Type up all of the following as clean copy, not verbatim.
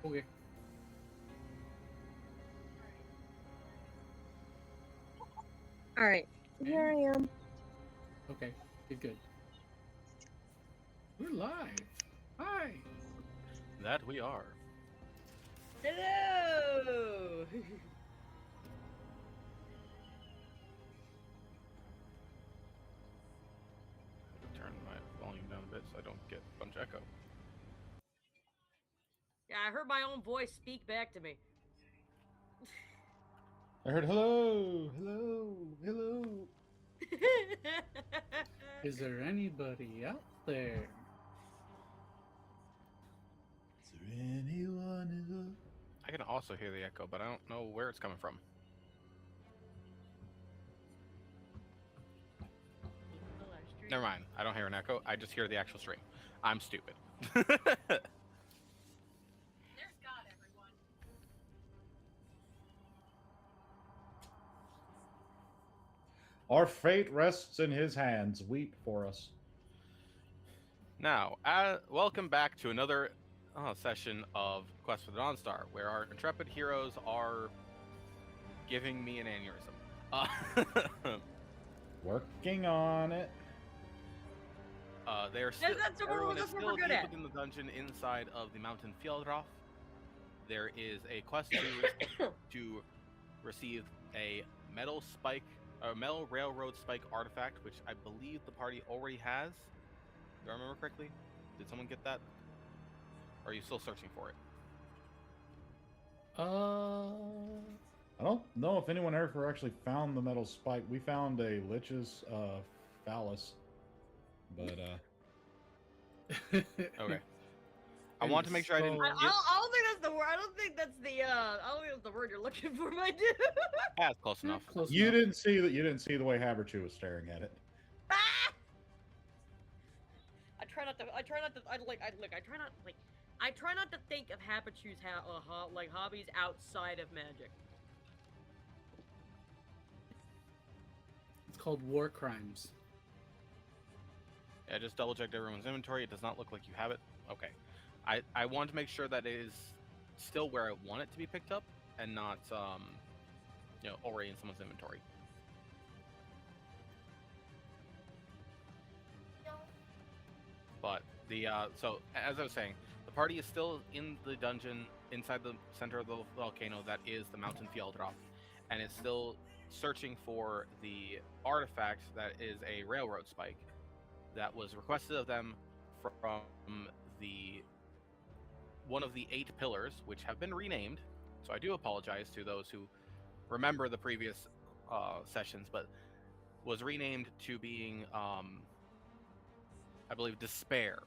Okay. All right, here I am. Okay. Good. We're live. Hi. That we are. Hello. Turn my volume down a bit so I don't get a bunch of echo. Yeah, I heard my own voice speak back to me. I heard hello, hello, hello. Is there anybody out there? Is there anyone in I can also hear the echo, but I don't know where it's coming from. Never mind. I don't hear an echo. I just hear the actual stream. I'm stupid. There's God, everyone. Our fate rests in his hands. Weep for us. Now, welcome back to another session of Quest for the Dawnstar, where our intrepid heroes are giving me an aneurysm. Working on it. They are still, That's what everyone we're is still good deep at. within the dungeon inside of the mountain Fjeldrof. There is a quest to receive a metal railroad spike artifact, which I believe the party already has. Do I remember correctly? Did someone get that? Or are you still searching for it? I don't know if anyone ever actually found the metal spike. We found a Lich's phallus. But Okay. I want to make sure I didn't. I don't think that's the word. I don't think that's the word you're looking for, my dude. That's close enough. Close you enough. didn't see that. You didn't see the way Haberchu was staring at it. Ah! I try not to think of Habichu's hobbies outside of magic. It's called war crimes. Yeah, just double checked everyone's inventory. It does not look like you have it. Okay. I want to make sure that it is still where I want it to be picked up and not already in someone's inventory. But so as I was saying, the party is still in the dungeon inside the center of the volcano that is the mountain Fjeldrof, and is still searching for the artifact that is a railroad spike that was requested of them from the one of the 8 pillars, which have been renamed. So I do apologize to those who remember the previous sessions, but was renamed to being I believe Despair.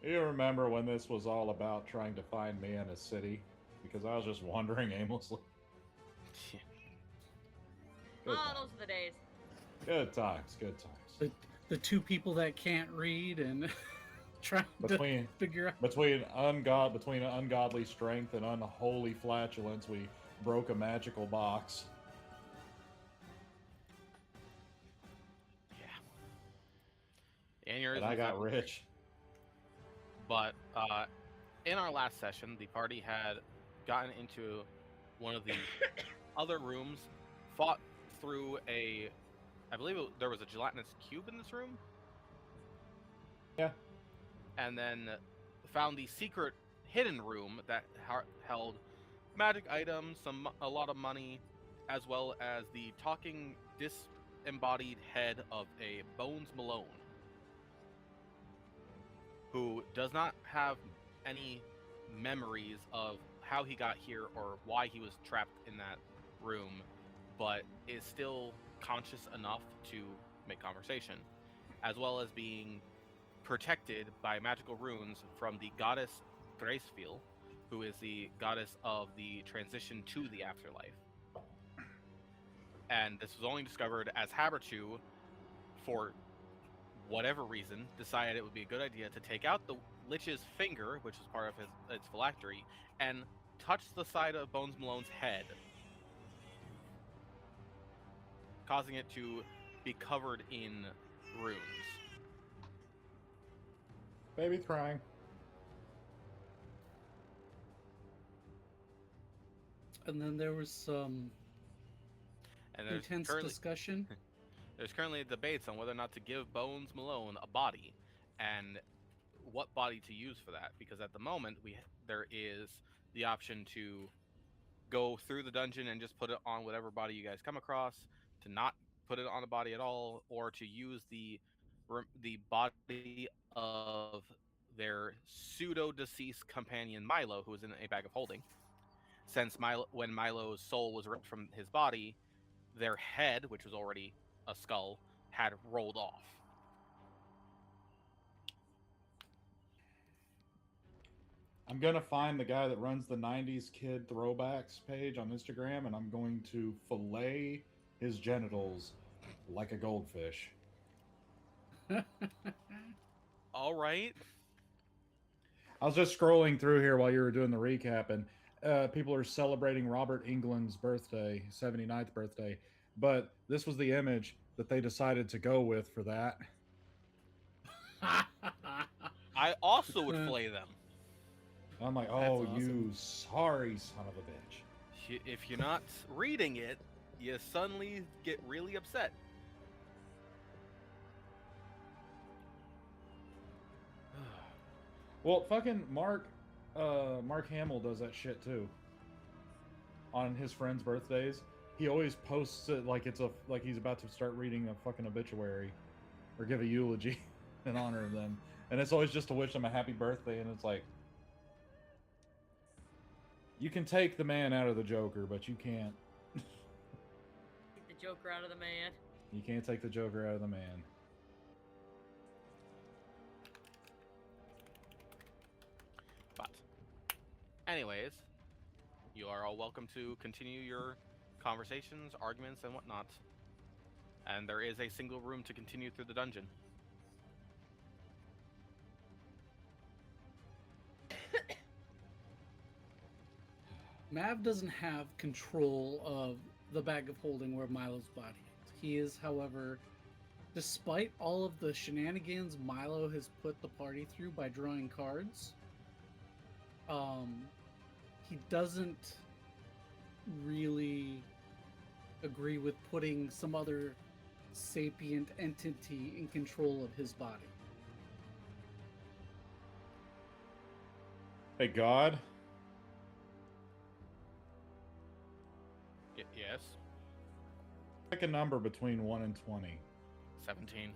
You remember when this was all about trying to find me in a city? Because I was just wandering aimlessly. Good Oh, times. those are the days. Good times. Good times. The two people that can't read and trying Between to figure out. between ungodly strength and unholy flatulence, we broke a magical box. Yeah. And I got rich. But in our last session, the party had gotten into one of the other rooms, fought through I believe there was a gelatinous cube in this room. Yeah. And then found the secret hidden room that held magic items, a lot of money, as well as the talking disembodied head of a Bones Malone, who does not have any memories of how he got here or why he was trapped in that room, but is still conscious enough to make conversation, as well as being protected by magical runes from the goddess Gracefiel, who is the goddess of the transition to the afterlife. And this was only discovered as Haberchu, for whatever reason, decided it would be a good idea to take out the Lich's finger, which was part of its phylactery, and touch the side of Bones Malone's head, causing it to be covered in runes. Baby crying. And then there was some And there's intense currently discussion. there's currently debates on whether or not to give Bones Malone a body, and what body to use for that. Because at the moment there is the option to go through the dungeon and just put it on whatever body you guys come across, to not put it on a body at all, or to use the body of their pseudo deceased companion Milo, who was in a bag of holding. Since when Milo's soul was ripped from his body, their head, which was already a skull, had rolled off. I'm gonna find the guy that runs the '90s kid throwbacks page on Instagram, and I'm going to fillet his genitals like a goldfish. All right. I was just scrolling through here while you were doing the recap, and people are celebrating Robert England's birthday, 79th birthday. But this was the image that they decided to go with for that. I also would flay them. I'm like, That's oh, awesome. you sorry son of a bitch. If you're not reading it, you suddenly get really upset. Well, fucking Mark Hamill does that shit too. On his friends' birthdays, he always posts it like like he's about to start reading a fucking obituary or give a eulogy in honor of them, and it's always just to wish them a happy birthday. And it's like, you can take the man out of the Joker, but you can't. Take the Joker out of the man. You can't take the Joker out of the man. But, anyways, you are all welcome to continue your conversations, arguments, and whatnot. And there is a single room to continue through the dungeon. Mav doesn't have control of the bag of holding where Milo's body is. He is, however, despite all of the shenanigans Milo has put the party through by drawing cards, he doesn't really agree with putting some other sapient entity in control of his body. Hey, God. Yes? Pick a number between 1 and 20. 17.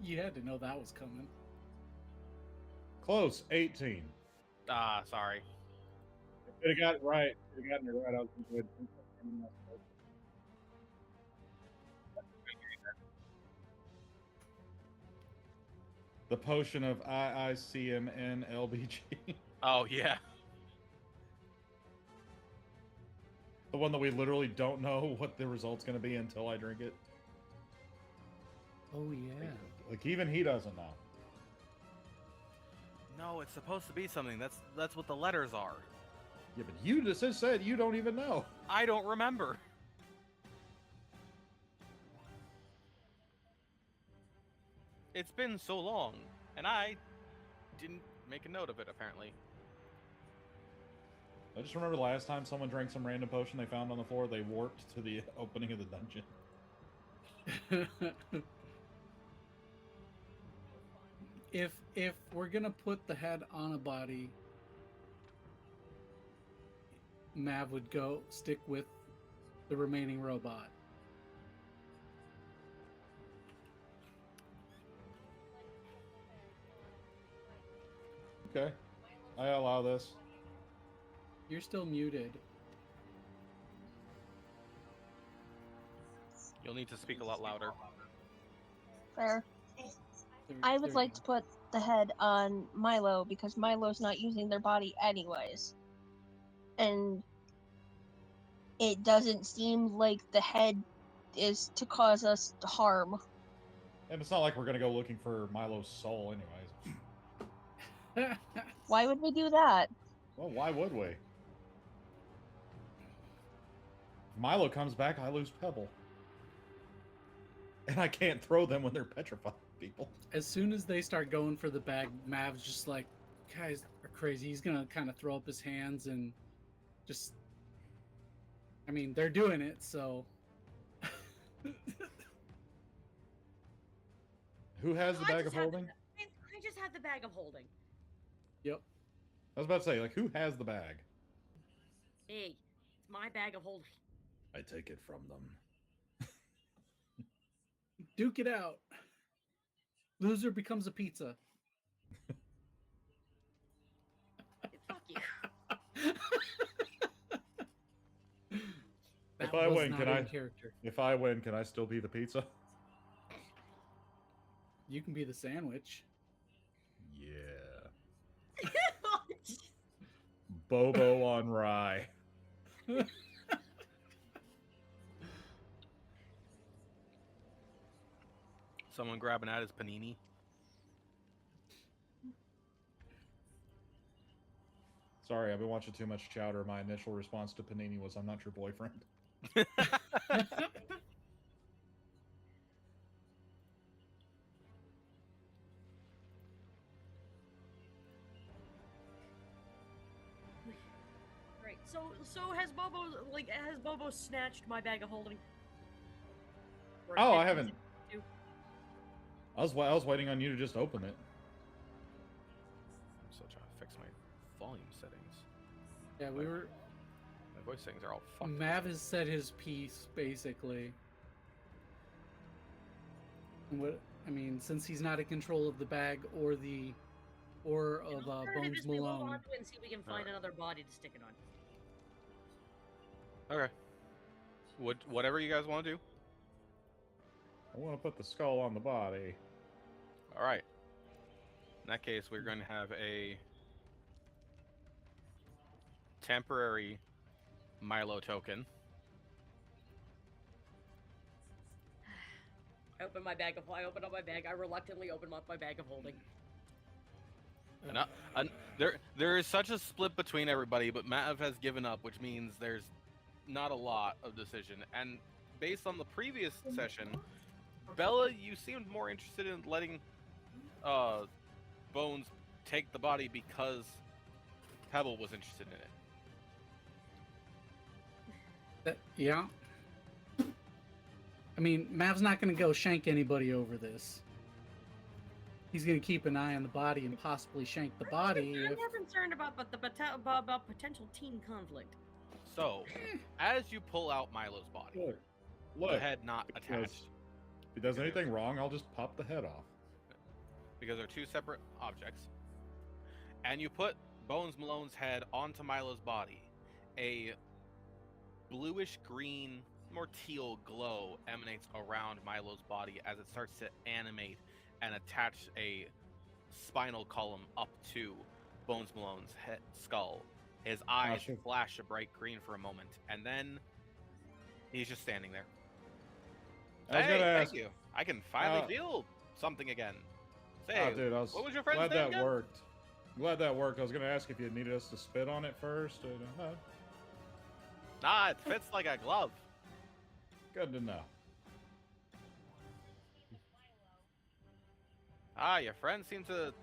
You had to know that was coming. Close. 18. Sorry. Could have got it right. Could have gotten it right. I was good. The potion of IICMNLBG. Oh, yeah. The one that we literally don't know what the result's going to be until I drink it. Oh yeah. Like, even he doesn't know. No, it's supposed to be something. That's what the letters are. Yeah, but you just said you don't even know. I don't remember. It's been so long, and I didn't make a note of it, apparently. I just remember the last time someone drank some random potion they found on the floor, they warped to the opening of the dungeon. If we're gonna put the head on a body, Mav would stick with the remaining robot. Okay. I allow this. You're still muted. You'll need to speak a lot louder. Fair. There- I there would we like go. to put the head on Milo because Milo's not using their body anyways. And it doesn't seem like the head is to cause us harm. And it's not like we're going to go looking for Milo's soul anyways. Why would we do that? Well, why would we? If Milo comes back, I lose Pebble. And I can't throw them when they're petrified, people. As soon as they start going for the bag, Mav's just like, guys, are crazy. He's gonna kind of throw up his hands and just. I mean, they're doing it, so. Who has the I bag just of have the- holding? I just have the bag of holding. Yep. I was about to say, like, who has the bag? Hey, it's my bag of holding. I take it from them. Duke it out. Loser becomes a pizza. Fuck you. That If I was win, not can in I- character? If I win, can I still be the pizza? You can be the sandwich. Yeah. Bobo on rye. Someone grabbing at his panini. Sorry, I've been watching too much Chowder. My initial response to Panini was, "I'm not your boyfriend." Right. So has Bobo snatched my bag of holding? Or Oh, I did- haven't. I was waiting on you to just open it. I'm still trying to fix my volume settings. Yeah, we were. My voice settings are all fucked. Mav has said his piece basically. And what I mean, since he's not in control of the bag or of The Bones alternative is we hold Malone. on to it and see if we can find Alright. another body to stick it on. Okay. Whatever you guys want to do. I want to put the skull on the body. All right. In that case, we're going to have a temporary Milo token. I open up my bag. I reluctantly open up my bag of holding. There is such a split between everybody, but Mav has given up, which means there's not a lot of decision. And based on the previous session, Bella, you seemed more interested in letting Bones take the body because Pebble was interested in it. Yeah. I mean, Mav's not going to go shank anybody over this. He's going to keep an eye on the body and possibly shank the body I'm if. more concerned about about potential teen conflict. So, as you pull out Milo's body, Look, the look. head not because- attached, If he does anything wrong, I'll just pop the head off. because they're two separate objects, and you put Bones Malone's head onto Milo's body, a bluish green, more teal glow emanates around Milo's body as it starts to animate and attach a spinal column up to Bones Malone's head, skull. His eyes shit. flash a bright green for a moment, and then he's just standing there. I was Hey, gonna thank ask. you. I can finally Uh, feel something again. Say, Oh, dude, I was what was your friend's glad name that again? worked. Glad that worked. I was gonna ask if you needed us to spit on it first. Nah, it fits like a glove. Good to know. Ah, your friends seem to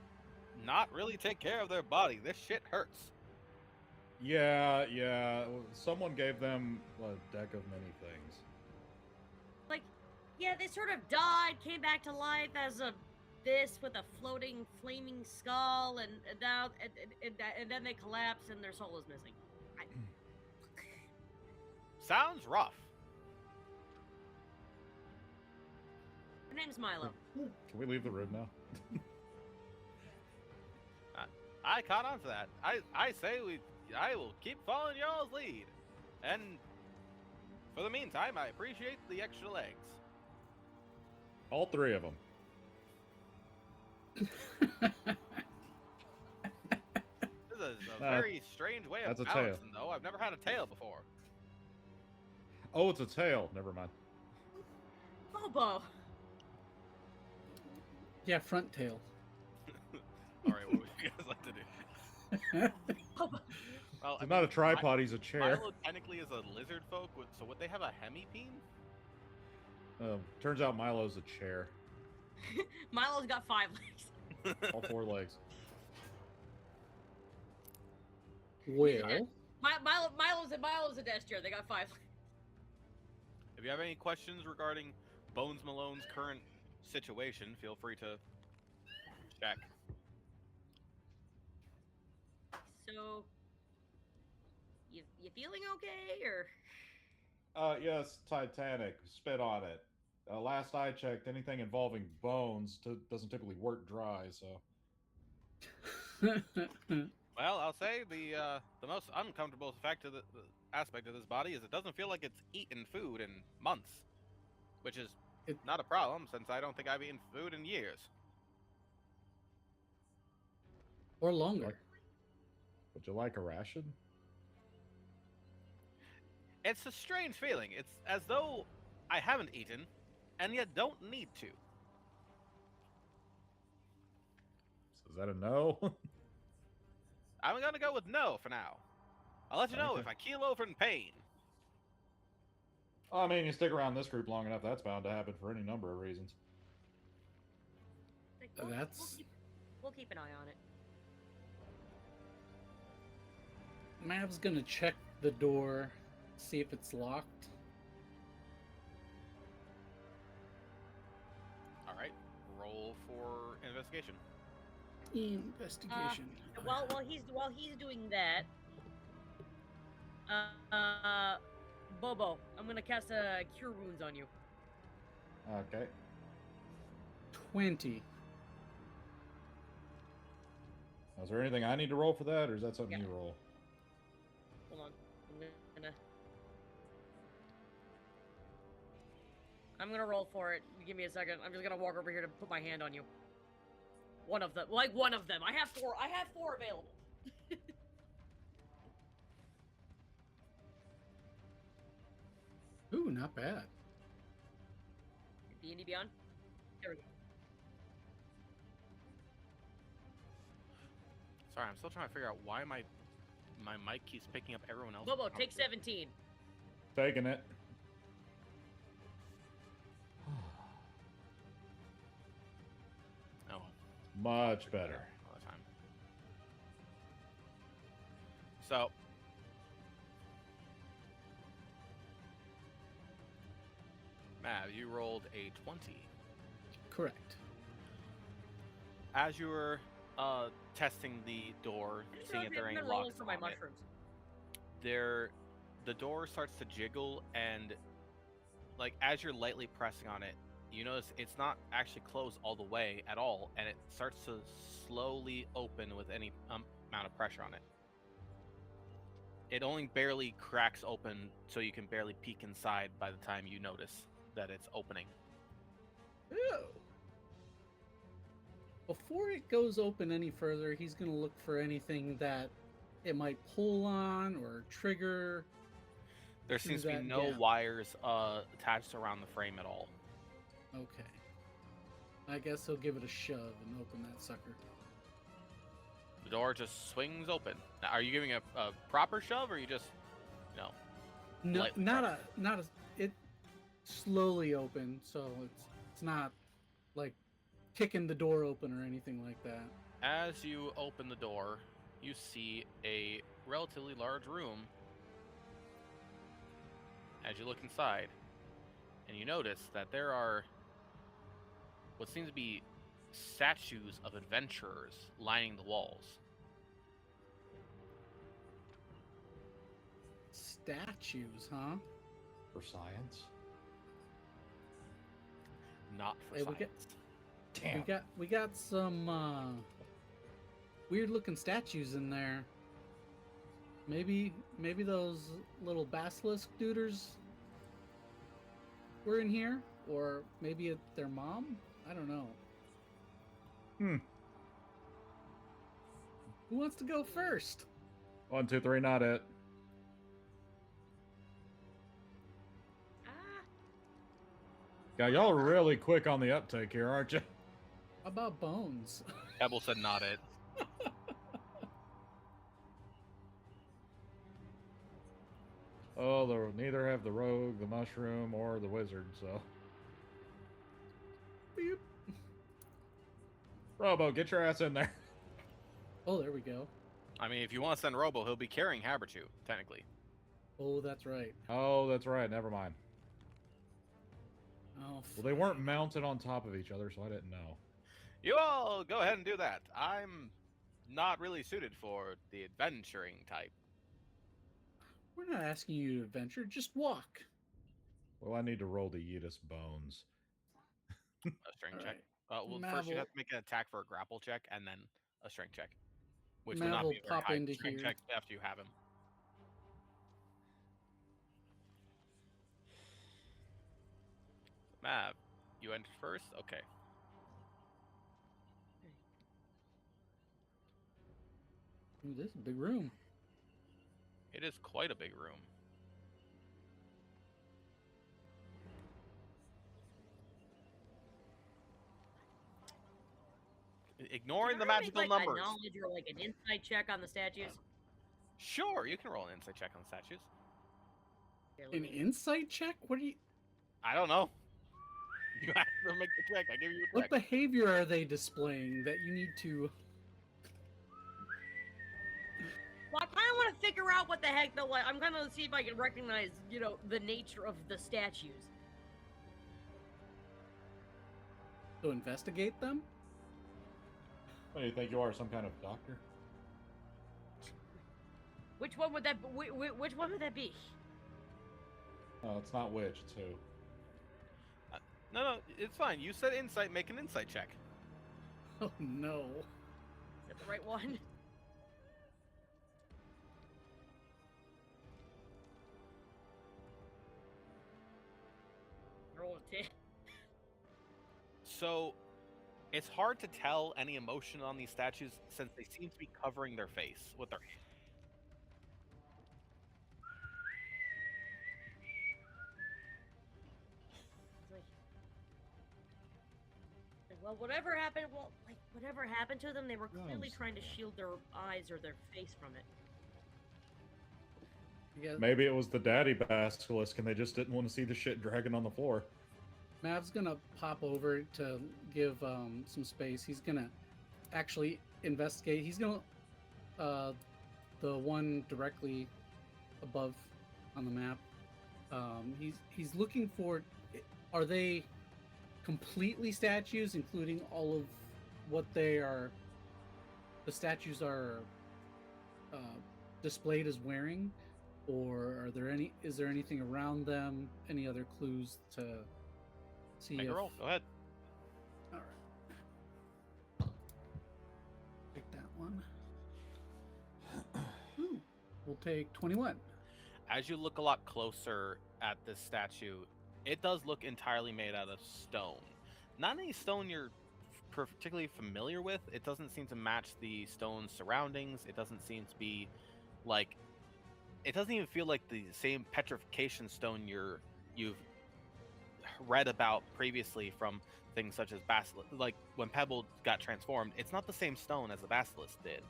not really take care of their body. This shit hurts. Yeah, yeah. Someone gave them a deck of many things. Like, yeah, they sort of died, came back to life as a this with a floating, flaming skull, and now and then they collapse and their soul is missing. Sounds rough. Her name's Milo. Can we leave the room now? I caught on to that. I say I will keep following y'all's lead. And for the meantime, I appreciate the extra legs. All three of them. This is a very strange way of that's a tail. balancing, though. I've never had a tail before. Oh, it's a tail. Never mind. Bobo. Yeah, front tail. All right, what would you guys like to do? Bobo. Well, He's not a tripod. He's a chair. Milo technically is a lizard folk, so would they have a hemipene? Turns out Milo's a chair. Milo's got 5 legs. All 4 legs. Well, Milo's a Destro. They got 5. If you have any questions regarding Bones Malone's current situation, feel free to check. So, you feeling okay, or? Yes, Titanic. Spit on it. Last I checked, anything involving bones doesn't typically work dry, so. Well, I'll say the most uncomfortable aspect of this body is it doesn't feel like it's eaten food in months, which is not a problem since I don't think I've eaten food in years. or longer. Would you like a ration? It's a strange feeling. It's as though I haven't eaten, and yet don't need to. So is that a no? I'm gonna go with no for now. I'll let you know Okay. if I keel over in pain. I mean, you stick around this group long enough, that's bound to happen for any number of reasons. Like, That's- we'll keep an eye on it. Mav's gonna check the door, see if it's locked. All right, roll for investigation. Investigation. While he's doing that, Bobo, I'm gonna cast a Cure Wounds on you. Okay. 20. Is there anything I need to roll for that, or is that something Yeah. you roll? Hold on, I'm gonna roll for it. Give me a second. I'm just gonna walk over here to put my hand on you. One of them. I have 4. I have 4 available. Ooh, not bad. D&D Beyond. There we go. Sorry, I'm still trying to figure out why my mic keeps picking up everyone else. Bobo, take 17. Taking it. Oh, Much better. all the time. So, Mav, you rolled a 20. Correct. As you were testing the door, I just seeing if realized there are I'm any gonna roll locks for my on it, mushrooms. the door starts to jiggle, and like as you're lightly pressing on it, you notice it's not actually closed all the way at all, and it starts to slowly open with any amount of pressure on it. It only barely cracks open, so you can barely peek inside by the time you notice that it's opening. Ew. Before it goes open any further, he's gonna look for anything that it might pull on or trigger. There Through seems to be that no gap. wires attached around the frame at all. Okay. I guess he'll give it a shove and open that sucker. The door just swings open. Now, are you giving a proper shove, or you just, you know? No, Lightly not a. It slowly open, so it's not like kicking the door open or anything like that. As you open the door, you see a relatively large room. As you look inside, and you notice that there are what seems to be statues of adventurers lining the walls. Statues, huh? For science? Not for Hey, science. Damn. We got some weird looking statues in there. Maybe those little basilisk duders were in here, or maybe their mom. I don't know. Hmm. Who wants to go first? 1, 2, 3, not it. Ah, God, y'all are really quick on the uptake here, aren't you? How about Bones? Pebble said not it. Oh, they'll neither have the rogue, the mushroom, or the wizard, so. Beep. Robo, get your ass in there. Oh, there we go. I mean, if you want to send Robo, he'll be carrying Habertu, technically. Oh, that's right. Oh, that's right. Never mind. Oh, Well, they weren't mounted on top of each other, so I didn't know. You all go ahead and do that. I'm not really suited for the adventuring type. we're not asking you to adventure. Just walk. Well, I need to roll to Yidis bones. A strength All check. right. Well, Mav first you will- have to make an attack for a grapple check, and then a strength check, which Mav will not will be a very pop high into strength here. check after you have him. Mav, you entered first. Okay. Ooh, this is a big room. It is quite a big room. Ignoring the Can I make, magical like, numbers. A knowledge or like an insight check on the statues. Sure, you can roll an insight check on the statues. Here, let An me- insight check? What are you? I don't know. You have to make the check. I give you a What check. behavior are they displaying that you need to? Well, I kind of want to figure out what the heck the like. I'm kind of see if I can recognize, the nature of the statues. To investigate them? What do you think you are, some kind of doctor? Which one would that? Which one would that be? No, it's not witch, it's who. No, it's fine. You said insight. Make an insight check. Oh no. Is that the right one? Roll a 10. So, it's hard to tell any emotion on these statues since they seem to be covering their face with their hands. Well, whatever happened, whatever happened to them, they were clearly Yes. trying to shield their eyes or their face from it. I guess Maybe it was the daddy basilisk and they just didn't want to see the shit dragging on the floor. Mav's gonna pop over to give some space. He's gonna actually investigate. He's gonna the one directly above on the map. He's looking for. Are they completely statues, including all of what they are? The statues are displayed as wearing, or are there any? Is there anything around them? Any other clues to see? Make if, a roll. Go ahead. All right. Take that one. Ooh, we'll take 21. As you look a lot closer at this statue, it does look entirely made out of stone. Not any stone you're particularly familiar with. It doesn't seem to match the stone surroundings. It doesn't seem to be like. It doesn't even feel like the same petrification stone you've read about previously from things such as Basilisk. Like when Pebble got transformed, it's not the same stone as the Basilisk did.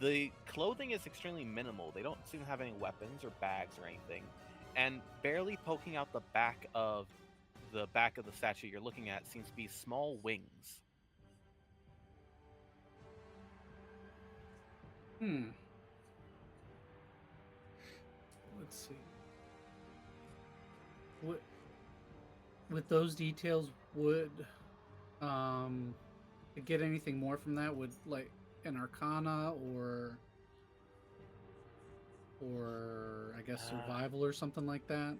The clothing is extremely minimal. They don't seem to have any weapons or bags or anything. And barely poking out the back of the statue you're looking at seems to be small wings. Let's see. With those details, would to get anything more from that? Would like an Arcana or I guess survival or something like that?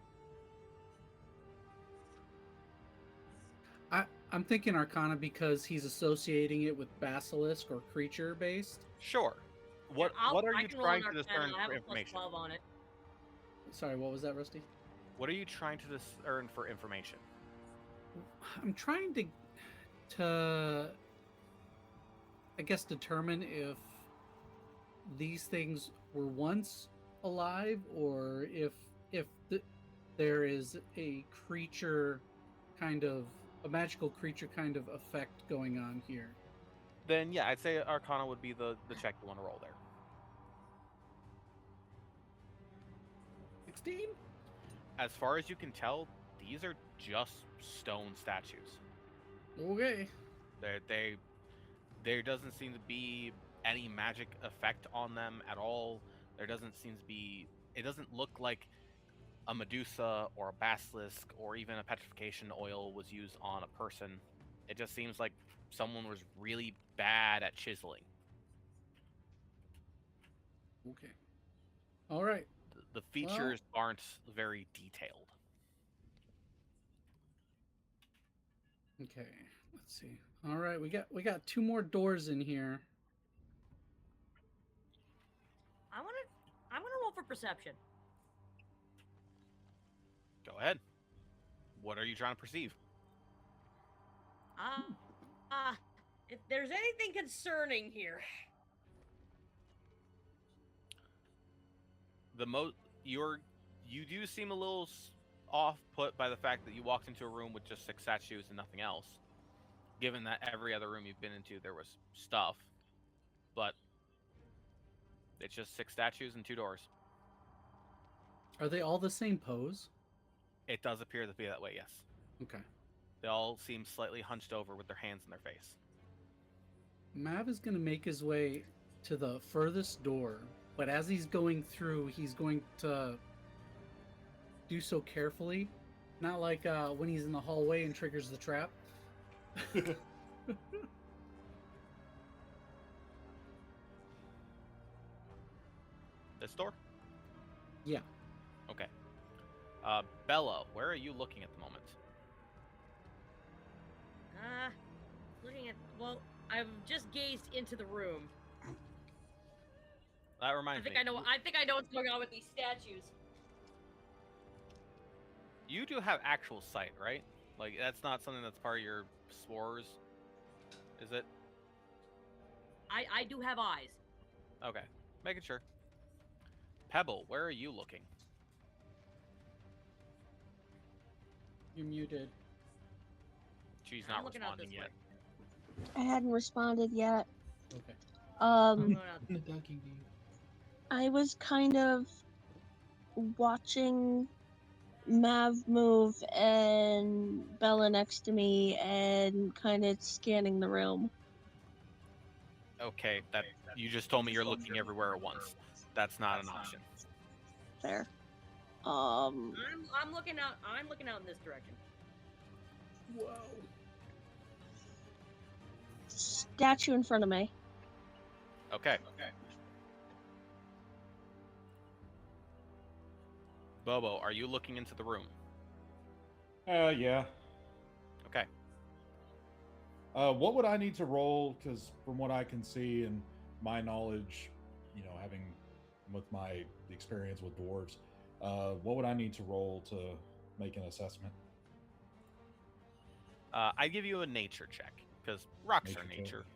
I'm thinking Arcana because he's associating it with basilisk or creature based. Sure. What are you trying to discern I have for a plus information? 12 on it. Sorry, what was that, Rusty? What are you trying to discern for information? I'm trying to I guess determine if these things were once alive or if there is a creature kind of a magical creature kind of effect going on here. Then yeah, I'd say Arcana would be the check you want to roll there. 16? As far as you can tell, these are just stone statues. Okay. There doesn't seem to be any magic effect on them at all. There doesn't seem to be. It doesn't look like a Medusa or a basilisk or even a petrification oil was used on a person. It just seems like someone was really bad at chiseling. Okay. All right. The features aren't very detailed. Okay. Let's see. All right, we got 2 more doors in here. I'm gonna roll for perception. Go ahead. What are you trying to perceive? If there's anything concerning here. You do seem a little off put by the fact that you walked into a room with just 6 statues and nothing else. Given that every other room you've been into there was stuff, but it's just 6 statues and 2 doors. Are they all the same pose? It does appear to be that way, yes. Okay. They all seem slightly hunched over with their hands in their face. Mav is going to make his way to the furthest door, but as he's going through, he's going to do so carefully, not like when he's in the hallway and triggers the trap. This door? Yeah. Okay. Bella, where are you looking at the moment? Looking at, well, I've just gazed into the room. That reminds me. I think I know what's going on with these statues. You do have actual sight, right? Like, that's not something that's part of your spores, is it? I do have eyes. Okay, making sure. Pebble, where are you looking? You're muted. She's I'm not looking out responding this yet. I hadn't responded yet. Okay. I'm going out. I was kind of watching Mav move and Bella next to me and kind of scanning the room. Okay, that you just told me you're looking everywhere at once. That's not an option. There. I'm looking out. I'm looking out in this direction. Whoa. Statue in front of me. Okay. Bobo, are you looking into the room? Yeah. Okay. What would I need to roll? Because from what I can see and my knowledge, having with my experience with dwarves, what would I need to roll to make an assessment? I give you a nature check because rocks are nature.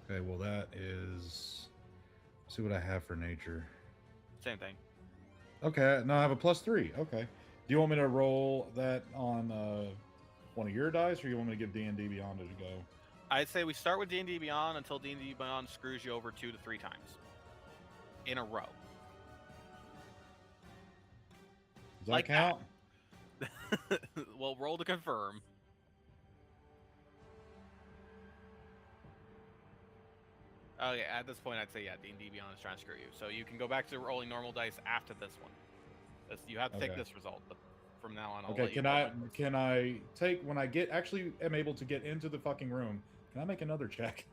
Okay, well that is. See what I have for nature. Same thing. Okay, no, I have a +3. Okay. Do you want me to roll that on one of your dice, or you want me to give D&D Beyond a go? I'd say we start with D&D Beyond until D&D Beyond screws you over 2 to 3 times in a row. Does that Like count? Well, roll to confirm. Okay, at this point, I'd say D&D Beyond is trying to screw you. So you can go back to rolling normal dice after this one. You have to take this result, but from now on, I'll Okay, let you can I take when I am able to get into the fucking room? Can I make another check?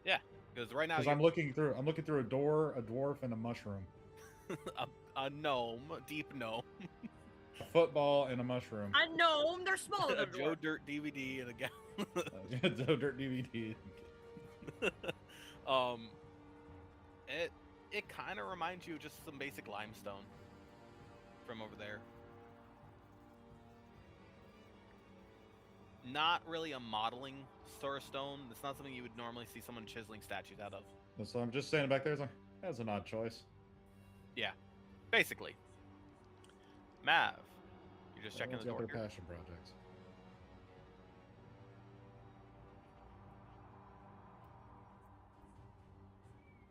Yeah, because right now Because I'm looking through a door, a dwarf, and a mushroom. a gnome, deep gnome, A football and a mushroom. I know they're smaller a than Joe dwarf. Dirt DVD, and a gown. Joe Dirt DVD. It kind of reminds you of just some basic limestone from over there. Not really a modeling sort of stone. It's not something you would normally see someone chiseling statues out of. So I'm just standing back there. It's like, that's an odd choice. Yeah, basically. Mav, you're just checking Everyone's the door got their here. passion projects.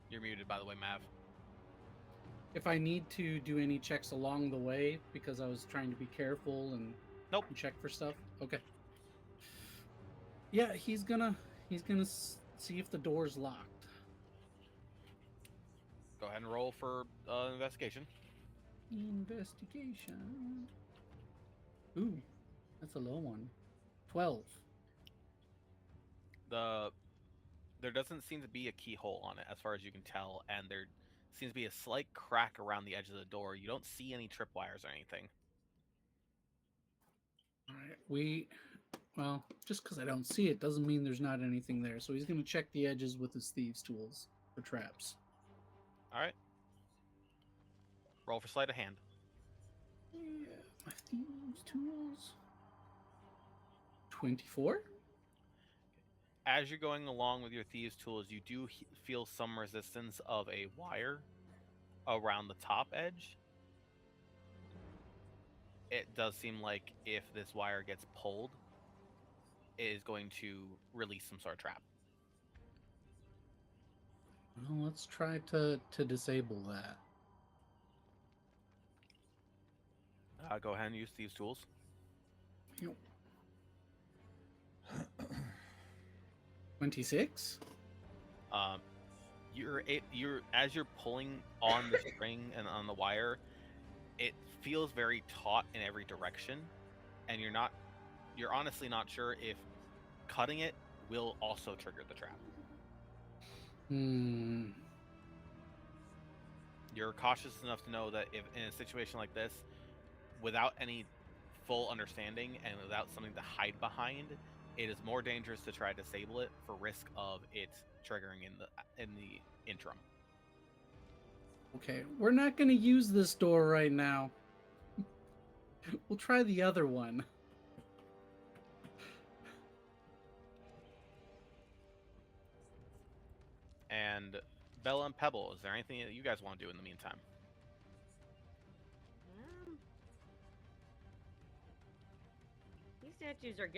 You're muted, by the way, Mav. If I need to do any checks along the way, because I was trying to be careful and Nope. check for stuff. Okay. Yeah, he's gonna see if the door's locked. Go ahead and roll for investigation. Investigation. Ooh, that's a low one. 12. There doesn't seem to be a keyhole on it as far as you can tell, and there seems to be a slight crack around the edge of the door. You don't see any tripwires or anything. All right, well, just because I don't see it doesn't mean there's not anything there. So he's gonna check the edges with his thieves' tools for traps. All right. Roll for sleight of hand. Yeah, my thieves' tools. 24. As you're going along with your thieves' tools, you do feel some resistance of a wire around the top edge. It does seem like if this wire gets pulled, it is going to release some sort of trap. Well, let's try to disable that. Go ahead and use thieves' tools. Yep. 26. You're as you're pulling on the string and on the wire, it feels very taut in every direction, and you're honestly not sure if cutting it will also trigger the trap. You're cautious enough to know that if in a situation like this, without any full understanding and without something to hide behind, it is more dangerous to try to disable it for risk of it triggering in the interim. Okay, we're not gonna use this door right now. We'll try the other one. And Bella and Pebble, is there anything that you guys want to do in the meantime? These statues are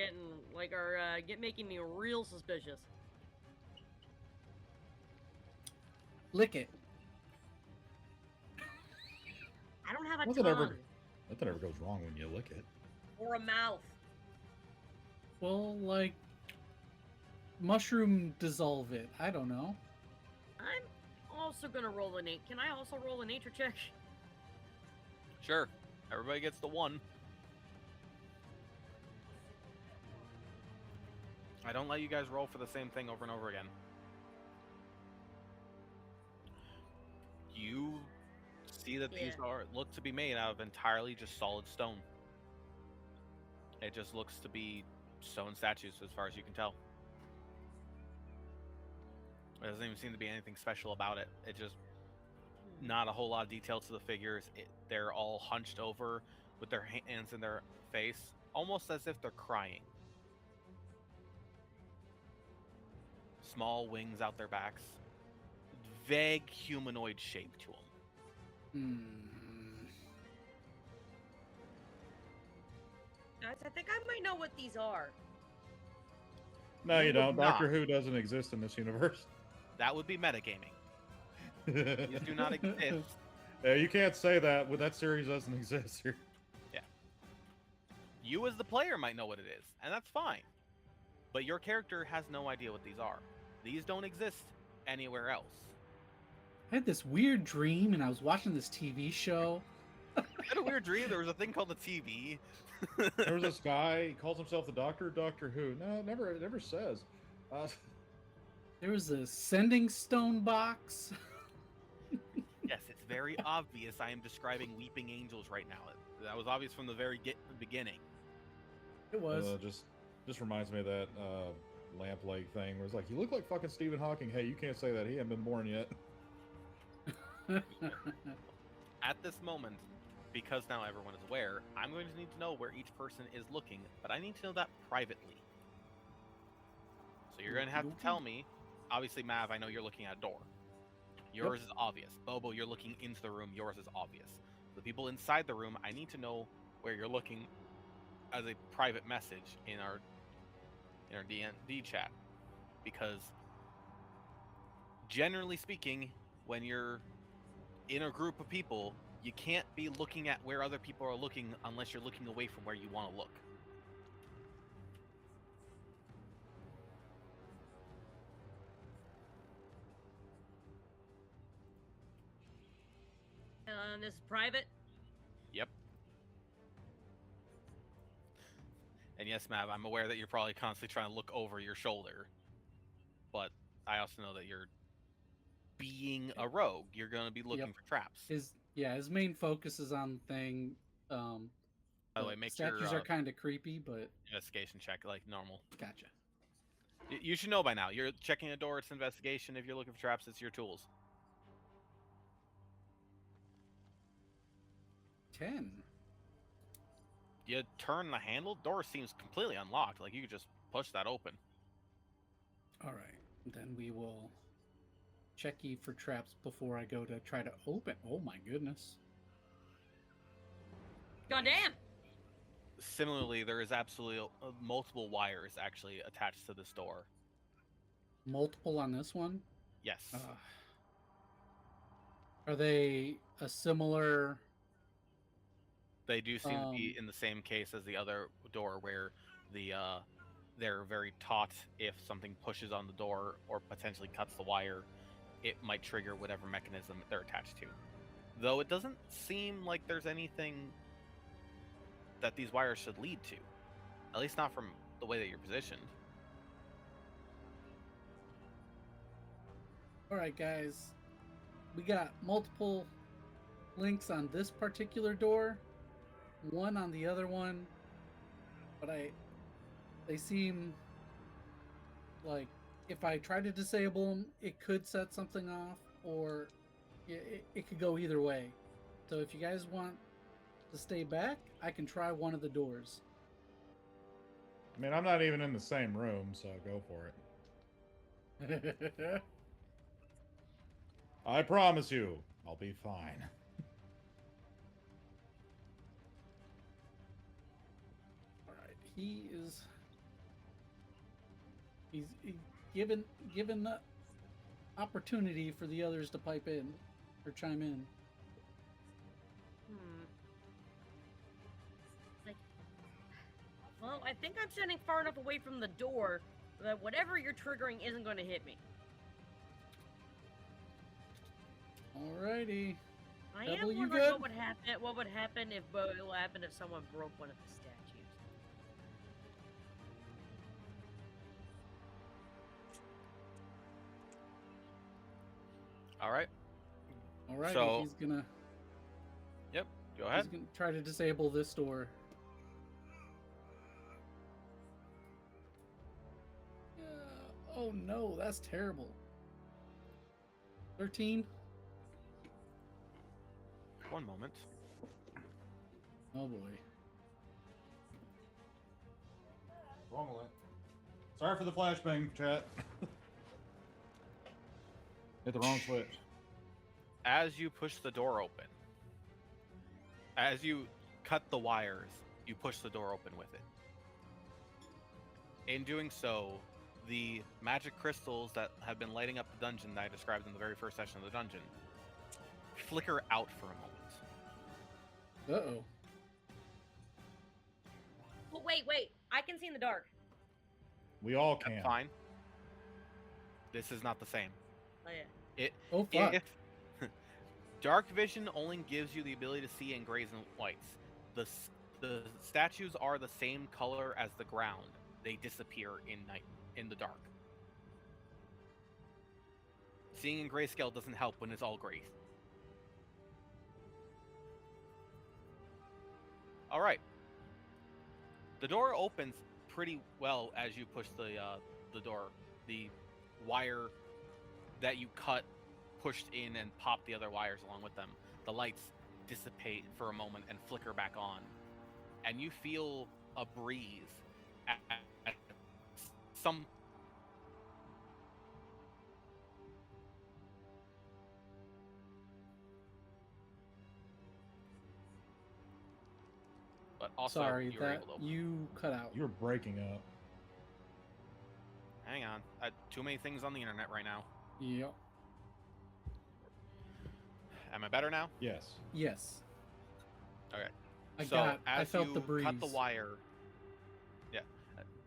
making me real suspicious. Lick it. I don't have a Nothing tongue ever goes wrong when you lick it. or a mouth. Well, like mushroom dissolve it. I don't know. I'm also gonna roll a Can I also roll a nature check? Sure. Everybody gets the one. I don't let you guys roll for the same thing over and over again. You see that these look to be made out of entirely just solid stone. It just looks to be stone statues as far as you can tell. There doesn't even seem to be anything special about it. It just not a whole lot of detail to the figures. They're all hunched over with their hands in their face, almost as if they're crying. Small wings out their backs. Vague humanoid shape to them. Guys, I think I might know what these are. No, you You don't. would not. Doctor Who doesn't exist in this universe. That would be metagaming. These do not exist. Yeah, you can't say that. Well, that series doesn't exist here. You as the player might know what it is, and that's fine. But your character has no idea what these are. These don't exist anywhere else. I had this weird dream, and I was watching this TV show. I had a weird dream. There was a thing called the TV. There was this guy. He calls himself the Doctor. Doctor Who. No, it never says. There was a sending stone box. Yes, it's very obvious. I am describing weeping angels right now. That was obvious from the very beginning. It was. Just reminds me of that lamplight thing where it's like, you look like fucking Stephen Hawking. Hey, you can't say that. He hasn't been born yet. At this moment, because now everyone is aware, I'm going to need to know where each person is looking, but I need to know that privately. So you're going to have to tell me. Obviously, Mav, I know you're looking at a door. Yours is obvious. Bobo, you're looking into the room. Yours is obvious. The people inside the room, I need to know where you're looking as a private message in our D&D chat, because generally speaking, when you're in a group of people, you can't be looking at where other people are looking unless you're looking away from where you want to look. This is private. Yep. And yes, Mav, I'm aware that you're probably constantly trying to look over your shoulder, but I also know that you're being a rogue. You're going to be looking Yep. for traps. His main focus is on the thing. By the way, The make statues your are kind of creepy, but investigation check like normal. gotcha. You should know by now. You're checking a door, it's investigation. If you're looking for traps, it's your tools. 10. You turn the handle, door seems completely unlocked. Like you could just push that open. All right, then we will check E for traps before I go to try to open. Oh my goodness. Goddamn. Similarly, there is absolutely multiple wires actually attached to this door. Multiple on this one. Yes. Are they a similar? They do seem to be in the same case as the other door, where they're very taut. If something pushes on the door or potentially cuts the wire, it might trigger whatever mechanism they're attached to. Though it doesn't seem like there's anything that these wires should lead to, at least not from the way that you're positioned. All right, guys, we got multiple links on this particular door, one on the other one, but they seem like if I try to disable them, it could set something off, or it could go either way. So if you guys want to stay back, I can try one of the doors. I mean, I'm not even in the same room, so go for it. I promise you, I'll be fine. All right, he's given the opportunity for the others to pipe in or chime in. Like, well, I think I'm standing far enough away from the door that whatever you're triggering isn't going to hit me. Alrighty. I Double, am you wondering good? what would happen if someone broke one of the statues. All right. Alrighty, So- he's gonna Yep. Go ahead. he's gonna try to disable this door. Oh no, that's terrible. 13. One moment. Oh boy. Wrong alert. Sorry for the flashbang, chat. Hit the wrong switch. As you push the door open, as you cut the wires, you push the door open with it. In doing so, the magic crystals that have been lighting up the dungeon that I described in the very first session of the dungeon flicker out for a moment. Uh-oh. Oh, wait. I can see in the dark. We all can. That's fine. This is not the same. Oh, yeah. Oh fuck. If dark vision only gives you the ability to see in grays and whites. The statues are the same color as the ground. They disappear in the dark. Seeing in grayscale doesn't help when it's all gray. All right. The door opens pretty well as you push the door. The wire that you cut pushed in and popped the other wires along with them. The lights dissipate for a moment and flicker back on. And you feel a breeze at some but also Sorry, you were that able to open. you cut out. You're breaking up. Hang on. Too many things on the internet right now. Yep. Am I better now? Yes. Yes. Okay. I felt the breeze. Cut the wire. Yeah.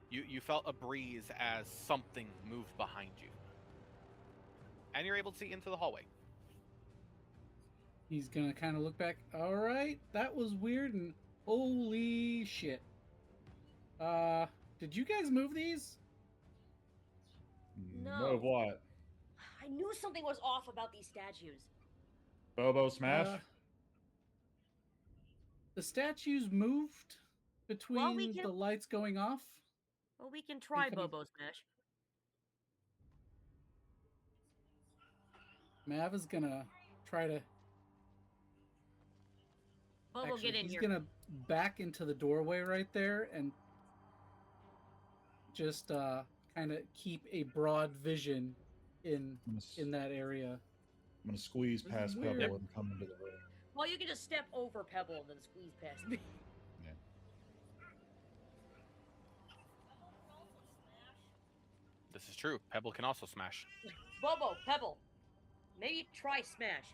You felt a breeze as something moved behind you. And you're able to see into the hallway. He's gonna kind of look back. All right, that was weird, and holy shit. Did you guys move these? No. Move what? I knew something was off about these statues. Bobo smash? The statues moved between we can- the lights going off. Well, we can try kind of- Bobo Smash. Mav is gonna try to. Bobo, Actually, get in he's here. gonna back into the doorway right there and just kind of keep a broad vision in that area. I'm gonna squeeze This is past weird. Pebble and come into the room. Well, you can just step over Pebble and then squeeze past me. This is true. Pebble can also smash. Bobo, Pebble, maybe try Smash.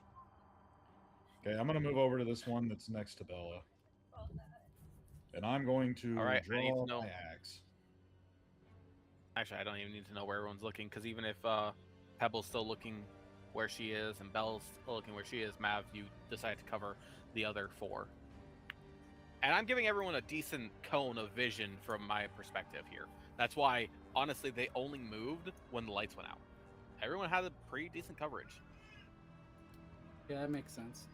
Okay, I'm gonna move over to this one that's next to Bella. And I'm going to All right, I need to draw know- my axe. Actually, I don't even need to know where everyone's looking, because even if Pebble's still looking where she is and Belle's still looking where she is, Mav, you decide to cover the other 4. And I'm giving everyone a decent cone of vision from my perspective here. That's why, honestly, they only moved when the lights went out. Everyone had a pretty decent coverage. Yeah, that makes sense.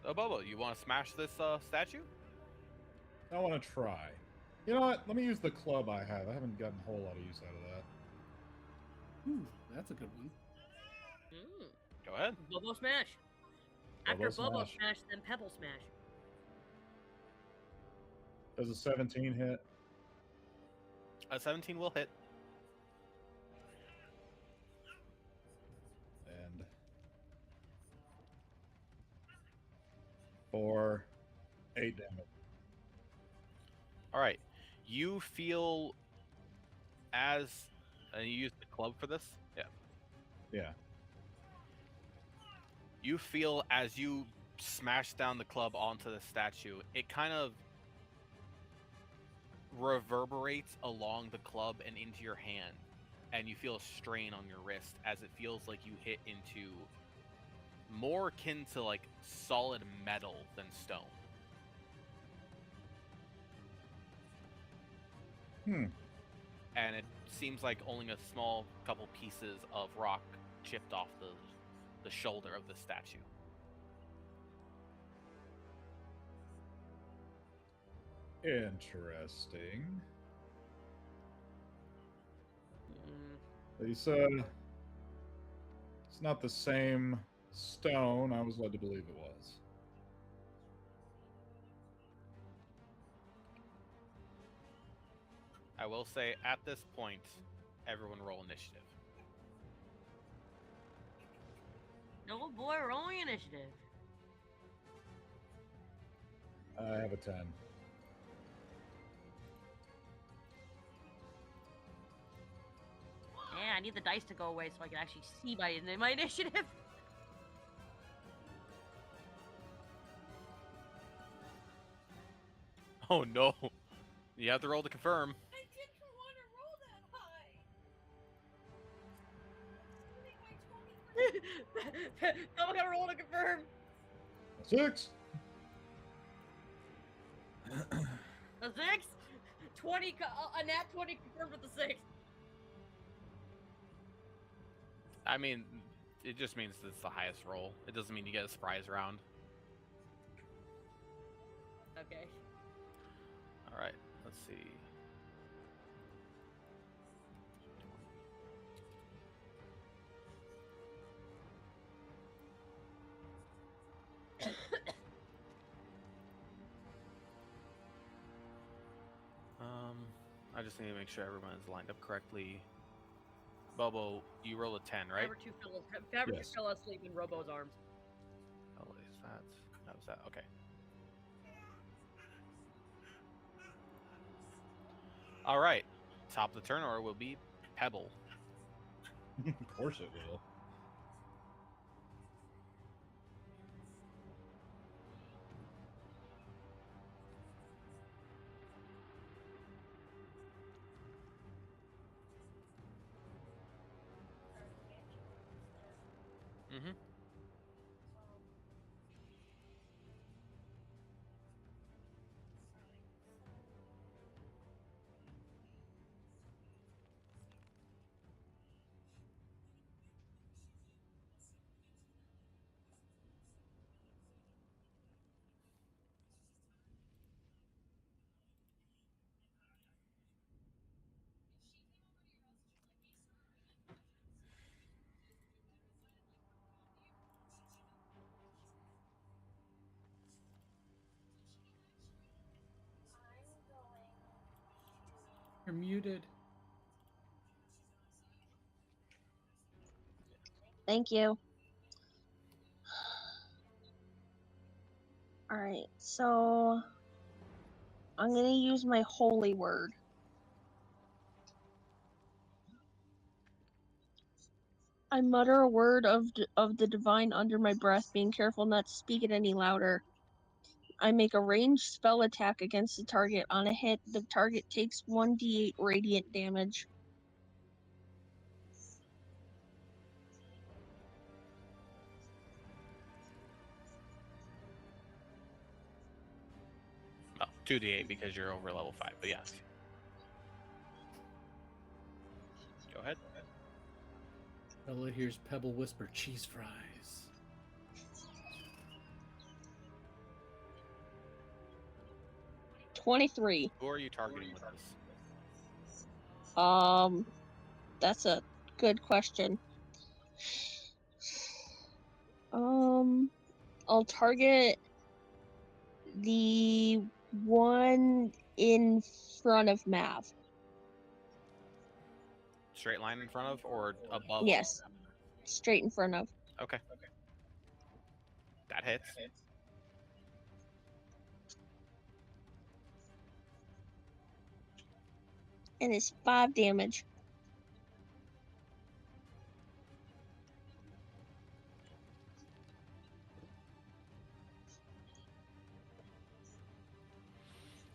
So, Bobo, you want to smash this statue? I want to try. You know what? Let me use the club I have. I haven't gotten a whole lot of use out of that. Ooh, that's a good one. Go ahead. Bobo Smash. Bobo After Bobo Smash. Smash, then Pebble Smash. Does a 17 hit? A 17 will hit. And 4, 8 damage. All right. You feel as you use the club for this? Yeah. Yeah. You feel as you smash down the club onto the statue, it kind of reverberates along the club and into your hand, and you feel a strain on your wrist as it feels like you hit into more akin to like solid metal than stone. And it seems like only a small couple pieces of rock chipped off the shoulder of the statue. Interesting. Mm, They said it's not the same stone I was led to believe it was. I will say at this point, everyone roll initiative. oh boy, rolling initiative. I have a 10. Yeah, I need the dice to go away so I can actually see my initiative. Oh no! You have to roll to confirm. I didn't want to roll that high. I'm gonna roll to confirm. 6. A 6? 20, a nat 20 confirmed with the 6. I mean, it just means it's the highest roll. It doesn't mean you get a surprise round. Okay. All right, let's see. I just need to make sure everyone is lined up correctly. Bobo, you roll a 10, right? Fabric fell asleep in Robo's arms. Oh, is that? That was that. Okay. All right. Top of the turn order will be Pebble. Of course it will. Mm-hmm. muted. Thank you. Alright, so I'm gonna use my holy word. I mutter a word of the divine under my breath, being careful not to speak it any louder. I make a ranged spell attack against the target. On a hit, the target takes 1d8 radiant damage. Well, 2d8 because you're over level 5, but yes. Go ahead. Bella hears Pebble whisper cheese fries. 23. Who are you targeting with this? That's a good question. I'll target the one in front of Mav. Straight line in front of or above? Yes, straight in front of. Okay. That hits. And it's 5 damage.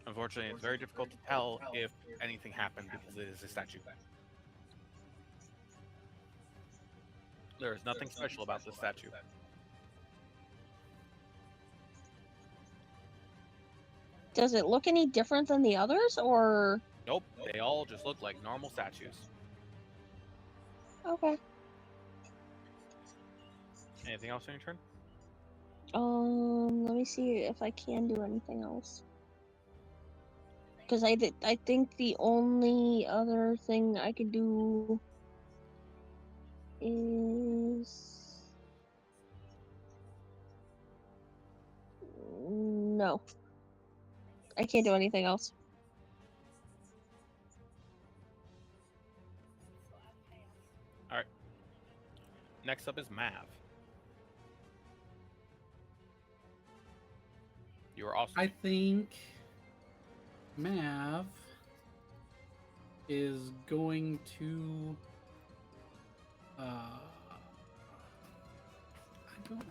Unfortunately, it's very difficult to tell if anything happened because it is a statue. There is nothing special about this statue. Does it look any different than the others, or? Nope, they all just look like normal statues. Okay. Anything else on your turn? Let me see if I can do anything else. Because I think the only other thing I could do is no. I can't do anything else. Alright. Next up is Mav. You are also. I think Mav is going to. I don't.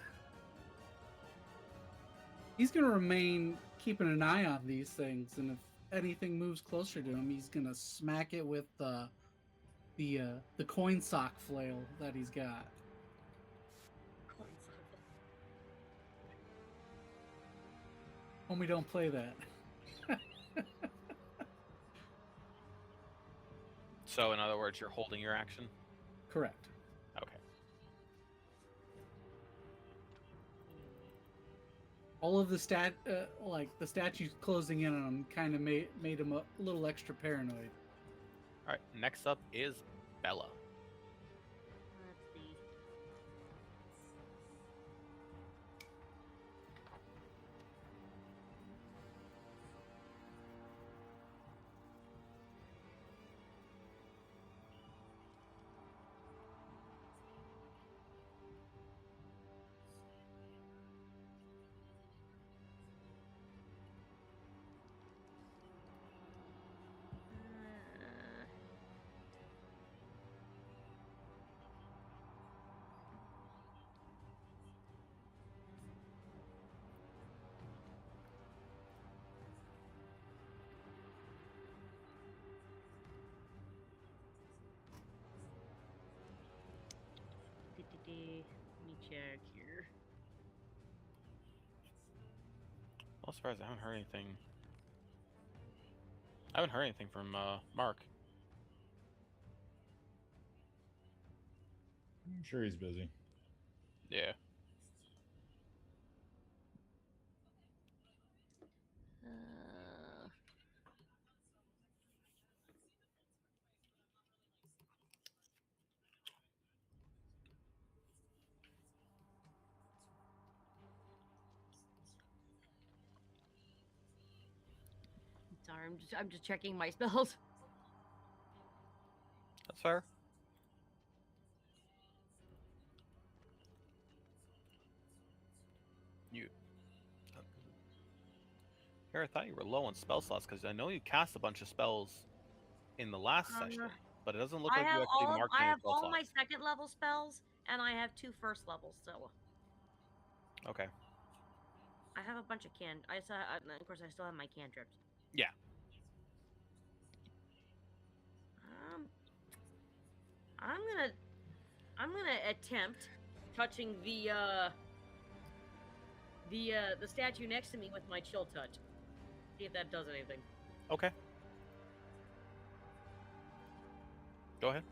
He's going to remain keeping an eye on these things, and if anything moves closer to him, he's going to smack it with the coin sock flail that he's got. Homie, don't play that. So, in other words, you're holding your action? Correct. Okay. All of the the statues closing in on him kind of made him a little extra paranoid. Alright, next up is Bella. Let's see. Let me check here. I'm surprised I haven't heard anything. I haven't heard anything from Mark. I'm sure he's busy. Yeah. Sorry, I'm just checking my spells. sir? You. Here, I thought you were low on spell slots because I know you cast a bunch of spells in the last session, but it doesn't look I like you have actually all marked I any have spell all slots. my second level spells, and I have 2 first levels still. Okay. I have a bunch of of course, I still have my cantrips. Yeah. I'm gonna attempt touching the statue next to me with my chill touch. See if that does anything. Okay. Go ahead.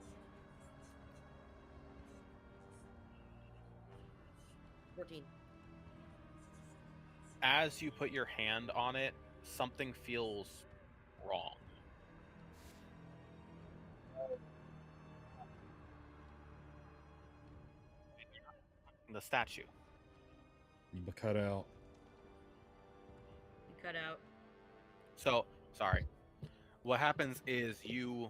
14. As you put your hand on it, something feels wrong. The statue. You cut out. You cut out. So, sorry. What happens is you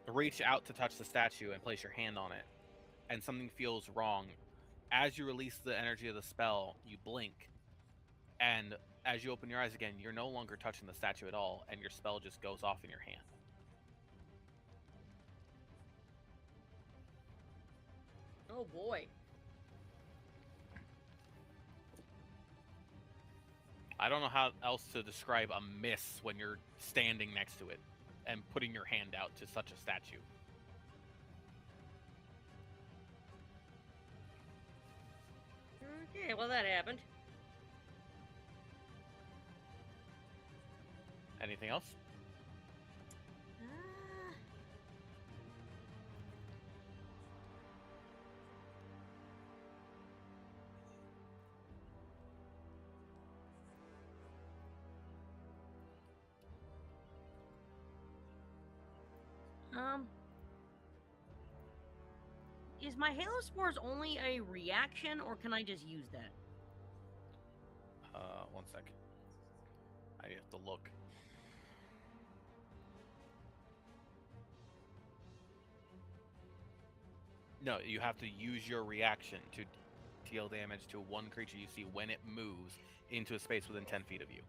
reach out to touch the statue and place your hand on it, and something feels wrong. As you release the energy of the spell, you blink, and as you open your eyes again, you're no longer touching the statue at all, and your spell just goes off in your hand. Oh boy. I don't know how else to describe a miss when you're standing next to it and putting your hand out to such a statue. Okay, well that happened. Anything else? Is my Halo Spores only a reaction, or can I just use that? 1 sec. I have to look. No, you have to use your reaction to deal damage to one creature you see when it moves into a space within 10 feet of you.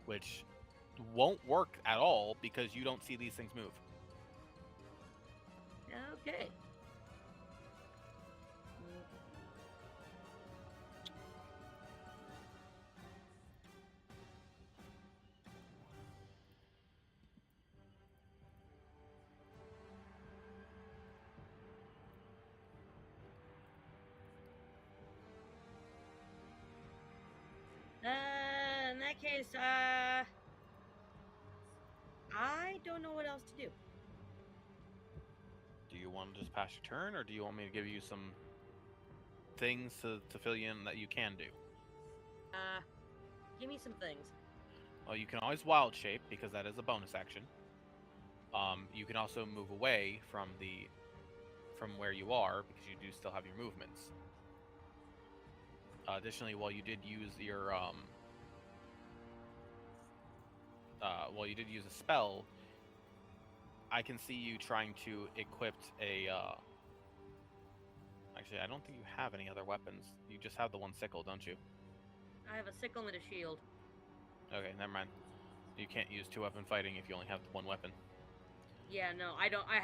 Which won't work at all because you don't see these things move. Okay. In that case, I don't know what else to do. Do you want to just pass your turn, or do you want me to give you some things to fill you in that you can do? Give me some things. Well, you can always wild shape because that is a bonus action. You can also move away from where you are because you do still have your movements. Additionally, while you did use your a spell, I can see you trying to equip a. Actually, I don't think you have any other weapons. You just have the one sickle, don't you? I have a sickle and a shield. Okay, never mind. You can't use 2-weapon fighting if you only have one weapon. Yeah, no, I don't. I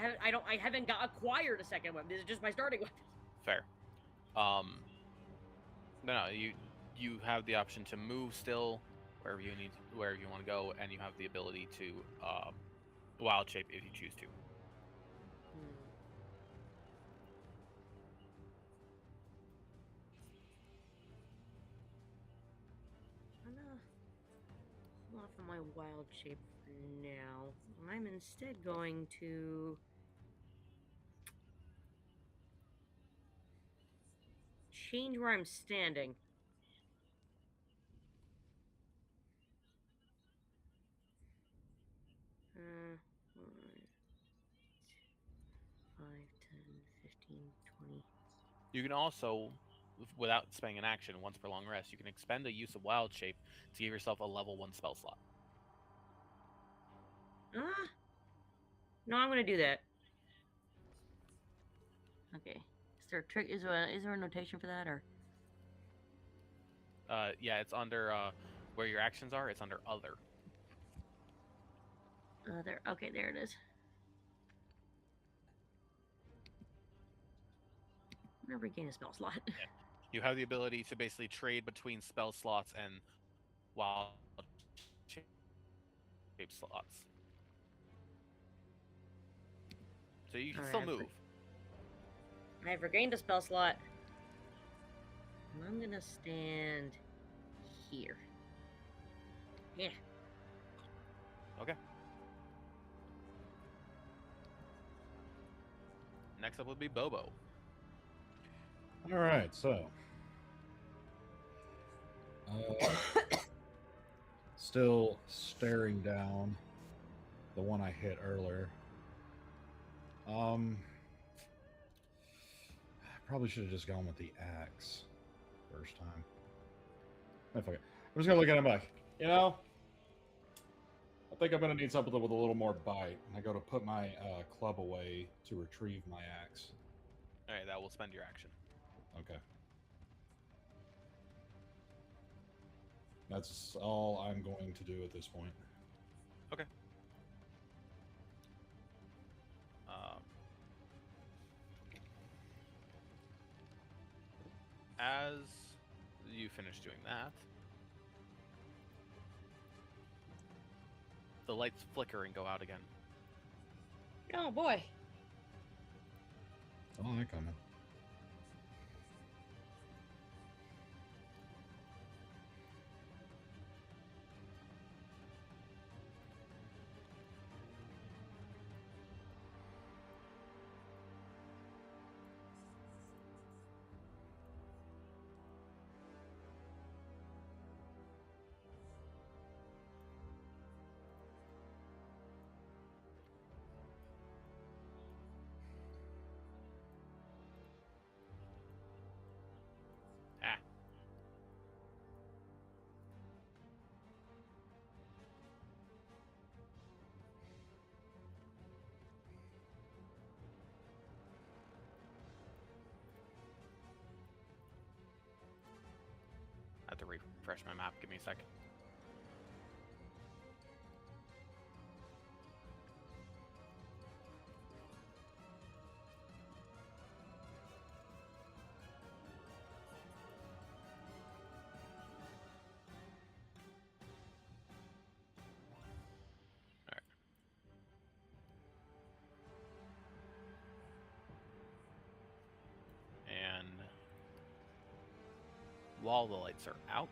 haven't got acquired a second weapon. This is just my starting weapon. Fair. No, you have the option to move still wherever you want to go, and you have the ability to wild shape if you choose to. I'm gonna hold off on my wild shape for now. I'm instead going to change where I'm standing. Uh, 5, 10, 15, 20. You can also, without spending an action, once per long rest, you can expend a use of wild shape to give yourself a level 1 spell slot. No, I'm gonna do that. Okay. Is there a trick? Is there a notation for that or? Yeah, it's under where your actions are. It's under other. There. Okay, there it is. I'm gonna regain a spell slot. You have the ability to basically trade between spell slots and wild shape slots. So you can still Alright, move. I've regained a spell slot. And I'm gonna stand here. Yeah. Okay. Next up would be Bobo. All right, so still staring down the one I hit earlier. Probably should have just gone with the axe first time. Oh, fuck it. I'm just gonna look at him like, you know, I think I'm gonna need something with a little more bite. And I go to put my club away to retrieve my axe. All right, that will spend your action. Okay. That's all I'm going to do at this point. Okay. As you finish doing that, the lights flicker and go out again. Oh boy. Oh, they're coming. Ah. I have to refresh my map. Give me a second. And while the lights are out,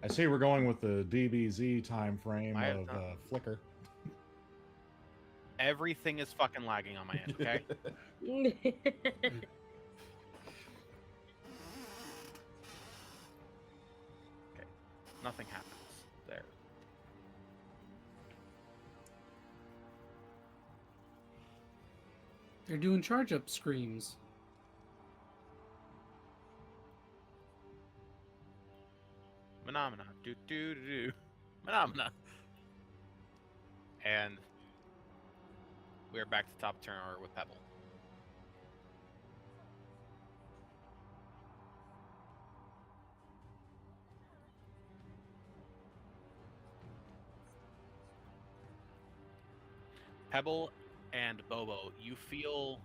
I see we're going with the DBZ time frame I have of not- Flicker. everything is fucking lagging on my end, okay? Nothing happens there. They're doing charge up screams. Phenomena. Do do do do. Phenomena. And we're back to top turn order with Pebble. Pebble and Bobo, you feel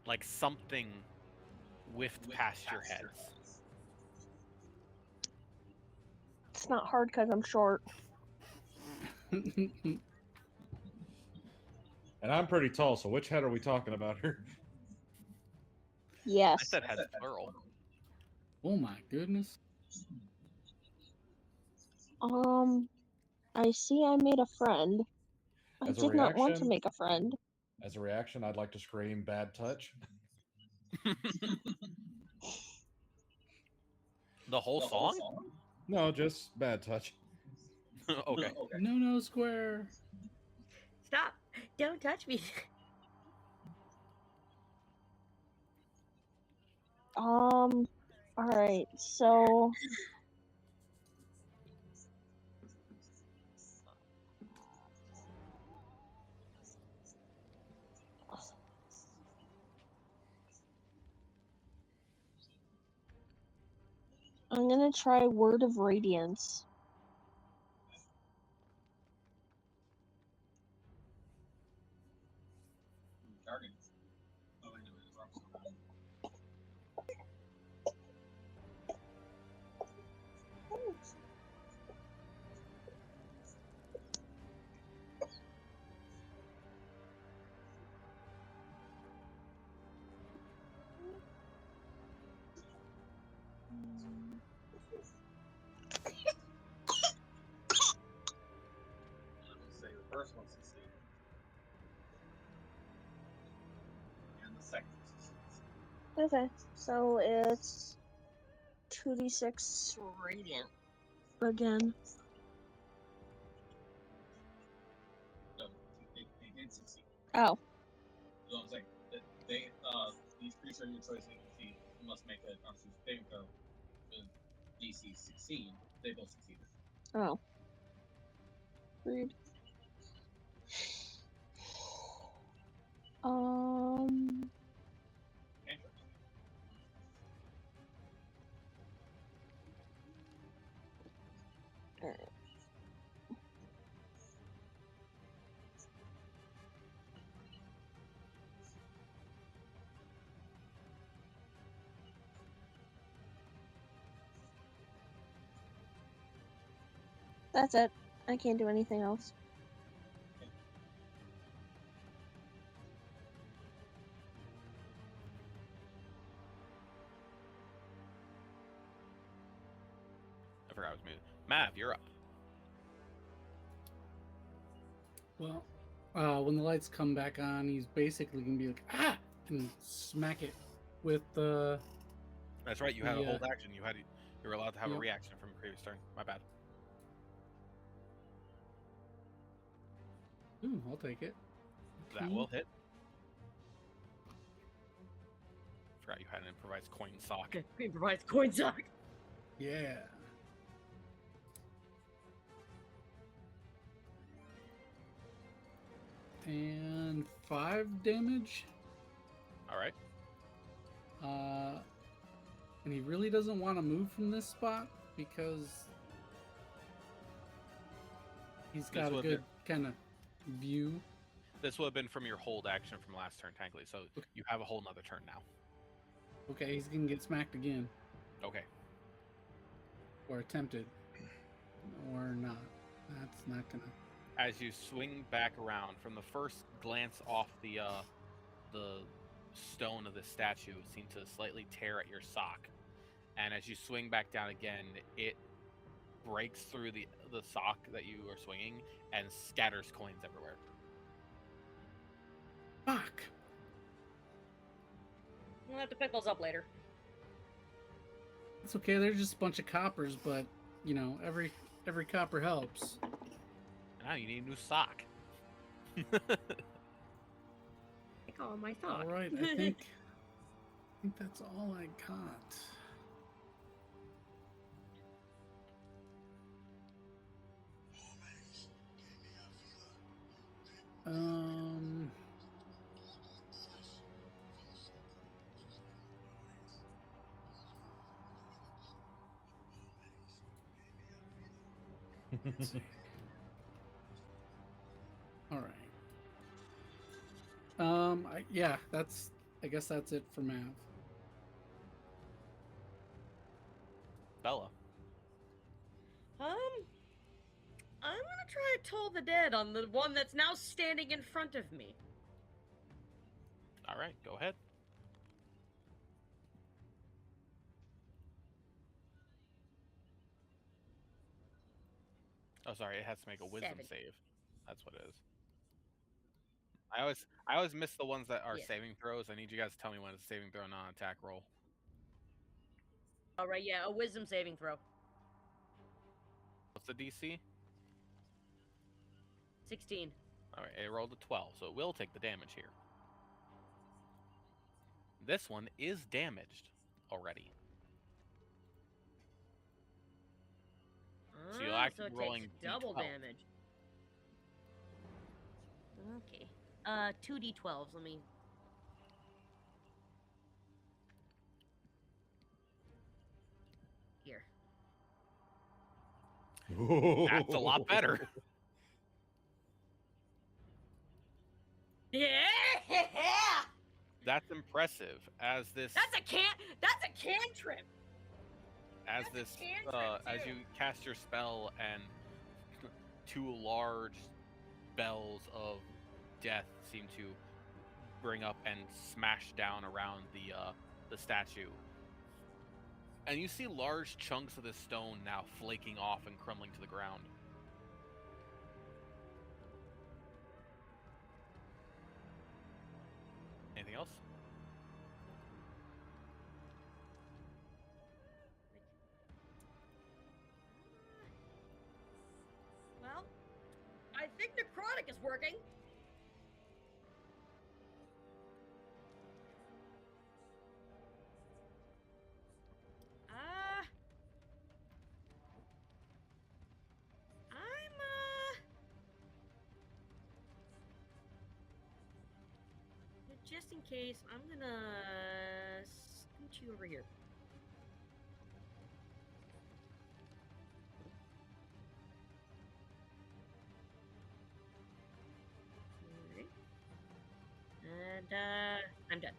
like something whiffed past your heads. It's not hard because I'm short. And I'm pretty tall, so which head are we talking about here? I Yes. said heads plural. Oh my goodness. I see I made a friend. I As a did not want to reaction- make a friend. As a reaction, I'd like to scream bad touch. The whole song? No, just bad touch. Okay. No square. Stop! Don't touch me. Alright, so I'm gonna try Word of Radiance. Say the first one succeeded, and the second succeeds. Okay, so it's 2d6 radiant again. No, they did succeed. Oh, You know what I'm saying? That they, these creatures of your choice they defeat must make a Constitution saving throw. With DC 16, they both succeeded. oh. Rude. Cantrips. Alright. That's it. I can't do anything else. I forgot I was muted. Mav, you're up. Well, when the lights come back on, he's basically gonna be like, ah, and smack it with the. That's right. You had a Yeah. hold action. You were allowed to have a Yep. reaction from the previous turn. My bad. Ooh, I'll take it. That Okay. will hit. Forgot you had an improvised coin sock. Okay, improvised coin sock. Yeah. And 5 damage. All right. And he really doesn't want to move from this spot because he's got a would good kind of view. This would have been from your hold action from last turn, technically. So Okay. you have a whole nother turn now. Okay, he's gonna get smacked again, Okay. or attempted, or not. That's not gonna. As you swing back around from the first glance off the stone of the statue, it seemed to slightly tear at your sock, and as you swing back down again, it breaks through the sock that you are swinging and scatters coins everywhere. Fuck. We'll have to pick those up later. It's okay. They're just a bunch of coppers, but you know, every copper helps. Now you need a new sock. Pick all my sock. All right, I think that's all I got. All right. Yeah, I guess that's it for Mav. Bella. I'm gonna try to Toll the Dead on the one that's now standing in front of me. All right, go ahead. Oh, sorry, it has to make a wisdom 7. save. That's what it is. I always miss the ones that are Yeah. saving throws. I need you guys to tell me when it's a saving throw, non-attack roll. All right, yeah, a wisdom saving throw. What's the DC? 16. All right, it rolled a 12, so it will take the damage here. This one is damaged. already. So you'll actually so it be rolling takes double D12. damage. Okay. 2d12s. Let me. Here. That's a lot better. Yeah. That's impressive. As this, That's a cantrip. as that's a this, cantrip, as too. you cast your spell, and two large bells of death seem to bring up and smash down around the statue. And you see large chunks of the stone now flaking off and crumbling to the ground. Anything else? Well, I think necrotic is working. Just in case, I'm gonna scoot you over here. Alright. And, I'm done.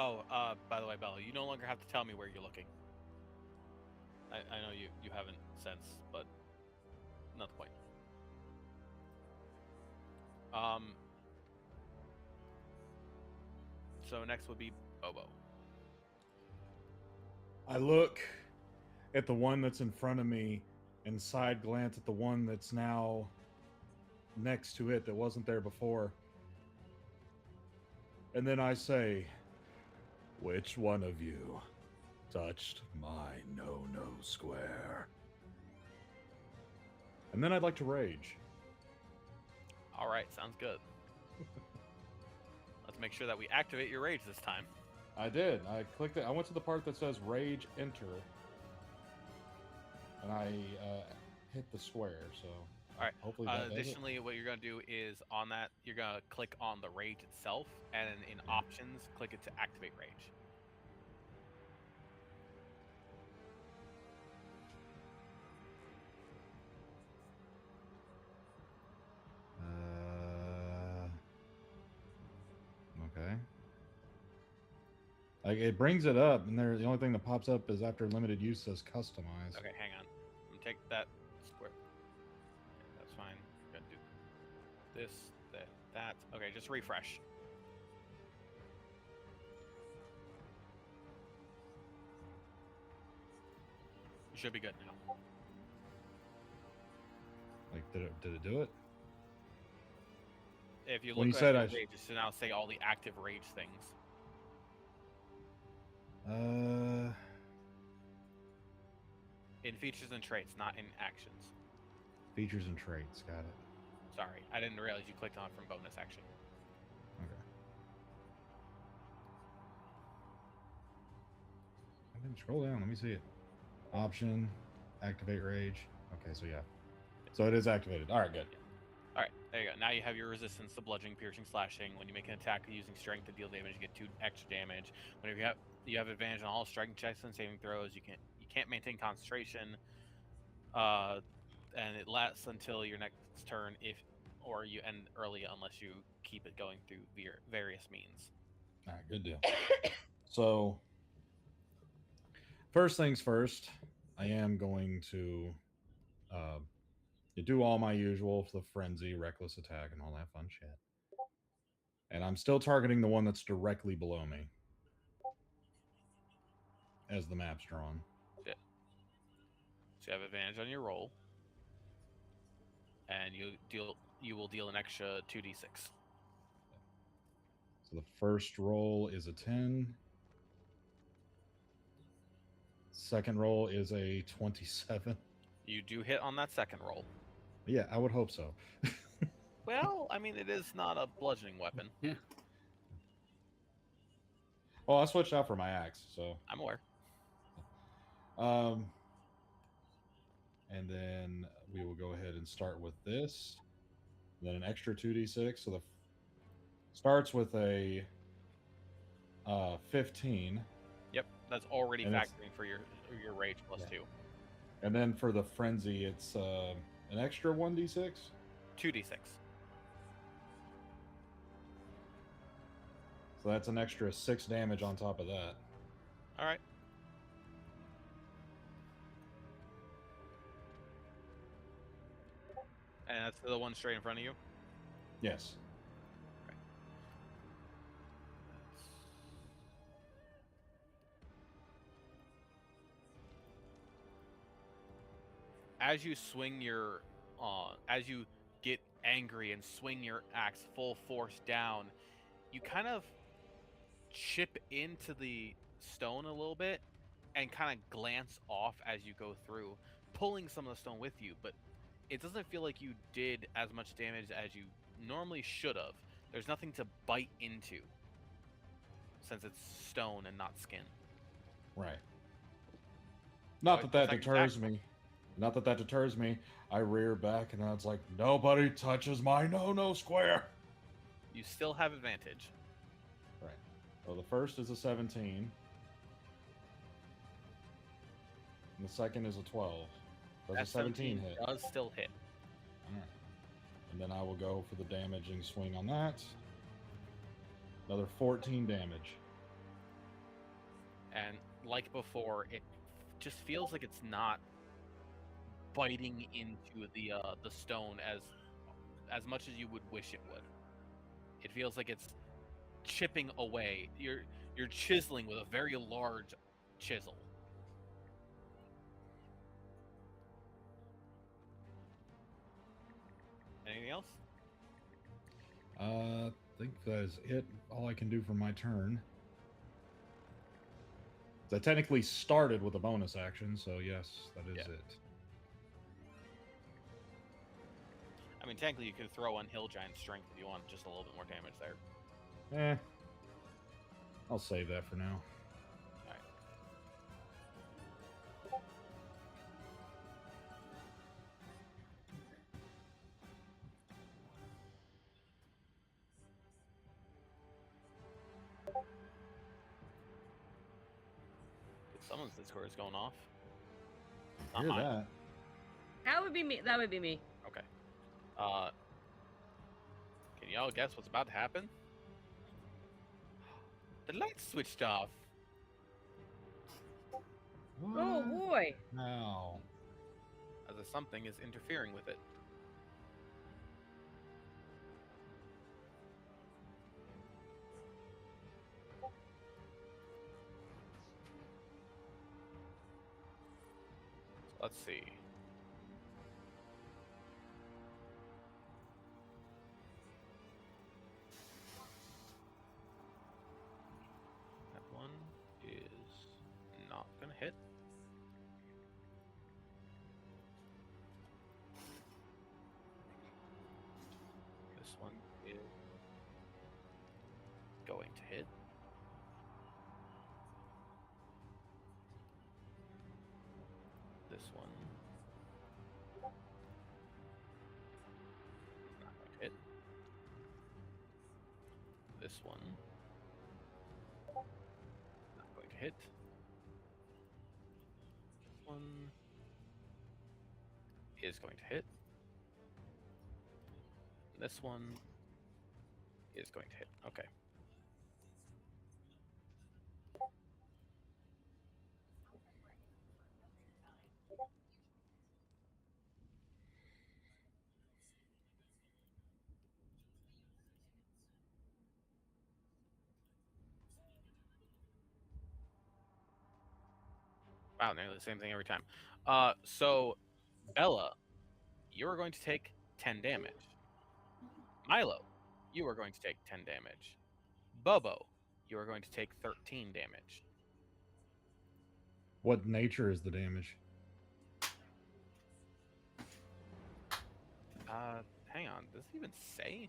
Oh, by the way, Bella, you no longer have to tell me where you're looking. I know you haven't since, but not the point. So next would be Bobo. I look at the one that's in front of me and side glance at the one that's now next to it that wasn't there before. And then I say, which one of you touched my no-no square? And then I'd like to rage. All right, sounds good. Let's make sure that we activate your rage this time. I did. I clicked it. I went to the part that says rage enter. And I hit the square, so All right. hopefully that does it. Additionally, what you're going to do is on that, you're going to click on the rage itself, and in options, click it to activate rage. Okay. Like it brings it up, and the only thing that pops up is after limited use says customize. Okay, hang on. I'm gonna take that square. Okay, that's fine. I'm gonna do this, that. Okay, just refresh. You should be good now. Like did it do it? If you When look you at said your I rage, it should now say all the active rage things. In features and traits, not in actions. Features and traits, got it. Sorry, I didn't realize you clicked on it from bonus action. Okay. I didn't scroll down. Let me see it. Option, activate rage. Okay, so yeah. So it is activated. All right, good. Alright, there you go. Now you have your resistance to bludgeoning, piercing, slashing. When you make an attack using strength to deal damage, you get 2 extra damage. Whenever you have advantage on all striking checks and saving throws, you can't maintain concentration. And it lasts until your next turn or you end early unless you keep it going through various means. All right, good deal. So, first things first, I am going to do all my usual, the frenzy, reckless attack, and all that fun shit. And I'm still targeting the one that's directly below me as the map's drawn. Yeah. So you have advantage on your roll, and you will deal an extra 2d6. So the first roll is a 10. Second roll is a 27. You do hit on that second roll. Yeah, I would hope so. Well, I mean, it is not a bludgeoning weapon. Yeah. Well, I switched out for my axe, so. I'm aware. And then we will go ahead and start with this. Then an extra 2d6. So the starts with a 15. Yep, that's already And it's- factoring for your rage plus Yeah. 2. And then for the frenzy, it's an extra 1d6. 2d6. So that's an extra 6 damage on top of that. All right. And that's the one straight in front of you? Yes. As you swing your, as you get angry and swing your axe full force down, you kind of chip into the stone a little bit and kind of glance off as you go through, pulling some of the stone with you, but it doesn't feel like you did as much damage as you normally should have. There's nothing to bite into since it's stone and not skin. Right. Not Alright, that that second deters attack. me. Not that that deters me. I rear back and it's like, nobody touches my no square. You still have advantage. Right. So the first is a 17. And the second is a 12. Does That a 17 hit? does still hit. Alright. And then I will go for the damaging swing on that. Another 14 damage. And like before, it just feels like it's not biting into the stone as much as you would wish it would. It feels like it's chipping away. You're chiseling with a very large chisel. Anything else? I think that is it. All I can do for my turn. I technically started with a bonus action, so yes, that is Yeah. it. I mean, technically, you could throw on Hill Giant Strength if you want just a little bit more damage there. Eh. I'll save that for now. Alright. Someone's Discord is going off. Hear Not mine. that? That would be me. That would be me. Okay. Can y'all guess what's about to happen? The lights switched off. Oh What? boy. Now. As if something is interfering with it. Let's see. That one is not gonna hit. This one is going to hit. This one not going to hit. This one not going to hit. This one is going to hit. This one is going to hit. Okay. Wow, nearly the same thing every time. So Bella, you are going to take 10 damage. Milo, you are going to take 10 damage. Bobo, you are going to take 13 damage. What nature is the damage? Hang on. Does it even say?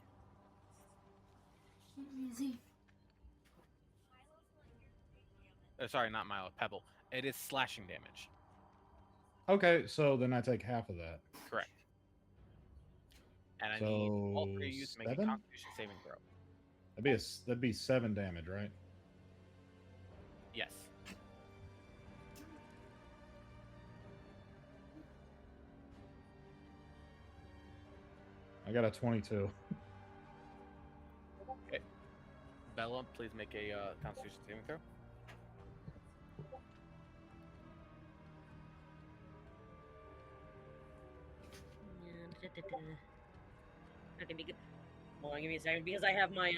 Easy. Sorry, not Milo. Pebble. It is slashing damage. Okay, so then I take half of that. Correct. And I need all So, three of you to make a 7? Constitution saving throw. That'd be 7 damage, right? Yes. I got a 22. Bella, please make a Constitution saving throw. Okay, because hold on, give me a second because I have my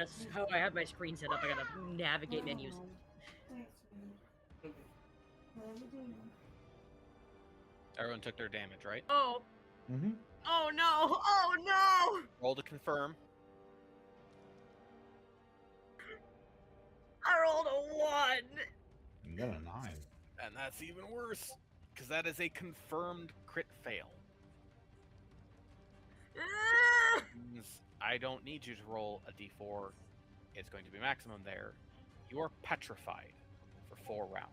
I have my screen set up. I gotta navigate menus. Everyone took their damage, right? Oh, Mm-hmm. oh no, oh no! Roll to confirm. I rolled a 1. You got a 9. And that's even worse, because that is a confirmed crit fail. Ah! Means I don't need you to roll a d4. It's going to be maximum there. You are petrified for 4 rounds.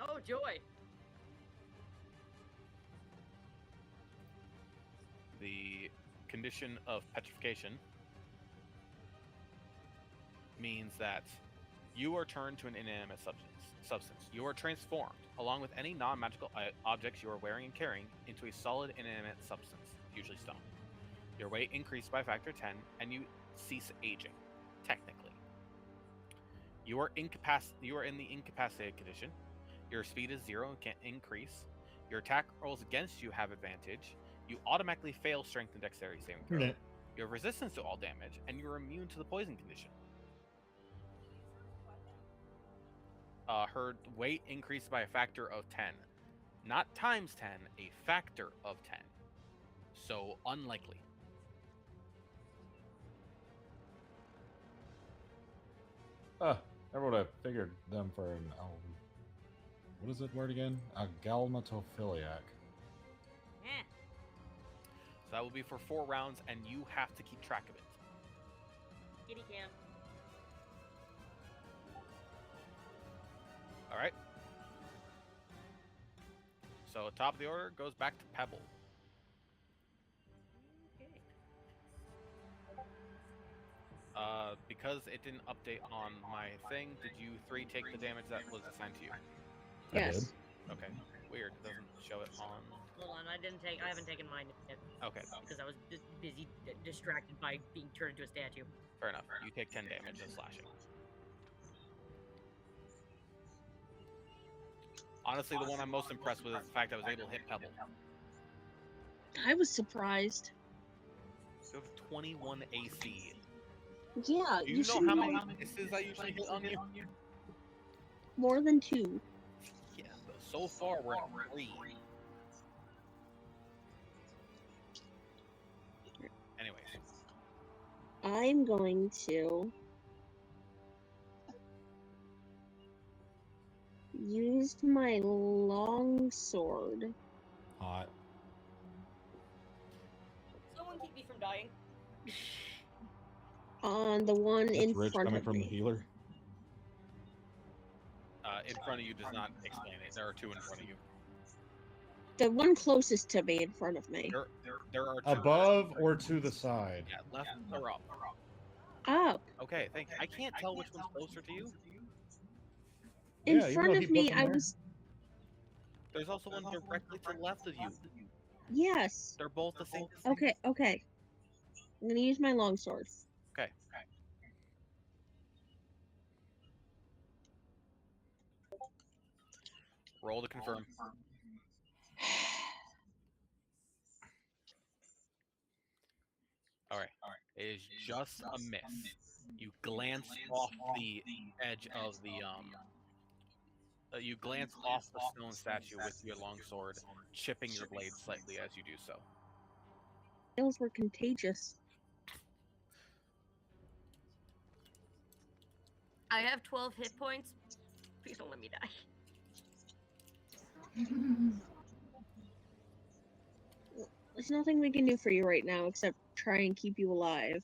Oh joy! The condition of petrification means that you are turned to an inanimate substance. You are transformed, along with any non-magical objects you are wearing and carrying, into a solid inanimate substance, usually stone. Your weight increased by a factor of 10, and you cease aging, technically. You are in the incapacitated condition. Your speed is 0 and can't increase. Your attack rolls against you have advantage. You automatically fail strength and dexterity saving throw. Yeah. You have resistance to all damage, and you're immune to the poison condition. Her weight increased by a factor of 10. Not times 10, a factor of 10. So, unlikely. Never would have figured them for an what is that word again? A galmatophiliac. Eh. So that will be for 4 rounds, and you have to keep track of it. Kitty cam. All right. So top of the order goes back to Pebble. Okay. Because it didn't update on my thing, did you 3 take the damage that was assigned to you? I Yes. did. Okay. Weird. It doesn't show it on. Hold on, I haven't taken mine yet Okay. because I was just busy distracted by being turned into a statue. Fair enough. You take 10 damage of slashing. Honestly, the one I'm most impressed with is the fact I was able to hit Pebble. I was surprised. You have 21 AC. Yeah, Do you you know should how know many misses I usually hit on you? more than 2. Yeah, but so far we're at 3. Anyways, I'm going to use my long sword Hot. Someone keep me from dying. on the one in That's rich front coming of from the me. healer. in front of you does not explain it. There are 2 in front of you. The one closest to me in front of me. There are 2 Above or to the side? Yeah, left or up. Up. Okay, thank you. I can't tell which one's closer to you. In Yeah, even front though he of me, put them I there. was. There's also one directly to the left of you. Yes. They're both the same. Okay, okay. I'm gonna use my longsword. Okay. Roll to confirm. All right. It is just a miss. You glance off the edge of the you glance off the stone statue with your longsword, chipping your blade slightly as you do so. Nails were contagious. I have 12 hit points. Please don't let me die. There's nothing we can do for you right now except try and keep you alive.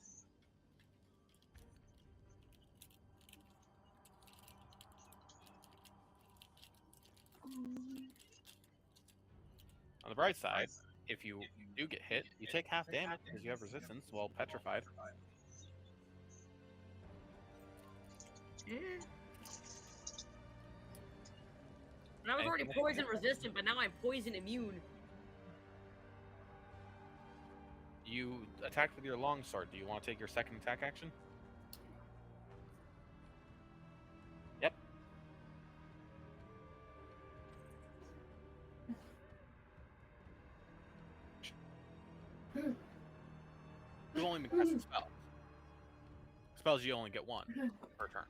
On the bright side, if you do get hit, you take half damage because you have resistance while petrified. Yeah. And I was already poison resistant, but now I'm poison immune. You attacked with your longsword. Do you want to take your second attack action? Yep. You've only been casting spells. Spells you only get one per turn.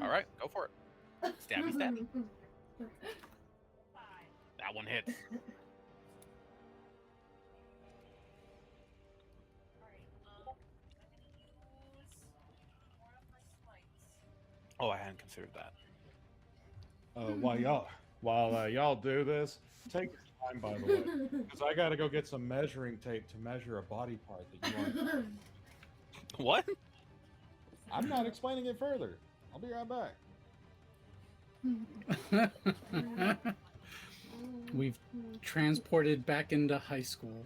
Alright, go for it. Stabby stabby. That one hits. Oh, I hadn't considered that. While y'all do this, take your time, by the way, because I got to go get some measuring tape to measure a body part that you want. What? I'm not explaining it further. I'll be right back. We've transported back into high school.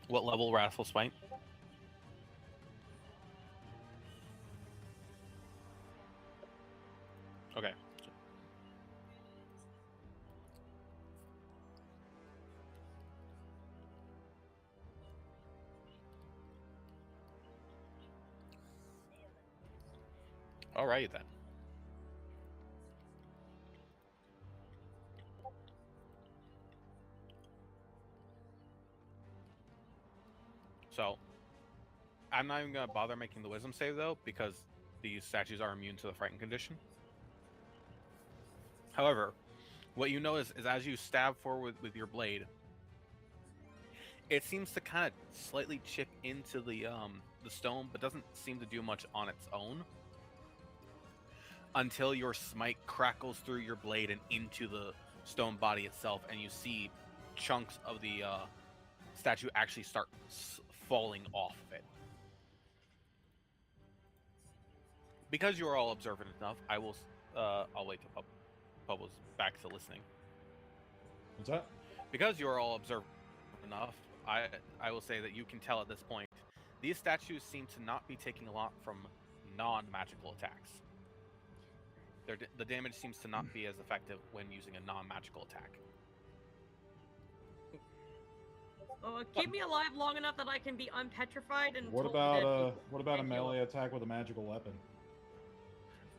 What level Wrathful Smite? Okay. Alright then. So, I'm not even going to bother making the wisdom save though, because these statues are immune to the frightened condition. However, what you know is as you stab forward with your blade, it seems to kind of slightly chip into the stone, but doesn't seem to do much on its own. Until your smite crackles through your blade and into the stone body itself, and you see chunks of the statue actually start falling off of it. Because you are all observant enough, I will. I'll wait till Pubbo's back to listening. What's that? Because you are all observant enough, I will say that you can tell at this point these statues seem to not be taking a lot from non-magical attacks. The damage seems to not be as effective when using a non-magical attack. Keep me alive long enough that I can be unpetrified and. What about a melee attack with a magical weapon?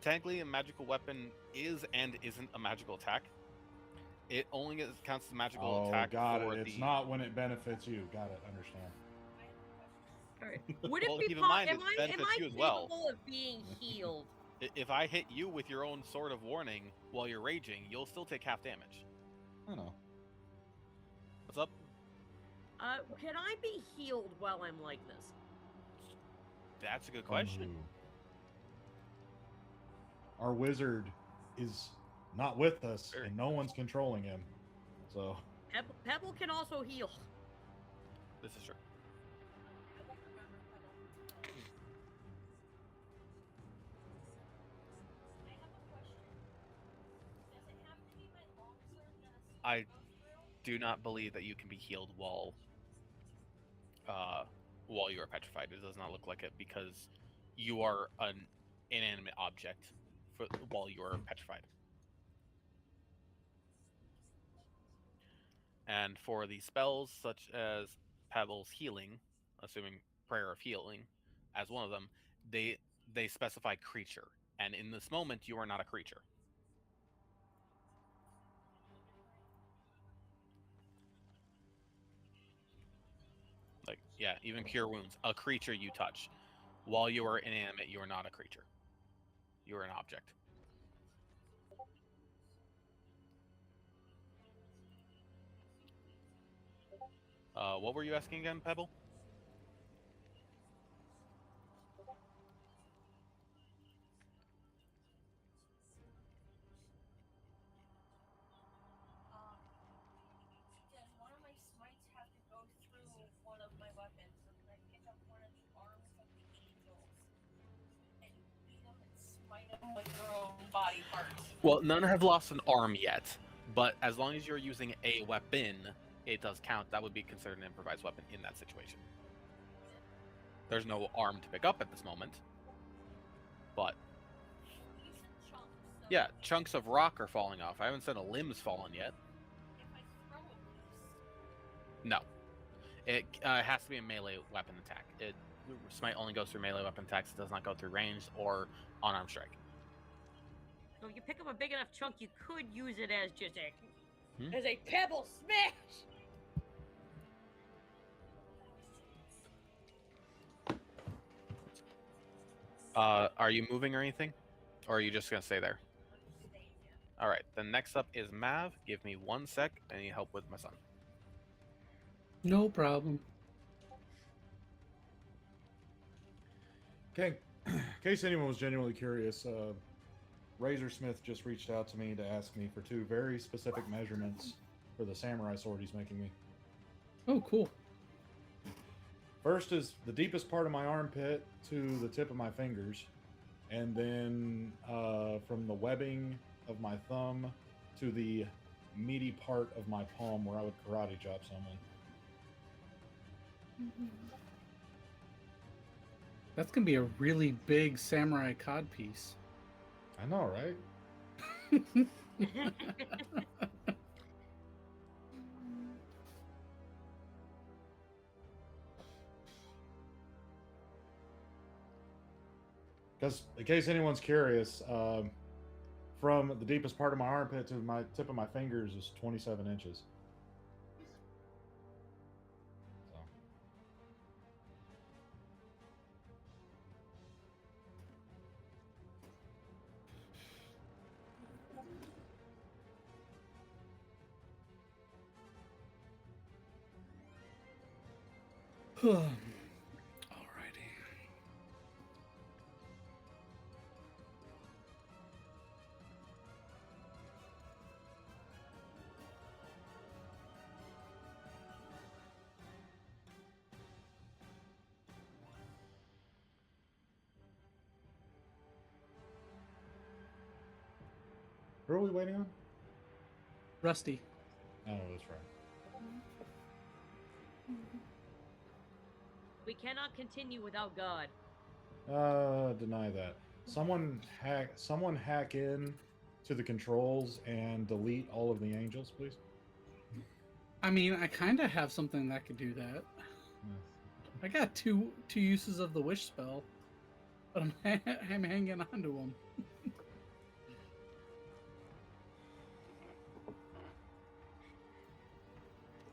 Technically, a magical weapon is and isn't a magical attack. It only counts as a magical attack. Got it. It's not when it benefits you. Got it. Understand. All right. Would it Well, be keep in mind, am it I benefits you as capable well. of being healed? If I hit you with your own Sword of Warning while you're raging, you'll still take half damage. I know. What's up? Can I be healed while I'm like this? That's a good question. Our wizard is not with us, and no one's controlling him. So Pebble can also heal. This is true. I do not believe that you can be healed while you are petrified. It does not look like it because you are an inanimate object while you are petrified. And for the spells such as Pebble's Healing, assuming Prayer of Healing as one of them, they specify creature. And in this moment, you are not a creature. Like, yeah, even Cure Wounds. A creature you touch. While you are inanimate, you are not a creature. You are an object. What were you asking again, Pebble? Does one of my smites have to go through one of my weapons? So can I pick up one of the arms of the angels and beat them and smite them with their own body parts? Well, none have lost an arm yet, but as long as you're using a weapon, it does count. That would be considered an improvised weapon in that situation. There's no arm to pick up at this moment, but You said chunks, so yeah, chunks of rock are falling off. I haven't said a limb's fallen yet. if I throw a piece, No, it has to be a melee weapon attack. Smite only goes through melee weapon attacks. It does not go through ranged or unarmed strike. So if you pick up a big enough chunk, you could use it as just Hmm? as a pebble smash. Are you moving or anything, or are you just gonna stay there? I'm staying here. All right. Then next up is Mav. Give me 1 sec. I need help with my son. No problem. Okay, in case anyone was genuinely curious, Razor Smith just reached out to me to ask me for 2 very specific measurements for the samurai sword he's making me. Oh, cool. First is the deepest part of my armpit to the tip of my fingers, and then from the webbing of my thumb to the meaty part of my palm where I would karate chop someone. That's gonna be a really big samurai cod piece. I know, right? Because in case anyone's curious, from the deepest part of my armpit to my tip of my fingers is 27 inches. So. Alrighty. Who are we waiting on? Rusty. Oh, that's right. We cannot continue without God. Deny that. Someone hack in to the controls and delete all of the angels, please. I mean, I kind of have something that could do that. I got two uses of the wish spell, but I'm hanging on to them.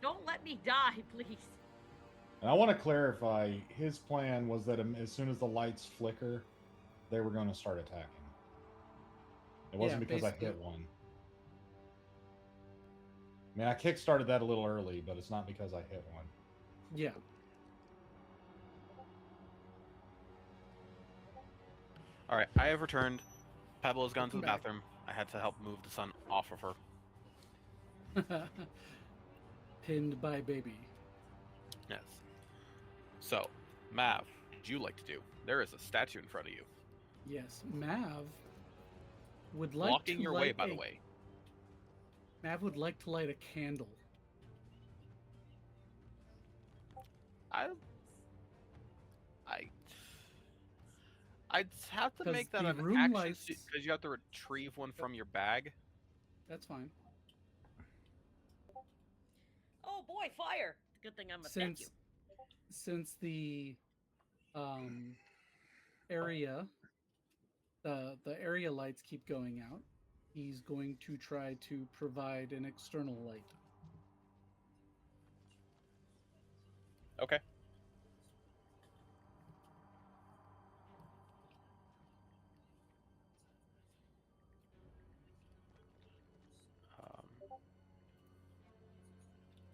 Don't let me die, please. And I want to clarify, his plan was that as soon as the lights flicker, they were going to start attacking. It wasn't Yeah, because I basically. hit one. I mean, I kick-started that a little early, but it's not because I hit one. Yeah. All right. I have returned. Pebble has gone to the Welcome back. bathroom. I had to help move the sun off of her. Pinned by baby. Yes. So, Mav, what'd you like to do? There is a statue in front of you. Yes, Mav would like Blocking to your light way, by a- the way. Mav would like to light a candle. I'd have to 'Cause make that the an room action lights- because you have to retrieve one from your bag. That's fine. Oh boy, fire! Good thing I'm a statue. Since the area the area lights keep going out, he's going to try to provide an external light. Okay.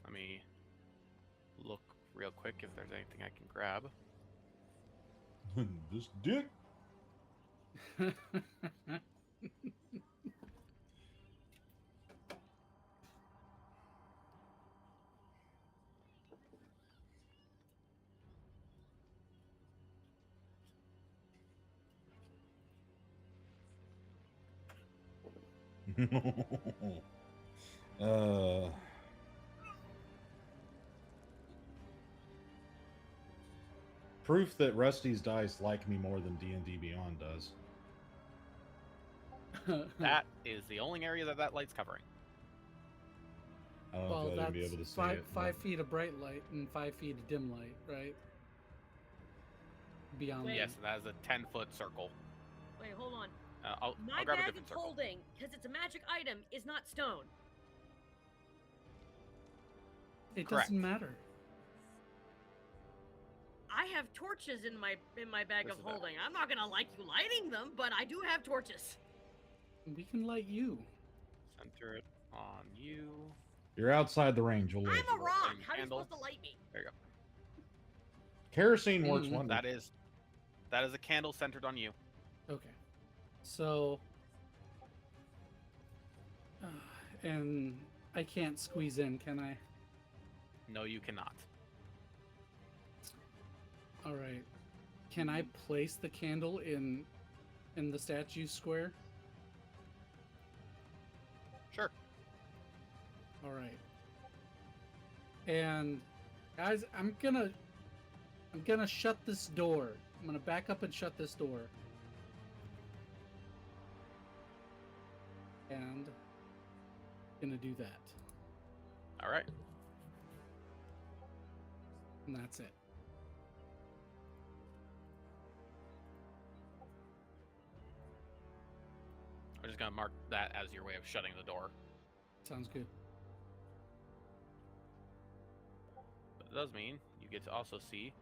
Let me look real quick if there's anything I can grab. This dick. uh, proof that Rusty's dice like me more than D&D Beyond does. That is the only area that light's covering. I don't know well, if I'd that's be able to see five, it. 5 feet of bright light and 5 feet of dim light, right? Beyond Wait. Yes, that is a 10-foot circle. Wait, hold on. I'll My grab a bag different of circle. holding, because it's a magic item, is not stone. It Correct. doesn't matter. I have torches in my bag This of is better. holding. I'm not gonna like you lighting them, but I do have torches. We can light you. Center it on you. You're outside the range. You'll live. I'm a rock. Lighting How are you candle. supposed to light me? Kerosene works Mhm. wonders. That is a candle centered on you. Okay. So, and I can't squeeze in, can I? No, you cannot. All right. Can I place the candle in the statue square? Sure. All right. And guys, I'm gonna shut this door. I'm gonna back up and shut this door. And gonna do that. All right. And that's it. I'm just gonna mark that as your way of shutting the door. Sounds good. But it does mean you get to also see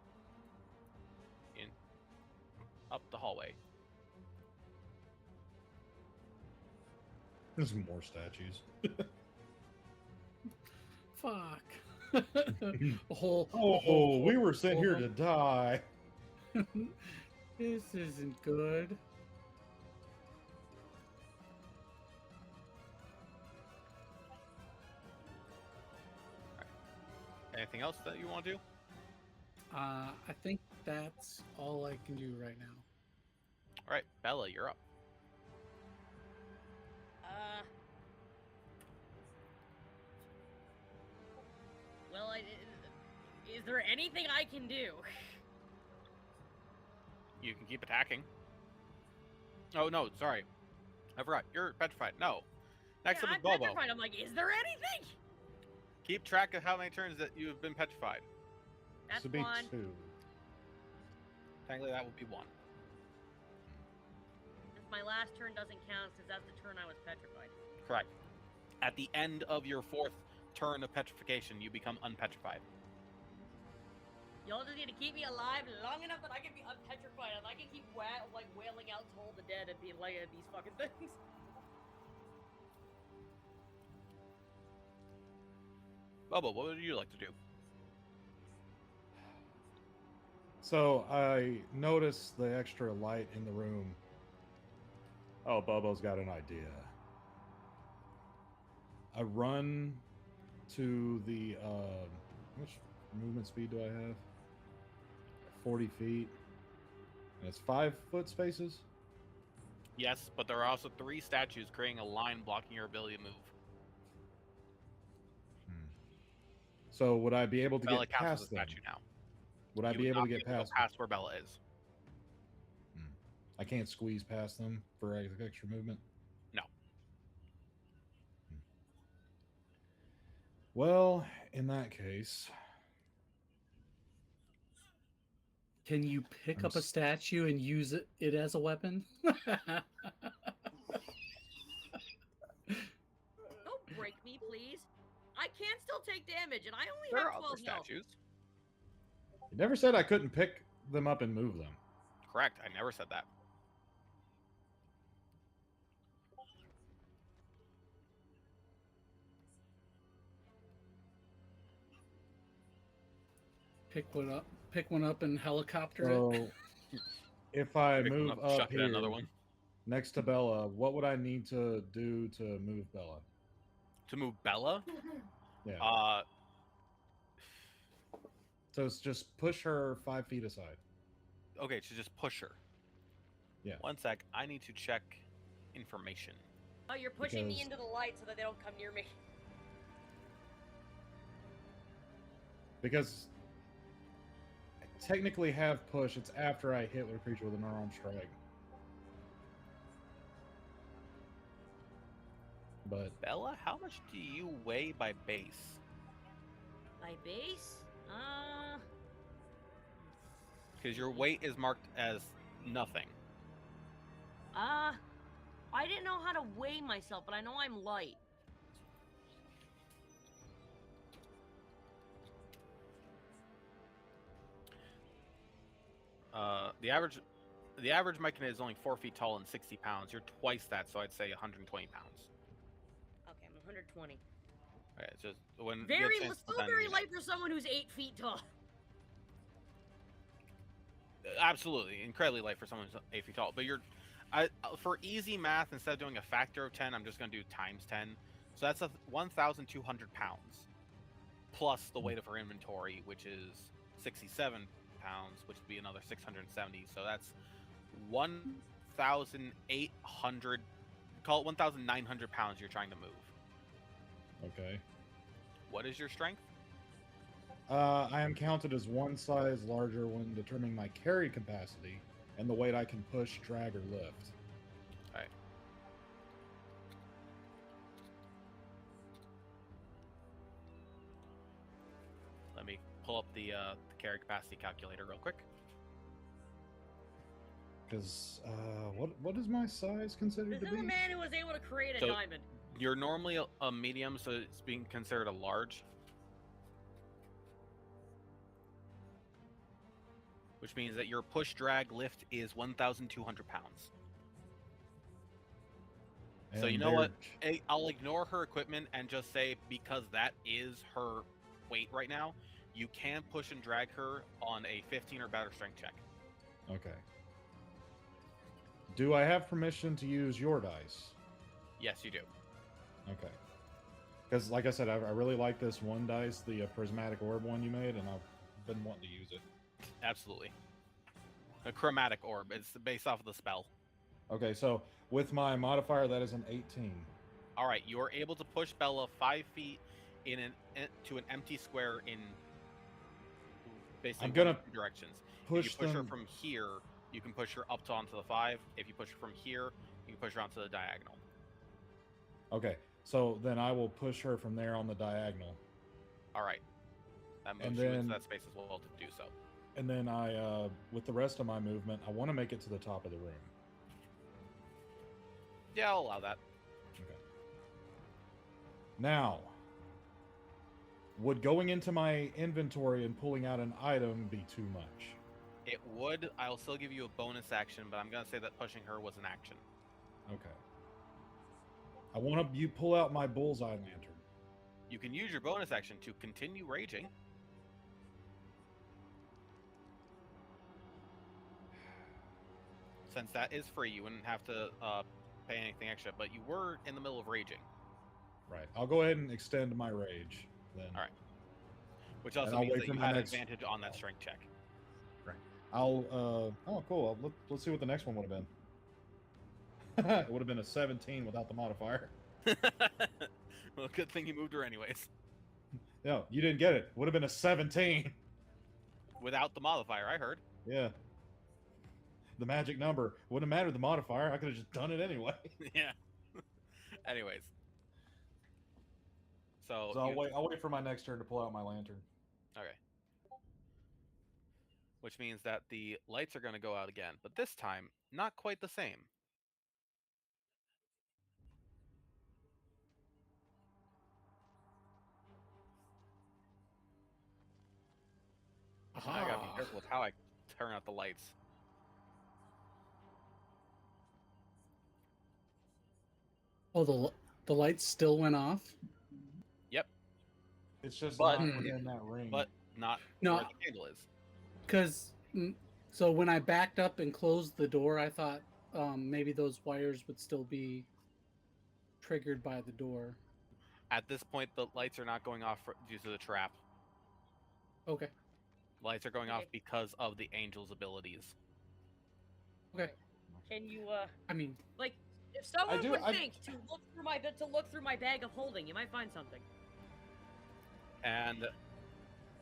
in up the hallway. There's more statues. Fuck. A whole. Oh, we were sent here to die. This isn't good. Anything else that you want to do? I think that's all I can do right now. All right, Bella, you're up. Well, is there anything I can do? You can keep attacking. Oh no, sorry, I forgot. You're petrified. No. Next Yeah, up I'm is Bobo. petrified. I'm like, is there anything? Keep track of how many turns that you have been petrified. That's This would be one. 2. Technically, that would be 1. If my last turn doesn't count, since that's the turn I was petrified. Correct. At the end of your 4th turn of petrification, you become unpetrified. Y'all just need to keep me alive long enough that I can be unpetrified, and I can keep wailing out to all the dead and being like these fucking things. Bobo, what would you like to do? So I noticed the extra light in the room. Oh, Bobo's got an idea. I run to the how much movement speed do I have? 40 feet. And it's 5-foot spaces. Yes, but there are also 3 statues creating a line blocking your ability to move. So would I be able to Bella get counts as a past them? statue now. Would I You be would able not to get go past them? past where Bella is? I can't squeeze past them for extra movement? No. Well, in that case, Can you pick I'm up a s- statue and use it as a weapon? Don't break me, please. I can still take damage, and I only There are have other 12 health. statues. you never said I couldn't pick them up and move them. Correct, I never said that. Pick one up and helicopter it. So, if I Pick one move up, up chuck it at here another one. next to Bella, what would I need to do to move Bella? To move Bella, Yeah. So it's just push her 5 feet aside. okay, to just push her. Yeah. One sec, I need to check information. Oh, you're pushing me Because- into the light so that they don't come near me. Because I technically have push. It's after I hit with a creature with an unarmed strike. But Bella, how much do you weigh by base? By base? Because your weight is marked as nothing. I didn't know how to weigh myself, but I know I'm light. The average Myconid is only 4 feet tall and 60 pounds. You're twice that, so I'd say 120 pounds. Okay, I'm 120. Okay, it's just when you get a Very, chance to still bend, very you know. light for someone who's 8 feet tall. Absolutely, incredibly light for someone who's 8 feet tall. But for easy math, instead of doing a factor of 10, I'm just going to do times 10. So that's 1,200 pounds plus the weight of her inventory, which is 67 pounds, which would be another 670. So that's 1,800. Call it 1,900 pounds you're trying to move. okay. What is your strength? I am counted as one size larger when determining my carry capacity and the weight I can push, drag, or lift. Alright. Let me pull up the carry capacity calculator real quick. Because what is my size considered This to is be? a man who was able to create a So- diamond. You're normally a medium, so it's being considered a large. Which means that your push, drag, lift is 1,200 pounds. So you And know what? they're- I'll ignore her equipment and just say because that is her weight right now, you can push and drag her on a 15 or better strength check. Okay. Do I have permission to use your dice? Yes, you do. Okay. Because, like I said, I really like this one dice, the prismatic orb one you made, and I've been wanting to use it. Absolutely. A chromatic orb. It's based off of the spell. Okay, so with my modifier, that is an 18. All right, you are able to push Bella 5 feet to an empty square in basically I'm gonna one of two directions. If Push you push her them. from here, you can push her up to onto the 5. If you push her from here, you can push her onto the diagonal. Okay, so then I will push her from there on the diagonal, All right. That moves And you into then- that space as well to do so. and then I, with the rest of my movement, I want to make it to the top of the room. Yeah, I'll allow that. Okay. Now, would going into my inventory and pulling out an item be too much? It would. I'll still give you a bonus action, but I'm going to say that pushing her was an action. Okay. I want to pull out my bullseye lantern. You can use your bonus action to continue raging. Since that is free, you wouldn't have to pay anything extra, but you were in the middle of raging, Right. I'll go ahead and extend my rage then. All right. which also I'll means wait that for you my had next- advantage on that strength check. I'll. Oh, cool. Let's see what the next one would have been. It would have been a 17 without the modifier. Well, good thing you moved her anyways. No, you didn't get it. Would have been a 17. Without the modifier, I heard. Yeah. The magic number wouldn't have mattered the modifier. I could have just done it anyway. Yeah. Anyways. So, So I'll you- wait. I'll wait for my next turn to pull out my lantern. Okay. Which means that the lights are going to go out again, but this time, not quite the same. I gotta be careful with how I turn out the lights. Oh, the lights still went off. Yep. It's just But- not within that ring. But not No. where the candle is. Because so when I backed up and closed the door, I thought maybe those wires would still be triggered by the door. At this point, the lights are not going off due to the trap. Okay. Lights are going off Okay. because of the angel's abilities. Okay. Can you I mean, like if someone do- would I- think to look through my bag of holding, you might find something. And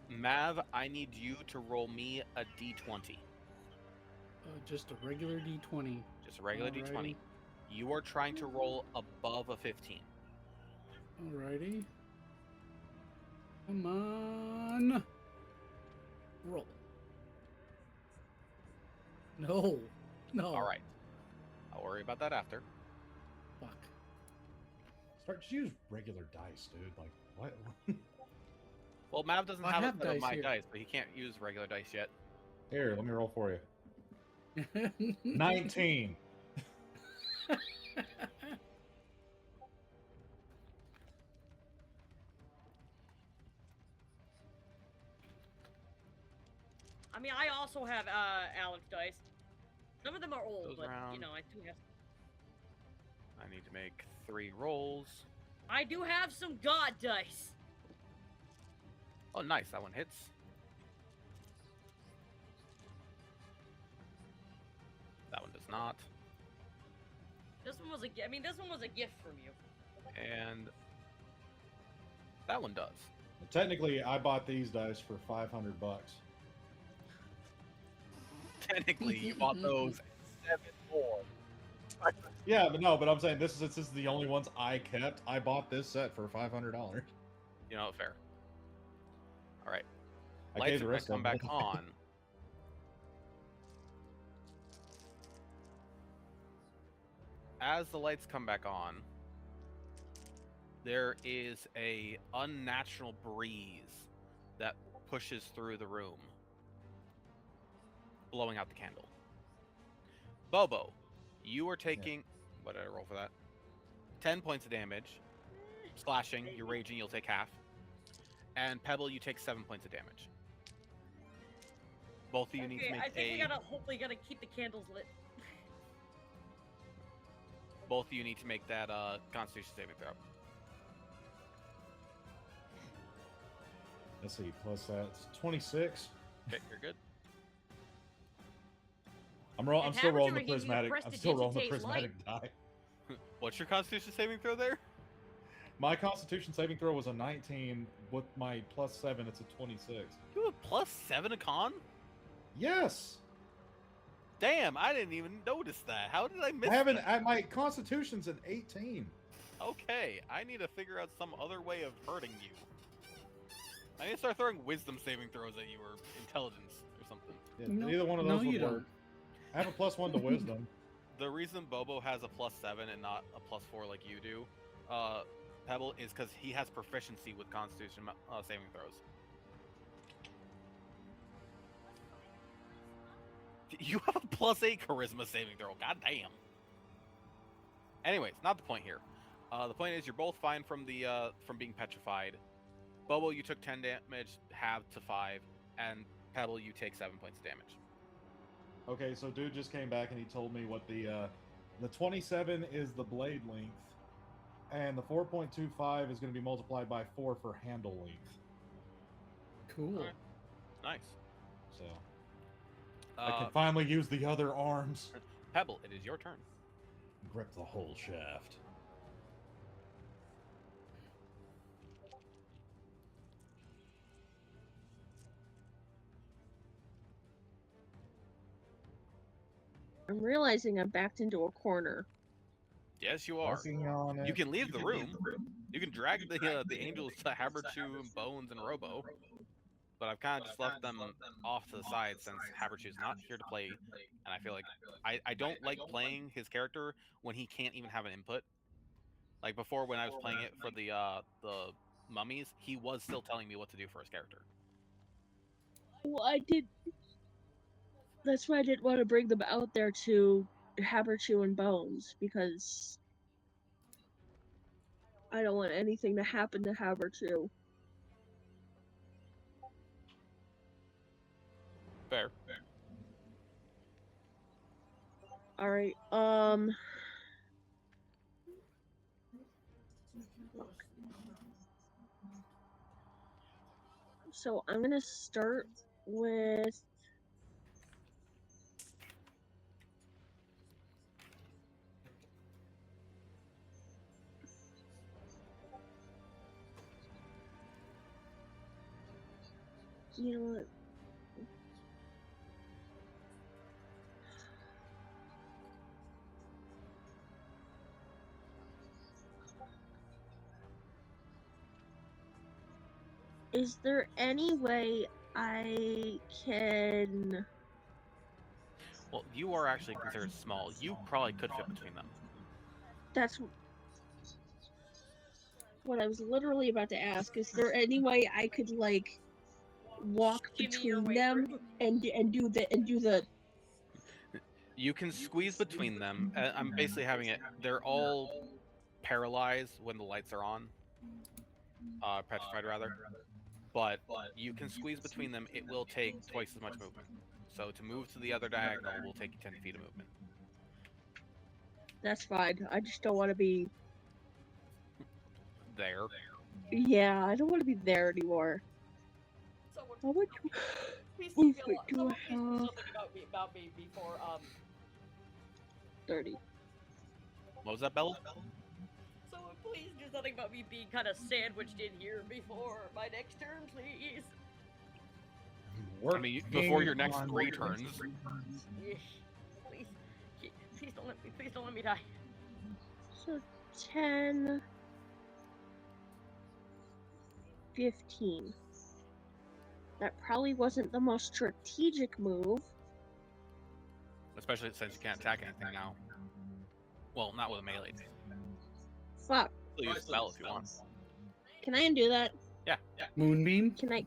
Mav, I need you to roll me a d20. just a regular D20. Just a regular d20. Alrighty. You are trying to roll above a 15. Alrighty. Come on. Roll. No. No. All right. I'll worry about that after. Fuck. Start just use regular dice, dude. Like what? Well, Mav doesn't I have have a set of dice my here. dice, but he can't use regular dice yet. Here, let me roll for you. 19. I mean, I also have Alex dice. Some of them are old, Goes but around. you know, I I need to make 3 rolls. do have some god dice. Oh, nice. That one hits. That one does not. This one was this one was a gift from you. And that one does. Technically, I bought these dice for $500. Technically, you bought those 7 more. Yeah, but I'm saying this is the only ones I kept. I bought this set for $500. You know, fair. All right. I Lights gave the are going rest to come of back them. on. As the lights come back on, there is a unnatural breeze that pushes through the room, blowing out the candle. Bobo, you are taking what did I roll for that? 10 points of damage. Slashing, you're raging, you'll take half. And Pebble, you take 7 points of damage. Both of you need to make I think we hopefully gotta keep the candles lit. both of you need to make that Constitution saving throw. Let's see, plus that's 26. Okay, you're good. I'm If still rolling the Haberture, you prismatic. I'm press still rolling the digitate prismatic die. What's your Constitution saving throw there? My Constitution saving throw was a 19. With my plus 7, it's a 26. You have plus 7 to con? Yes, Damn, I didn't even notice that. How did I miss I haven't. that? My Constitution's an 18. Okay, I need to figure out some other way of hurting you. I need to start throwing wisdom saving throws at you or intelligence or something. Yeah, No- neither one of no, those you would don't. work. I have a plus 1 to wisdom. The reason Bobo has a plus 7 and not a plus 4 like you do, Pebble, is because he has proficiency with Constitution saving throws. You have a plus 8 charisma saving throw. God damn. Anyways, not the point here. The point is you're both fine from the from being petrified. Bobo, you took 10 damage, halved to 5, and Pebble, you take 7 points of damage. Okay, so dude just came back and he told me what the 27 is the blade length, and the 4.25 is going to be multiplied by 4 for handle length. Cool. Alright. Nice. So I can Uh, finally use the other arms. Pebble, it is your turn. Grip the whole shaft. I'm realizing I'm backed into a corner. Yes, you are. Working on it. You can leave the room. You can drag the angels to Haberchu and Bones and Robo, but I've kind of just left them off to the side since Haberchu's not here to play, and I feel like I don't like playing his character when he can't even have an input. Like before, when I was playing it for the mummies, he was still telling me what to do for his character. Well, I did. That's why I didn't want to bring them out there to Haberchu and Bones, because I don't want anything to happen to Haberchu. Fair. All right. So I'm gonna start with. You know what? Is there any way I can? Well, you are actually considered small. You probably could fit between them. That's what I was literally about to ask. Is there any way I could like walk Shimmy your between way them through. and do the? You can squeeze between them. I'm basically having it. They're all paralyzed when the lights are on. Petrified rather. But you can squeeze between them. It will take twice as much movement. So to move to the other diagonal will take you 10 feet of movement. That's fine. I just don't want to be. There. Yeah, I don't want to be there anymore. Someone, How much please movement leave me alone. do Someone I please do have? something about me before 30. What was that, Bella? Someone please do something about me being kind of sandwiched in here before my next turn, please. I mean, before your next 3 turns. Yeesh. Please, please don't let me die. So 10, 15. That probably wasn't the most strategic move. Especially since you can't attack anything now. Well, not with a melee. Fuck. You'll use spell if you want. Can I undo that? Moonbeam. Can I?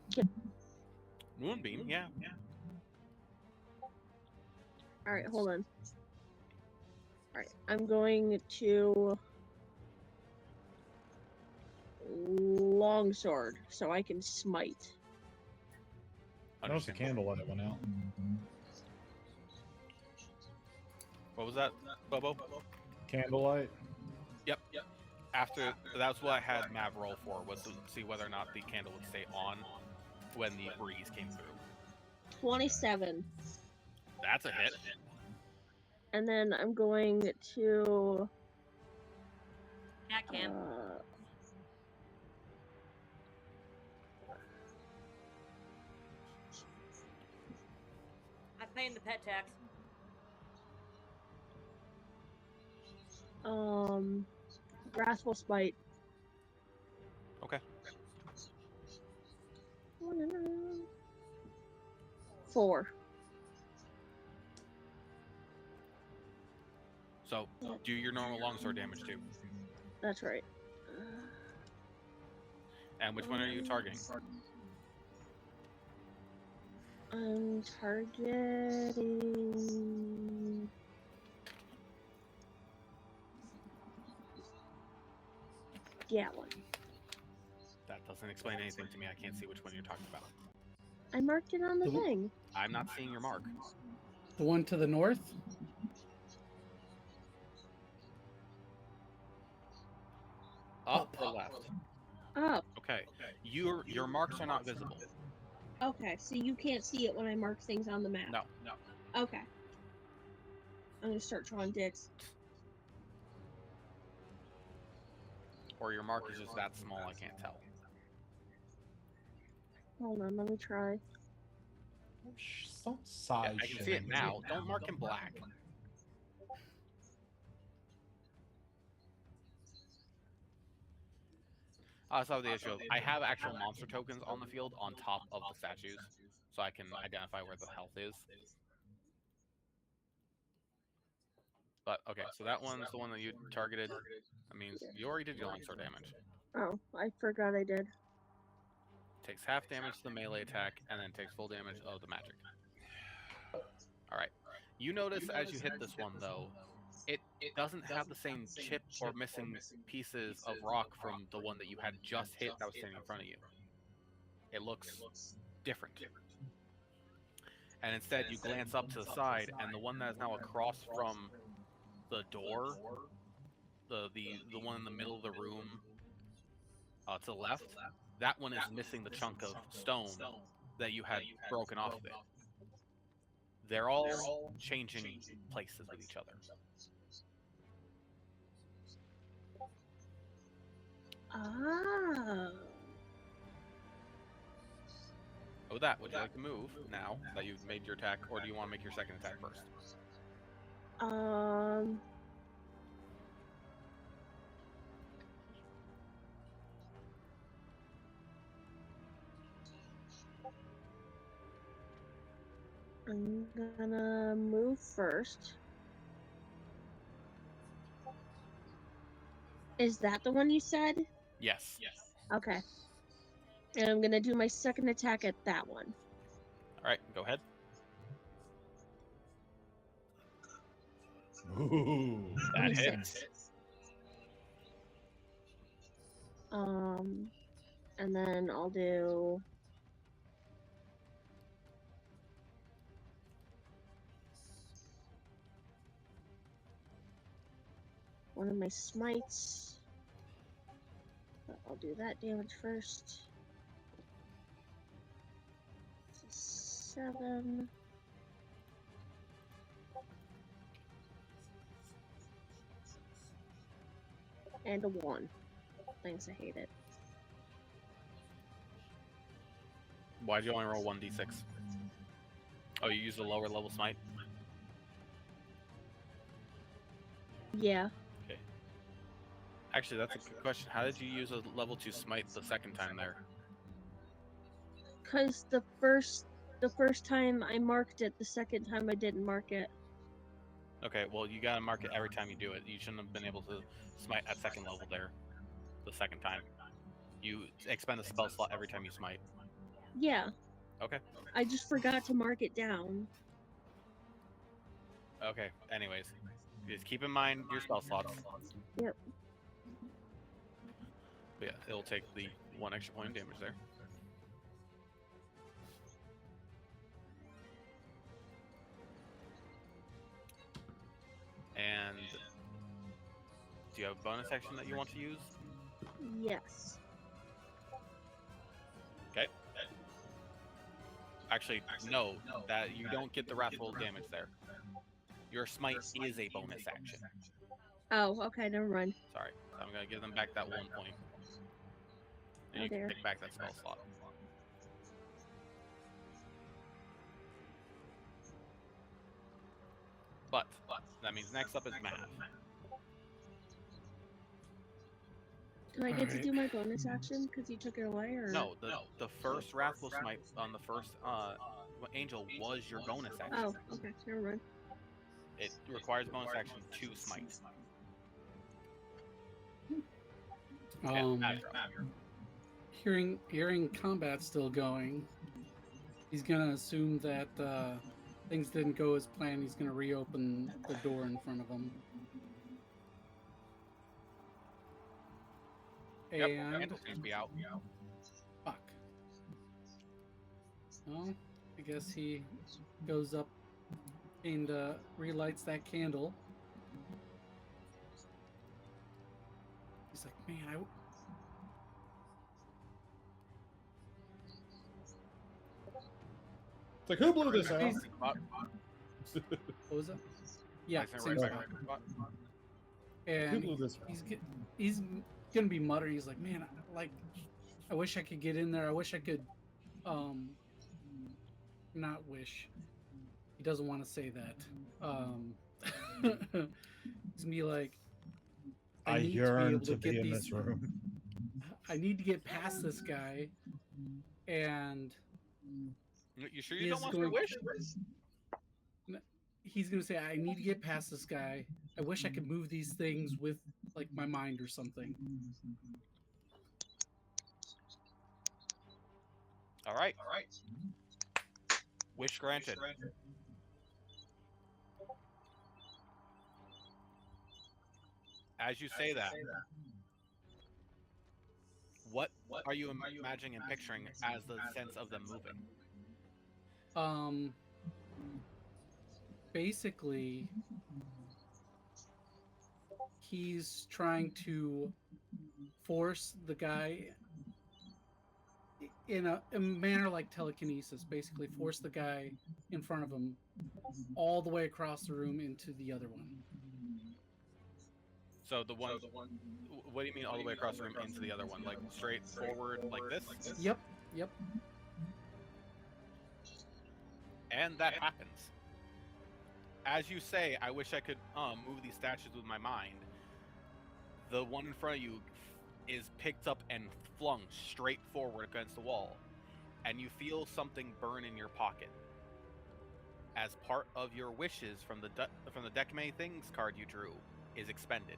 Moonbeam, yeah. All right, hold on. All right, I'm going to longsword so I can smite. I noticed the candlelight went out. What was that, Bobo? Candlelight. Yep. After that's what I had Mav roll for, was to see whether or not the candle would stay on when the breeze came through. 27. That's a hit. And then I'm going to Cat cam. I'm paying the pet tax. Wrathful Spite. Okay. 4. So do your normal longsword damage too. That's right. And which one are you targeting? I'm targeting. Gallon. That doesn't explain anything to me. I can't see which one you're talking about. I marked it on the The- thing. I'm not seeing your mark. The one to the north. Up or left? Up. Okay. Your marks are not visible. Okay, so you can't see it when I mark things on the map. No. Okay. I'm gonna start drawing dicks. Or your mark is just that small, I can't tell. Hold on, let me try. Some Yeah, size. I can see it now. Don't mark in black. I also have the issue of I have actual monster tokens on the field on top of the statues, so I can identify where the health is. But okay, so that one's the one that you targeted. That means you already did your longsword damage. Oh, I forgot I did. Takes half damage to the melee attack, and then takes full damage of the magic. Alright. You notice as you hit this one, though, it doesn't have the same chip or missing pieces of rock from the one that you had just hit that was standing in front of you. It looks different. and instead you glance up to the side, and the one that is now across from the door, the one in the middle of the room to the left, that one is missing the chunk of stone that you had broken off of it. They're all changing places with each other. Ah. With that, would you like to move now that you've made your attack, or do you want to make your second attack first? I'm gonna move first. Is that the one you said? Yes. Okay. And I'm gonna do my second attack at that one. All right, go ahead. Ooh, that 26. hits. And then I'll do one of my smites. But I'll do that damage first. 7. And a 1. Thanks, I hate it. Why'd you only roll 1d6? Oh, you used a lower level smite? Yeah. Okay. Actually, that's a good question. How did you use a level 2 smite the second time there? Cause the first time I marked it, the second time I didn't mark it. Okay, well, you gotta mark it every time you do it. You shouldn't have been able to smite at second level there the second time. You expend a spell slot every time you smite. Yeah. Okay. I just forgot to mark it down. Okay, anyways. Just keep in mind your spell slots. Yep. But yeah, it'll take the 1 extra point of damage there. And do you have a bonus action that you want to use? Yes. Okay. Actually, no, that you don't get the wrathful damage there. Your smite is a bonus action. Oh, okay, never mind. Sorry, I'm gonna give them back that 1 point. And you can there. pick back that spell slot. But that means next up is Mav. Do I get to Alright. do my bonus action because you took it away, or No, the first wrathful smite on the first angel was your bonus action. Oh, okay, never mind. It requires bonus action to smite. Mav, you're up. Hearing combat still going, he's gonna assume that things didn't go as planned. He's gonna reopen the door in front of him. Yep, And candle seems to be out. fuck. Well, I guess he goes up and relights that candle. He's like, man, It's like, who blew this out? He's- what was it? Yeah, Nice and same right spot. back spot. Who And blew this out? he's gonna be muttering. He's like, man, like, I wish I could get in there. I wish I could, not wish. He doesn't want to say that. He's gonna be like, I need yearn able to be in these- this room. I need to get past this guy, and You sure He you don't is want to going- wish? he's gonna say, I need to get past this guy. I wish I could move these things with like my mind or something. All right. Wish granted. As you say that, what are you imagining and picturing as the sense of them moving? basically he's trying to force the guy in a manner like telekinesis, basically force the guy in front of him all the way across the room into the other one. So the one. What do you mean all the way across the room into the other one? Like straight forward, like this? Yep, yep. And that happens. As you say, I wish I could move these statues with my mind. The one in front of you is picked up and flung straight forward against the wall, and you feel something burn in your pocket. As part of your wishes from the Deck Many Things card you drew is expended.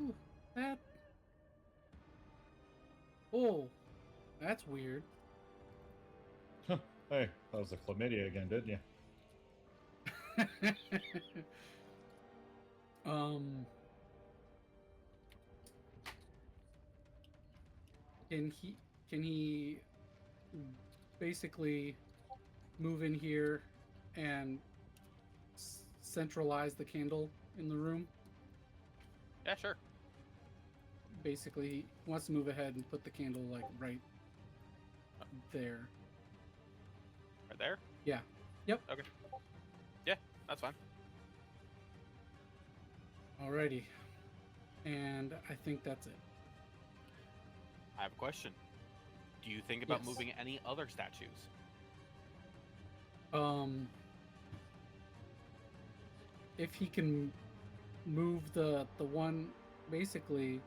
Ooh, that. Oh, that's weird. Hey, that was the chlamydia again, didn't you? um. Can he basically move in here and centralize the candle in the room? Yeah, sure. Basically, he wants to move ahead and put the candle like right there. Right there? Yeah. Yep. Okay. Yeah, that's fine. Alrighty. And I think that's it. I have a question. Do you think about Yes. moving any other statues? If he can move the one, basically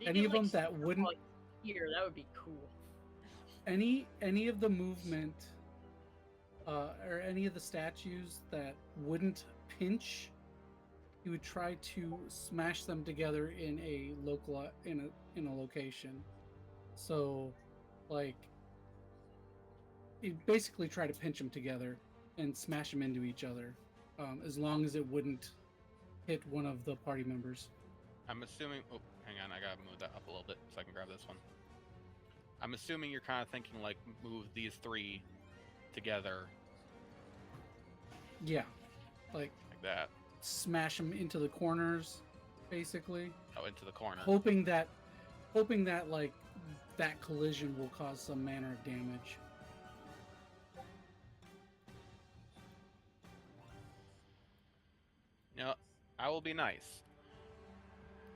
You any can, of them like, that stick them, wouldn't like, here, that would be cool. any of the movement or any of the statues that wouldn't pinch, he would try to smash them together in a location. So, like, he'd basically try to pinch them together and smash them into each other, as long as it wouldn't hit one of the party members. I'm assuming. Oh, hang on. I gotta move that up a little bit so I can grab this one. I'm assuming you're kind of thinking like move these three together Yeah, like like that. smash them into the corners, basically. Oh, into the corner. hoping that like that collision will cause some manner of damage. You know, I will be nice.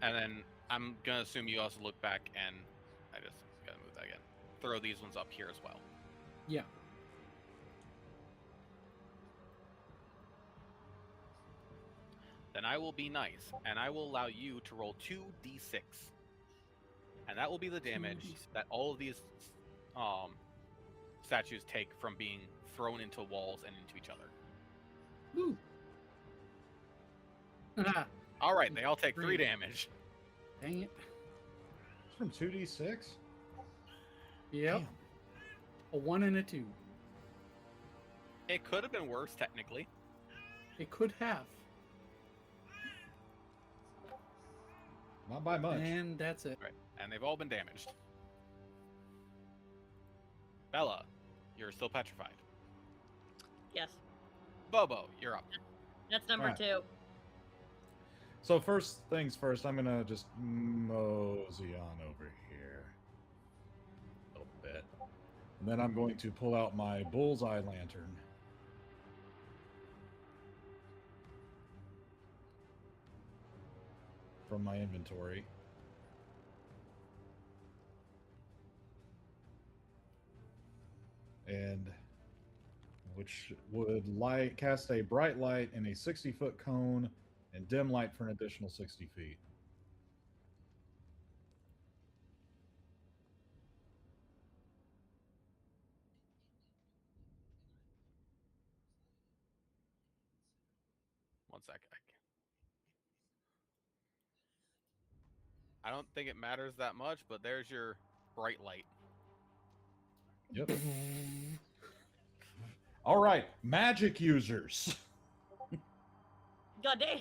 And then I'm gonna assume you also look back and I just gotta move that again. Throw these ones up here as well. Yeah. Then I will be nice, and I will allow you to roll 2d6. And that will be the damage 2d6. that all of these statues take from being thrown into walls and into each other. Woo. Ah, Alright, they all take 3 Three. damage. dang it. It's from 2d6? Yep. Damn. A 1 and a 2. It could have been worse, technically. It could have. Not by much. And that's it. Right, and they've all been damaged. Bella, you're still petrified. Yes, Bobo, you're up. that's number Alright. 2. So first things first, I'm gonna just mosey on over here a little bit. And then I'm going to pull out my bullseye lantern. From my inventory. And which would cast a bright light in a 60-foot cone and dim light for an additional 60 feet. One sec. I don't think it matters that much, but there's your bright light. Yep. All right, magic users. God damn.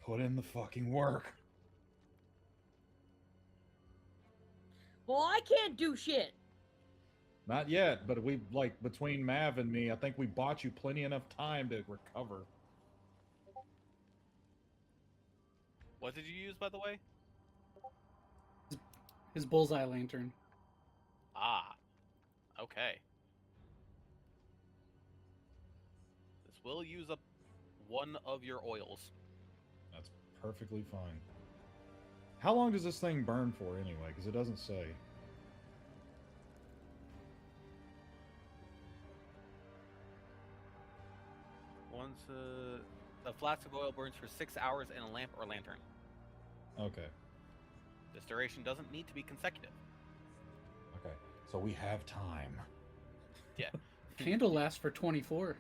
Put in the fucking work. Well, I can't do shit. Not yet, but we like between Mav and me, I think we bought you plenty enough time to recover. What did you use, by the way? His bullseye lantern. Ah, okay. This will use up one of your oils. That's perfectly fine. How long does this thing burn for anyway? Because it doesn't say. Once a flask of oil burns for 6 hours in a lamp or lantern. Okay. This duration doesn't need to be consecutive. Okay. So we have time. Yeah. Candle lasts for 24.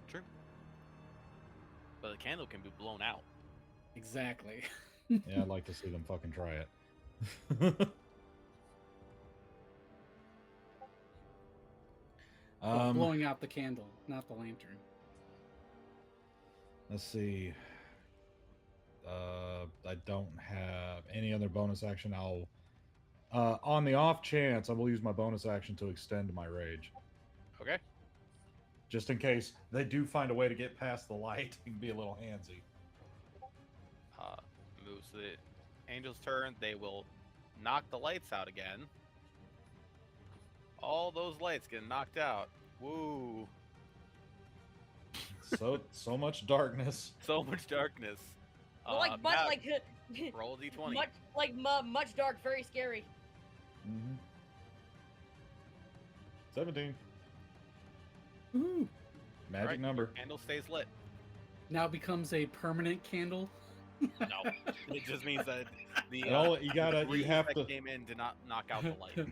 True. But the candle can be blown out. Exactly. Yeah, I'd like to see them fucking try it. Well, blowing out the candle, not the lantern. Let's see. I don't have any other bonus action. I'll on the off chance I will use my bonus action to extend my rage. Okay. Just in case they do find a way to get past the light and be a little handsy. Moves to the angel's turn. They will knock the lights out again. All those lights get knocked out. Woo. So much darkness. So much darkness. Well, like, Mav, like, roll a d20. much dark, very scary. Mm-hmm. 17. Ooh. Magic Right, number. Candle stays lit. Now becomes a permanent candle. No, it just means that the Well, you breeze have that to came in did not knock out the light.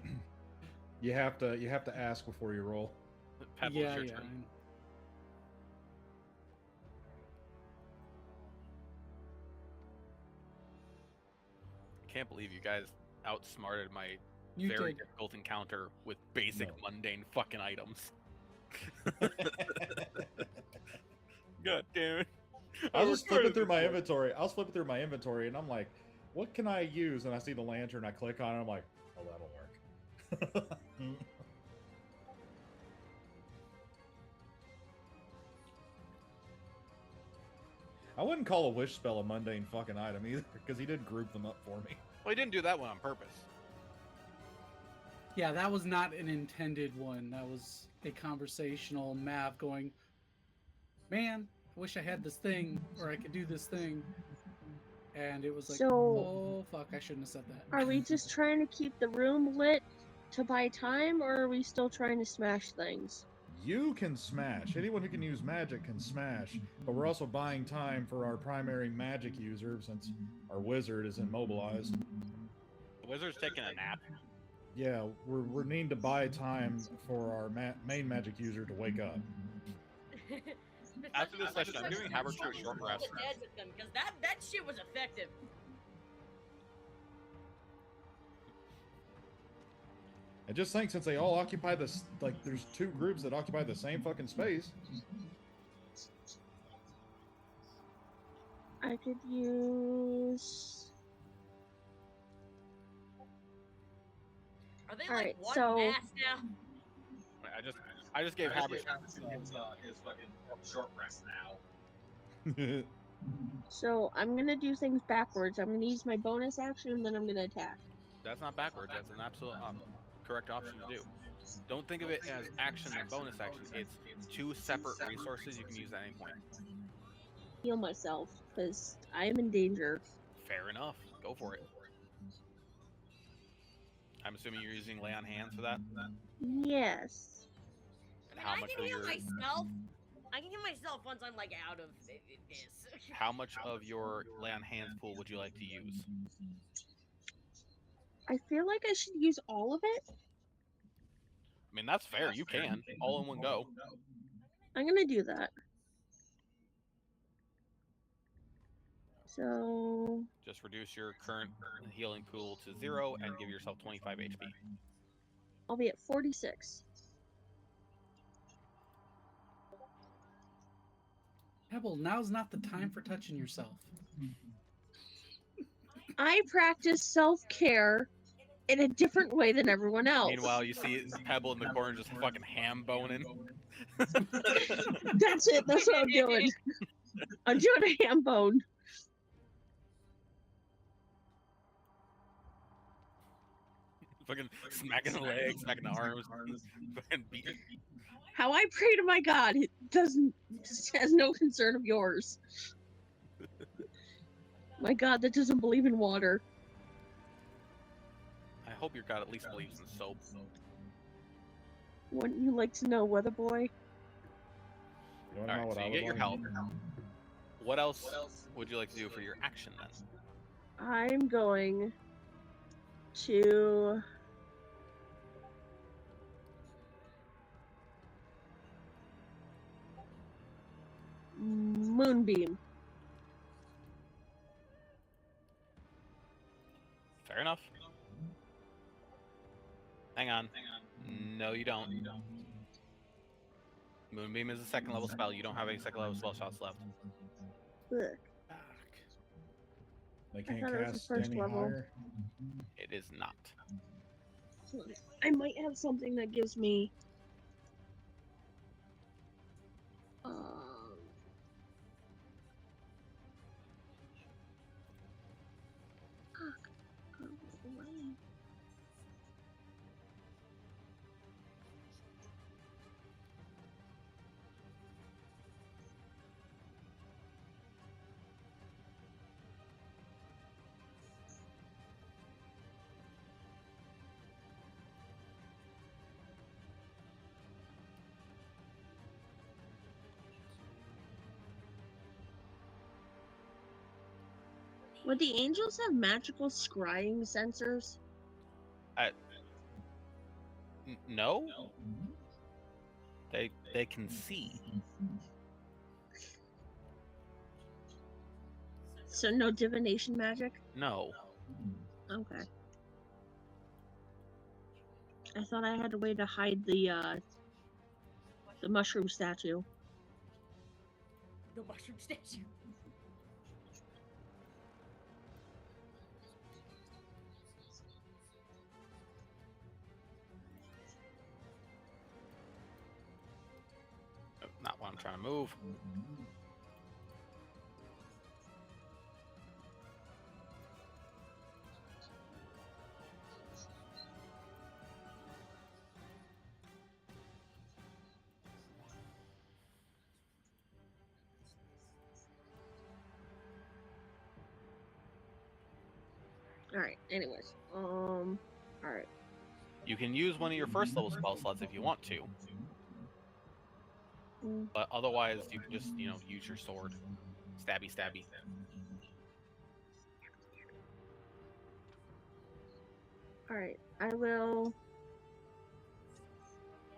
you have to ask before you roll. Pebbles, yeah, your yeah. turn. Can't believe you guys outsmarted my You very did. difficult encounter with basic No. mundane fucking items. God damn it. I was just flipping through my inventory. I was flipping through my inventory, and I'm like, "What can I use?" And I see the lantern. I click on it. I'm like, "Oh, that'll work." I wouldn't call a wish spell a mundane fucking item either, because he did group them up for me. Well, he didn't do that one on purpose. Yeah, that was not an intended one. That was a conversational Mav going, man, I wish I had this thing, or I could do this thing. And it was like, So- oh, fuck, I shouldn't have said that. Are we just trying to keep the room lit to buy time, or are we still trying to smash things? You can smash. Anyone who can use magic can smash. But we're also buying time for our primary magic user since our wizard is immobilized. The wizard's taking a nap. Yeah, we're needing to buy time for our main magic user to wake up. After this session, I'm giving Habertrue a short rest. Because that shit was effective. I just think since they all occupy this, like, there's two groups that occupy the same fucking space. I could use. Are they like Alright, one so- mass now? I just gave Habertrue. His fucking short rest now. So I'm gonna do things backwards. I'm gonna use my bonus action, and then I'm gonna attack. That's not backwards. That's an absolute correct option to do. Don't think of it as action and bonus action. It's two separate resources you can use at any point. Heal myself, because I am in danger. Fair enough. Go for it. I'm assuming you're using lay on hands for that. Yes. And how I much can of heal your myself. I can heal myself once I'm like out of this. how much of your lay on hands pool would you like to use? I feel like I should use all of it. I mean, that's fair. You can all in one go. I'm gonna do that. So Just reduce your current healing pool to 0 and give yourself 25 HP. I'll be at 46. Pebble, now's not the time for touching yourself. I practice self-care in a different way than everyone else. Meanwhile, you see Pebble in the corner just fucking ham boning. That's it. That's what I'm doing. I'm doing a ham bone. Fucking smacking the legs, smacking the arms, fucking beating. How I pray to my God, it doesn't has no concern of yours. My God, that doesn't believe in water. I hope your god at least believes in soap. Wouldn't you like to know, Weather Boy? You wanna know Alright, what so I you would get your like? health. What else would you like to do for your action then? I'm going to Moonbeam. Fair enough. Hang on. No, you don't. Moonbeam is a second level spell. You don't have any second level spell shots left. Ugh. Back. They can't thought it was the cast first any level. higher. It is not. I might have something that gives me go away. Would the angels have magical scrying sensors? No? They can see. So no divination magic? No. Okay. I thought I had a way to hide the mushroom statue. The mushroom statue. Not what I'm trying to move. Alright, anyways. Alright. You can use one of your first level spell slots if you want to. But otherwise, you can just, use your sword. Stabby, stabby. Alright, I will,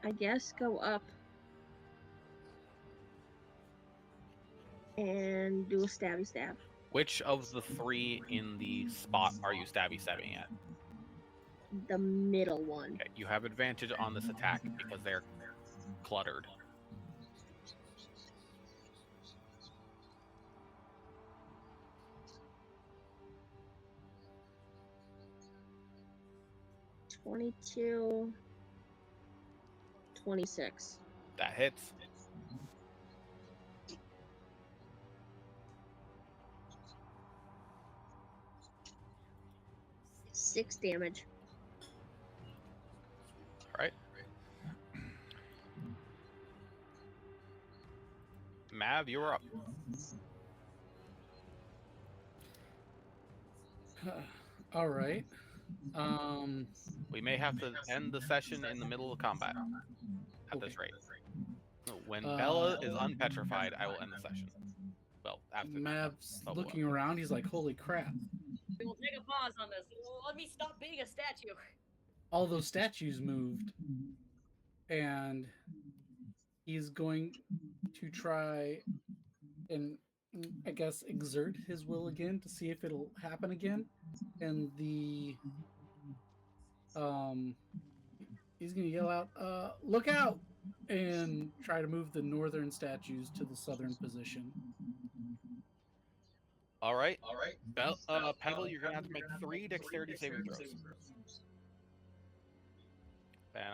I guess, go up and do a stabby stab. Which of the three in the spot are you stabby stabbing at? The middle one. Okay, you have advantage on this attack because they're cluttered. $22, 26. That hits. Six damage. Alright. Mav, you're up. All right. We may have to end the session in the middle of combat at this rate. When Bella is unpetrified, I will end the session. Well, after Mav's level looking around. He's like, "Holy crap! We will take a pause on this. Let me stop being a statue. All those statues moved," and he's going to try and, I guess, exert his will again to see if it'll happen again. And he's gonna yell out, "Look out!" and try to move the northern statues to the southern position. All right. Pebble, you're gonna have to make 3 dexterity saving throws.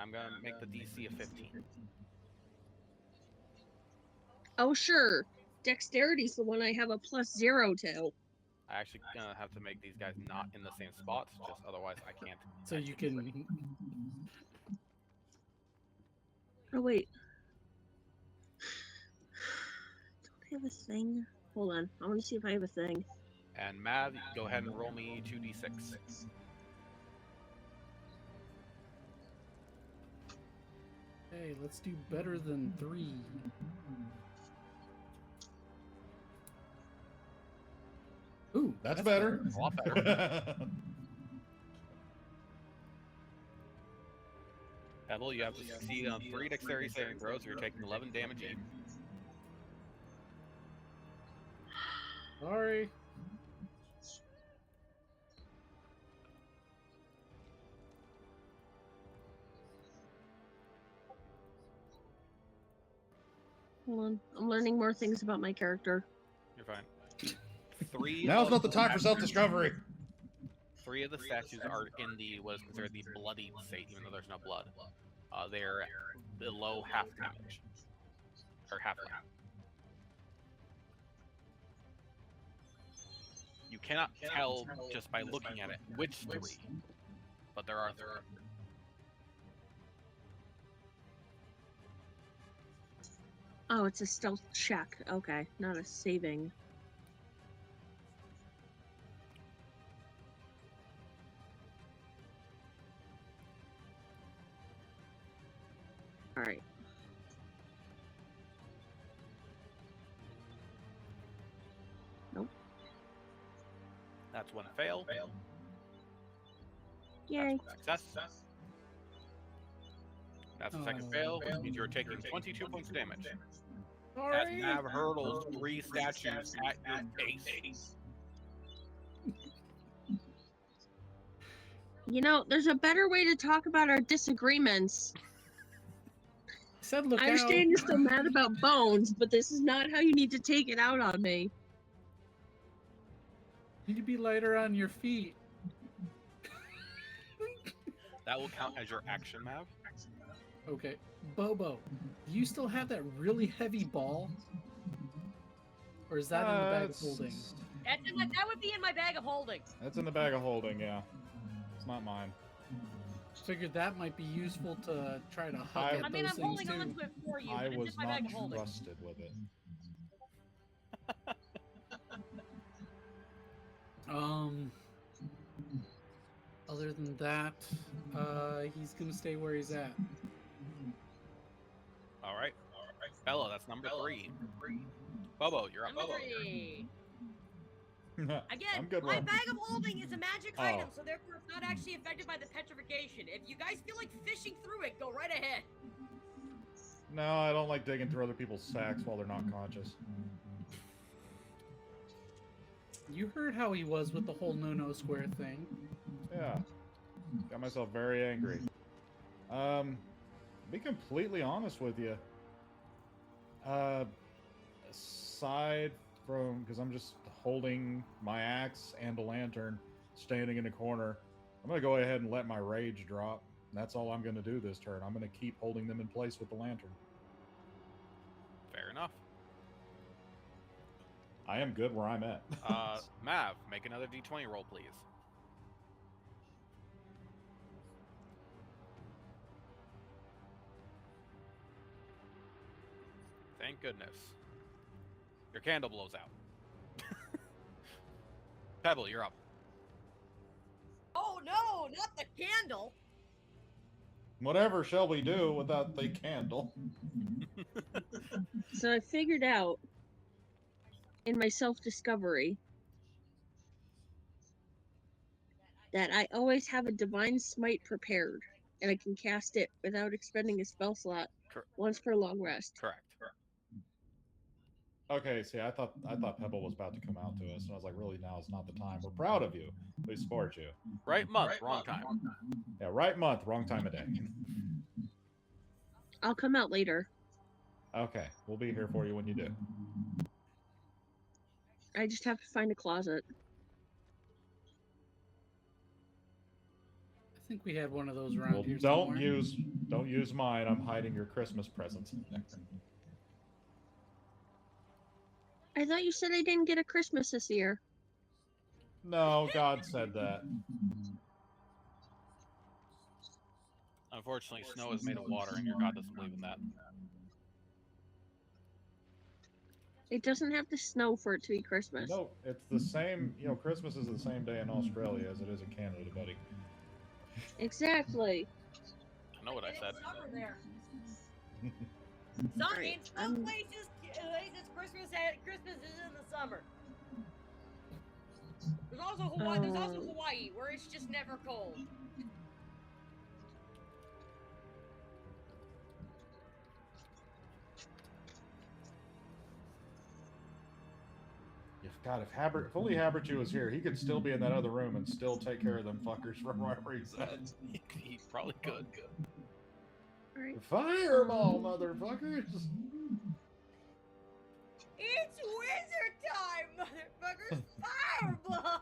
I'm gonna make the DC a 15. Oh, sure. Dexterity's the one I have a +0 to. I actually gonna have to make these guys not in the same spots, just otherwise I can't. So you actually crit. can. Oh, wait. Don't I have a thing? Hold on. I want to see if I have a thing. And Mav, go ahead and roll me 2d6. Hey, let's do better than 3. Ooh, That's better. A lot better. Pebble, you have to succeed on 3 dexterity saving throws, or you're taking 11 damage each. Sorry. Hold on. I'm learning more things about my character. You're fine. 3 Now's of not the time for self-discovery. 3 of the statues are in the what is considered the bloodied state, even though there's no blood. They're below half damage. Or half life. You cannot tell just by looking at it which 3, but there are 3. Oh, it's a stealth check. Okay, not a saving. Alright. Nope. That's one fail. Yay. Success. That's the second fail, which means you're taking 22 points of damage. As Sorry. Mav hurdles 3 statues at your face. You know, there's a better way to talk about our disagreements. Said look I out. understand you're still mad about bones, but this is not how you need to take it out on me. You need to be lighter on your feet. That will count as your action, Mav. Okay, Bobo, do you still have that really heavy ball? Or is that in the bag of holding? That would be in my bag of holding. That's in the bag of holding, yeah. It's not mine. Figured that might be useful to try to huck at I mean, those I'm things holding too. on to it for you, I but it's was in my not bag of holding. trusted with it. Other than that, he's gonna stay where he's at. Alright. Bella, that's number 3. Bobo, you're up. Number 3. Again, I'm good, my Ron. bag of holding is a magic Oh. item, so therefore it's not actually affected by the petrification. If you guys feel like fishing through it, go right ahead. No, I don't like digging through other people's sacks while they're not conscious. You heard how he was with the whole no square thing. Yeah. Got myself very angry. Be completely honest with you. Aside from, because I'm just holding my axe and a lantern, standing in a corner, I'm gonna go ahead and let my rage drop. That's all I'm gonna do this turn. I'm gonna keep holding them in place with the lantern. Fair enough. I am good where I'm at. Mav, make another d20 roll, please. Thank goodness. Your candle blows out. Pebble, you're up. Oh no, not the candle! Whatever shall we do without the candle? So I figured out in my self-discovery that I always have a divine smite prepared, and I can cast it without expending a spell slot once per long rest. Correct. Okay, see, I thought Pebble was about to come out to us, and I was like, really, now is not the time. We're proud of you. We support you. Right month, wrong time. Yeah, right month, wrong time of day. I'll come out later. Okay, we'll be here for you when you do. I just have to find a closet. I think we had one of those around Well, here don't somewhere. use Don't use mine. I'm hiding your Christmas presents in there. I thought you said I didn't get a Christmas this year. No, God said that. Unfortunately, snow is made of water, and your god doesn't believe in that. It doesn't have to snow for it to be Christmas. No, it's the same. You know, Christmas is the same day in Australia as it is in Canada, buddy. Exactly. I know what I said. Summer there. Alright, In some I'm- places, Christmas is in the summer. There's also Hawaii, where it's just never cold. God, if only Habertu was here, he could still be in that other room and still take care of them fuckers from wherever he's at. He probably could. Alright. Fireball, motherfuckers! It's wizard time, motherfuckers! Fireball!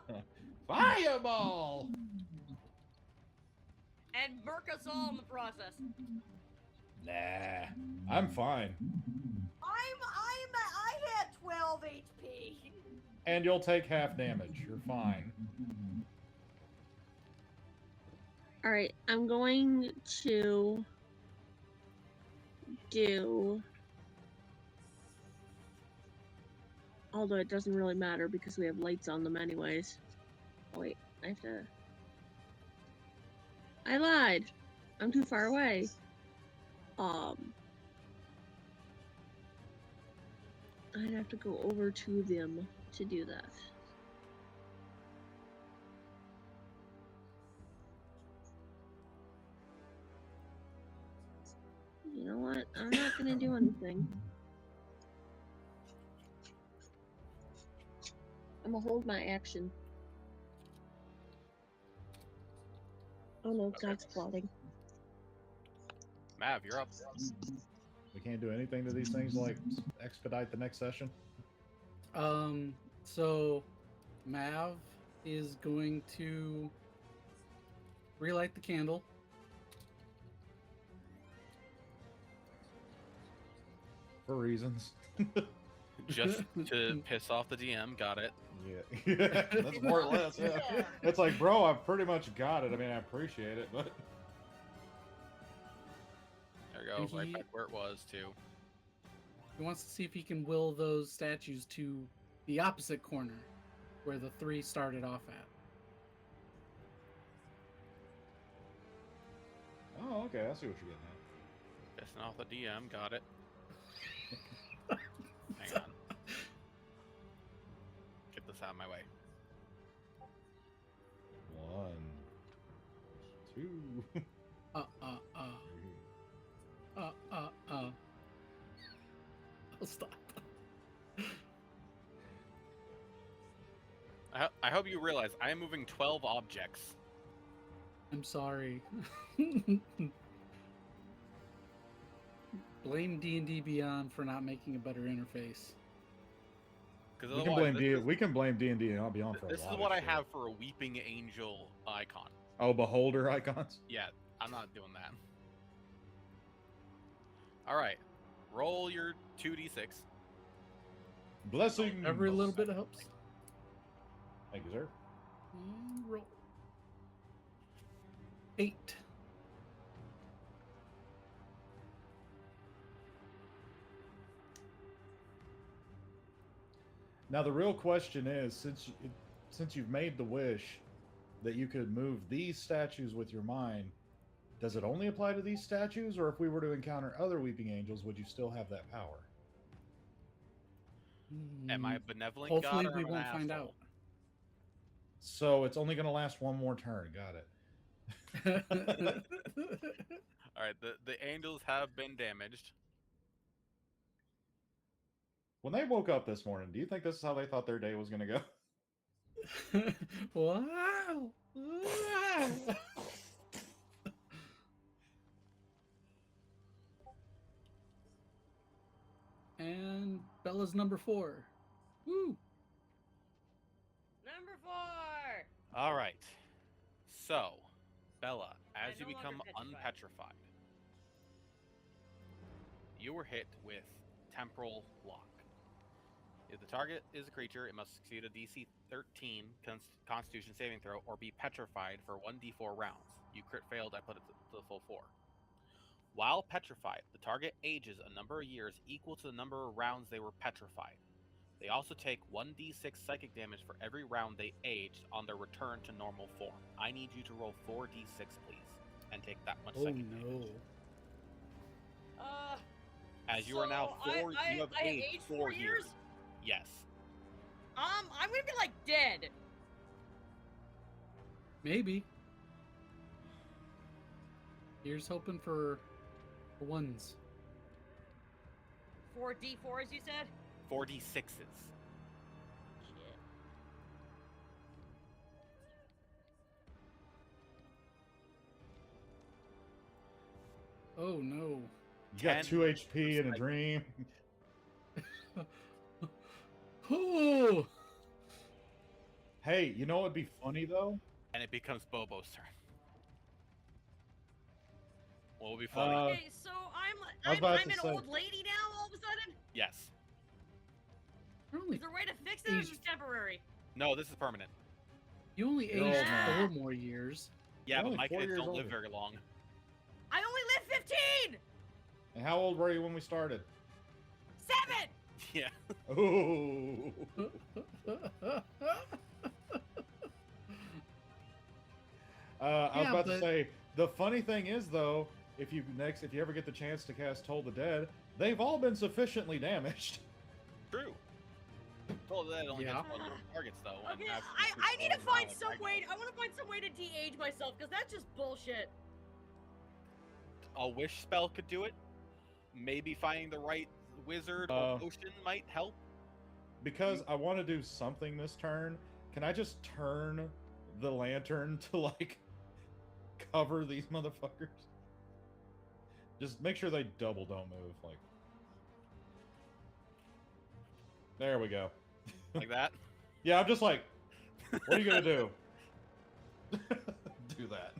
Fireball! And murk us all in the process. Nah, I'm fine. I had 12 HP. And you'll take half damage. You're fine. Alright, I'm going to do... Although it doesn't really matter because we have lights on them anyways. Oh wait, I have to... I lied! I'm too far away. I'd have to go over to them to do that. You know what? I'm not gonna do anything. I'm gonna hold my action. Oh no, God's plotting. Mav, you're up. We can't do anything to these things like expedite the next session. So Mav is going to relight the candle. For reasons. Just to piss off the DM. Got it. Yeah. That's more or less, yeah. Yeah. It's like, bro, I've pretty much got it. I mean, I appreciate it, but... There we go. And Right he- back where it was, too. He wants to see if he can will those statues to the opposite corner where the three started off at. Oh, okay, I see what you're getting at. Pissing off the DM. Got it. Hang on. Get this out of my way. 1, 2. I'll stop. I hope you realize I am moving 12 objects. I'm sorry. Blame D&D Beyond for not making a better interface. Because We can blame we can blame D&D and Beyond for a This lot is of what I shit. have for a weeping angel icon. Oh, beholder icons? Yeah, I'm not doing that. Alright. Roll your 2d6. Blessing. Every little bit helps. Thank you, sir. And roll. 8. Now the real question is, since you've made the wish that you could move these statues with your mind, does it only apply to these statues, or if we were to encounter other weeping angels, would you still have that power? Am I a benevolent Hopefully god or we am I won't an find asshole? out. So it's only going to last one more turn. Got it. Alright, the angels have been damaged. When they woke up this morning, do you think this is how they thought their day was going to go? Wow. Wow. And Bella's number 4. Woo. Number 4. Alright. So, Bella, as I'm you no longer become petrified. unpetrified, you were hit with Temporal Lock. If the target is a creature, it must succeed a DC 13 Constitution saving throw or be petrified for 1d4 rounds. You crit failed, I put it to the full 4. While petrified, the target ages a number of years equal to the number of rounds they were petrified. They also take 1d6 psychic damage for every round they aged on their return to normal form. I need you to roll 4d6, please, and take that much Oh psychic no. damage. As you are now So 4, you have I aged 4 years. Yes. I'm gonna be like dead. Maybe. Here's hoping for ones. 4d4s, you said? 4d6s. Shit. Oh no. You got 10 2 HP and a psychic. dream. Oh. Hey, you know what'd be funny though? And it becomes Bobo's turn. What will be funny? Okay, so I was about I'm to an say- old lady now all of a sudden? Yes. You're only, Is there a way to fix it or is Aged- it temporary? No, this is permanent. you only You're aged old now. 4 more years. Yeah, You're but only my 4 kids years don't live older. very long. I only live 15! And how old were you when we started? 7! Yeah. Oh. I was Yeah, about to but- say, the funny thing is though, if you ever get the chance to cast Toll the Dead, they've all been sufficiently damaged. True. Told that only Yeah. hits one of the targets though. and Okay, that's I need to super find valid some right way. now. I want to find some way to de-age myself because that's just bullshit. A wish spell could do it. Maybe finding the right wizard or potion might help. Because I want to do something this turn, can I just turn the lantern to like cover these motherfuckers? Just make sure they don't move. Like, there we go. Like that. Yeah, I'm just like, what are you gonna do? Do that.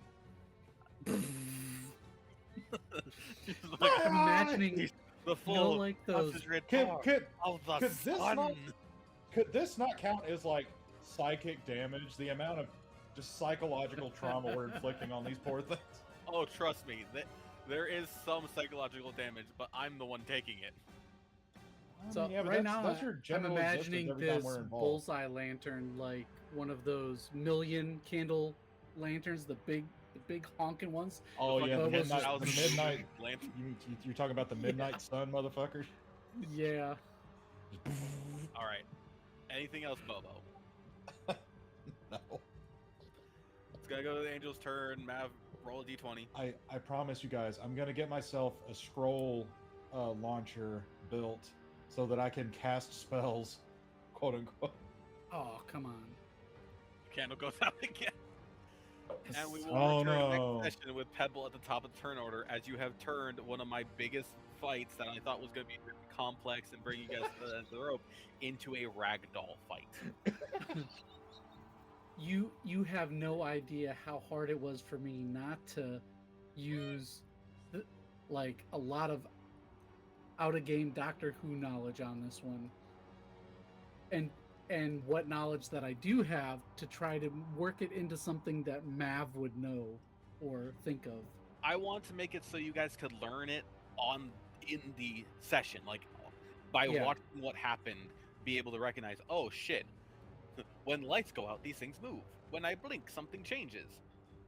She's like, I'm imagining, the you full know, like those. concentrated Could, power could, of the could this sun. not- could this not count as like psychic damage? The amount of just psychological trauma we're inflicting on these poor things. Oh, trust me, there is some psychological damage, but I'm the one taking it. I So mean, yeah, but right that's, now, that's your I'm general imagining existence every time this we're involved. bullseye lantern like one of those million candle lanterns, the big honking ones. Oh The yeah, the fucking Bubbles midnight, just- the midnight. lantern. You're talking about the midnight sun, motherfuckers. Yeah. All right. Anything else, Bobo? No. It's gonna go to the angel's turn. Mav, roll a d20. I promise you guys, I'm gonna get myself a scroll launcher built so that I can cast spells, quote unquote. Oh, come on. Candle goes out again. And we will Oh, return no. next session with Pebble at the top of the turn order, as you have turned one of my biggest fights that I thought was going to be really complex and bring you guys to the end of the rope into a ragdoll fight. You have no idea how hard it was for me not to use like a lot of out of game Doctor Who knowledge on this one. And what knowledge that I do have to try to work it into something that Mav would know or think of. I want to make it so you guys could learn it in the session, like by Yeah. watching what happened, be able to recognize, oh shit, when lights go out, these things move. When I blink, something changes.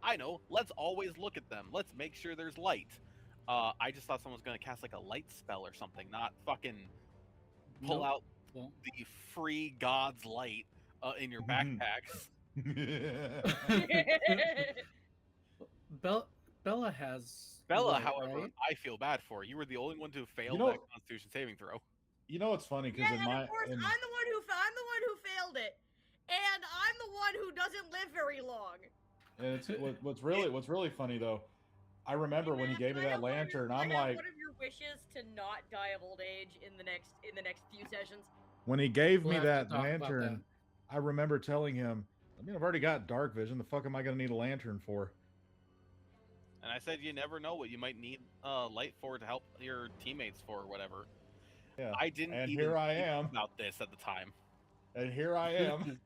I know. Let's always look at them. Let's make sure there's light. I just thought someone was gonna cast like a light spell or something, not fucking pull Nope. out Well, the free God's light in your Mhm. backpacks. Bella has Bella, light, however, right? I feel bad for. You were the only one to fail know- that Constitution saving throw. You know what's funny? Because Yeah, in and my of course, in, I'm the one who failed it, and I'm the one who doesn't live very long. and it's what's really funny though. I remember when he Matt, gave me can I that have one of your- lantern. can I I'm have like, one of your wishes to not die of old age in the next few sessions. when he gave We'll me have to that talk about lantern, I remember telling him, I mean, I've already got dark vision. The fuck am I going to need a lantern for? And I said you never know what you might need light for to help your teammates for, or whatever. Yeah. I didn't And even here I think am. about this at the time. And here I am.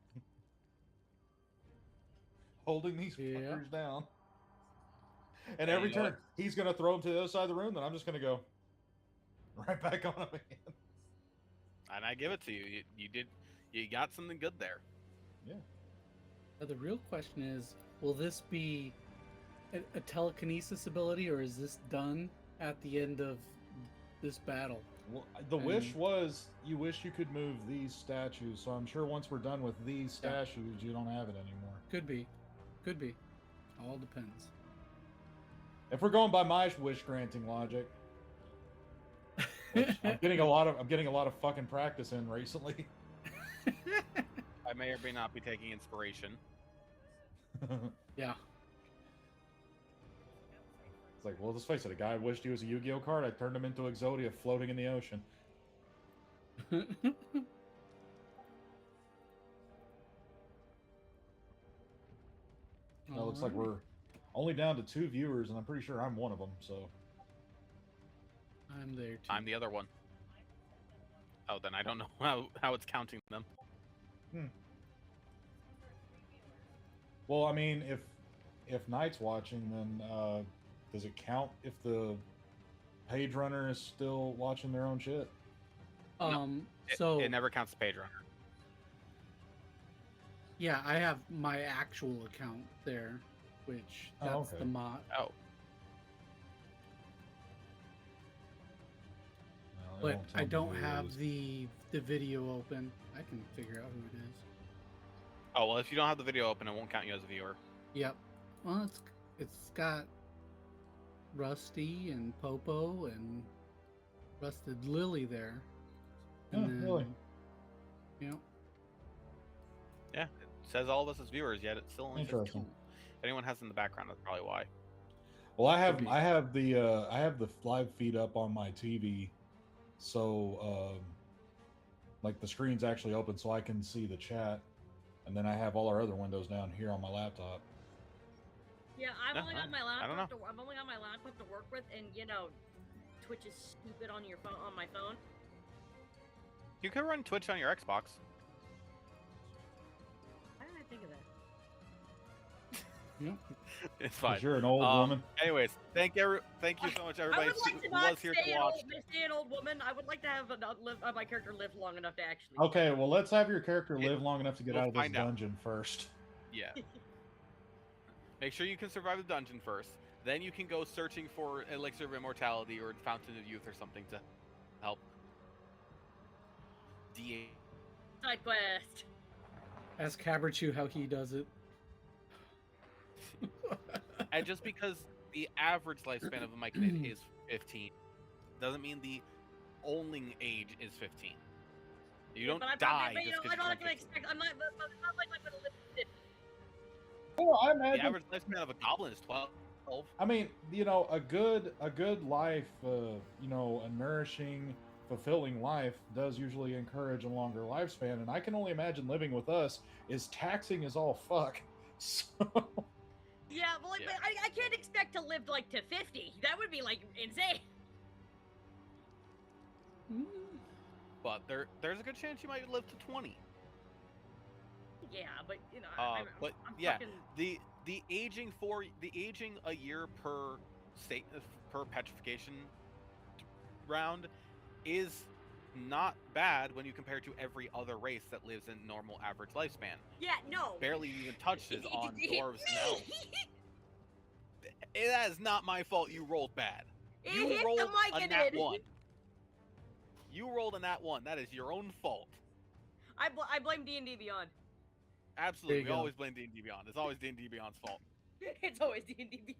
Holding these Yeah. fuckers down. And Yeah, every you know turn, he's going to throw them to the other side of the room, then I'm just going to go right back on him again. And I give it to you. You got something good there. Yeah. Now, the real question is, will this be a telekinesis ability, or is this done at the end of this battle? Well, the wish And- was you wish you could move these statues, so I'm sure once we're done with these Yeah. statues, you don't have it anymore. Could be. Could be. All depends. If we're going by my wish granting logic, which I'm getting a lot of fucking practice in recently. I may or may not be taking inspiration. Yeah. It's like, well, let's face it, a guy wished he was a Yu-Gi-Oh card, I turned him into Exodia floating in the ocean. Now it looks like Alright. we're only down to 2 viewers, and I'm pretty sure I'm one of them, so... I'm there too. I'm the other one. Oh, then I don't know how it's counting them. Well, I mean, if Knight's watching, then does it count if the page runner is still watching their own shit? So It never counts the page runner. yeah, I have my actual account there, which Oh, that's okay. the mod. Oh, No, it But won't tell I me don't who it have is. the video open. I can figure out who it is. oh well. If you don't have the video open, it won't count you as a viewer. Yep. Well, it's got Rusty and Popo and Rusted Lily there. Oh, really? You know, Yeah, it says all of us as viewers, yet it still only says Interesting. 2. If anyone has in the background, that's probably why. Well, I Could have be. I have the live feed up on my TV, so like the screen's actually open, so I can see the chat, and then I have all our other windows down here on my laptop. Yeah, I've Yeah, only got my I don't laptop. I've only got my laptop to work with, and Twitch is stupid on your phone, on my phone. You can run Twitch on your Xbox. Why didn't I think of that? Yep. It's fine. 'Cause you're an old woman. Anyways, thank you so much, I everybody would like to who not was here stay to an, watch. stay an old woman. I would like to have my character live long enough to actually. Okay, well, let's have your character It- live long enough to get we'll out of this find out. dungeon first. Yeah. Make sure you can survive the dungeon first. Then you can go searching for Elixir of Immortality or Fountain of Youth or something to help. Side quest. Ask Caberchu how he does it. And just because the average lifespan of a Myconid is 15, doesn't mean the only age is 15. You don't But I die probably, just I'm because not you're gonna 15. expect. I'm not like I'm gonna live. to 50. Well, I The imagine. average lifespan of a goblin is 12. I mean, you know, a good life, you know, a nourishing, fulfilling life does usually encourage a longer lifespan, and I can only imagine living with us is taxing as all fuck. So, Yeah, well, like, Yeah. but I can't expect to live like to 50. That would be like insane. Mm. But there's a good chance you might live to 20. Yeah, but you know, But I'm yeah, fucking, the aging a year per state per petrification round is not bad when you compare to every other race that lives in normal average lifespan. yeah, no. Barely even touches on dwarves now. That is not my fault. You rolled bad. It You hit rolled the mic a and nat it. 1. You rolled a nat 1. That is your own fault. I blame D&D Beyond. Absolutely. you We go. always blame D&D Beyond. It's always D&D Beyond's fault. It's always D&D Beyond.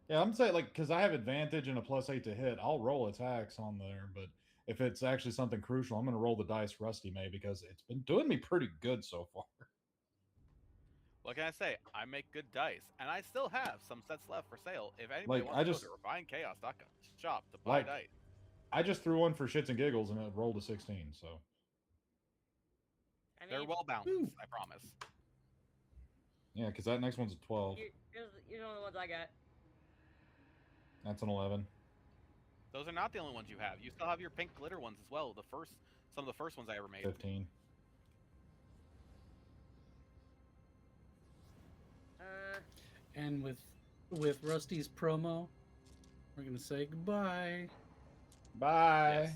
yeah, I'm saying, like, because I have advantage and a +8 to hit, I'll roll attacks on there, but if it's actually something crucial, I'm going to roll the dice Rusty may, because it's been doing me pretty good so far. What can I say? I make good dice, and I still have some sets left for sale. If anybody Like, wants I to just- go to refinedchaos.com shop to buy Like- dice. I just threw one for shits and giggles, and it rolled a 16, so... I They're mean, well balanced, I promise. Yeah, because that next one's a 12. you know the ones I got. That's an 11. Those are not the only ones you have. You still have your pink glitter ones as well. Some of the first ones I ever made. 15. And with Rusty's promo, we're gonna say goodbye. Bye. Yes.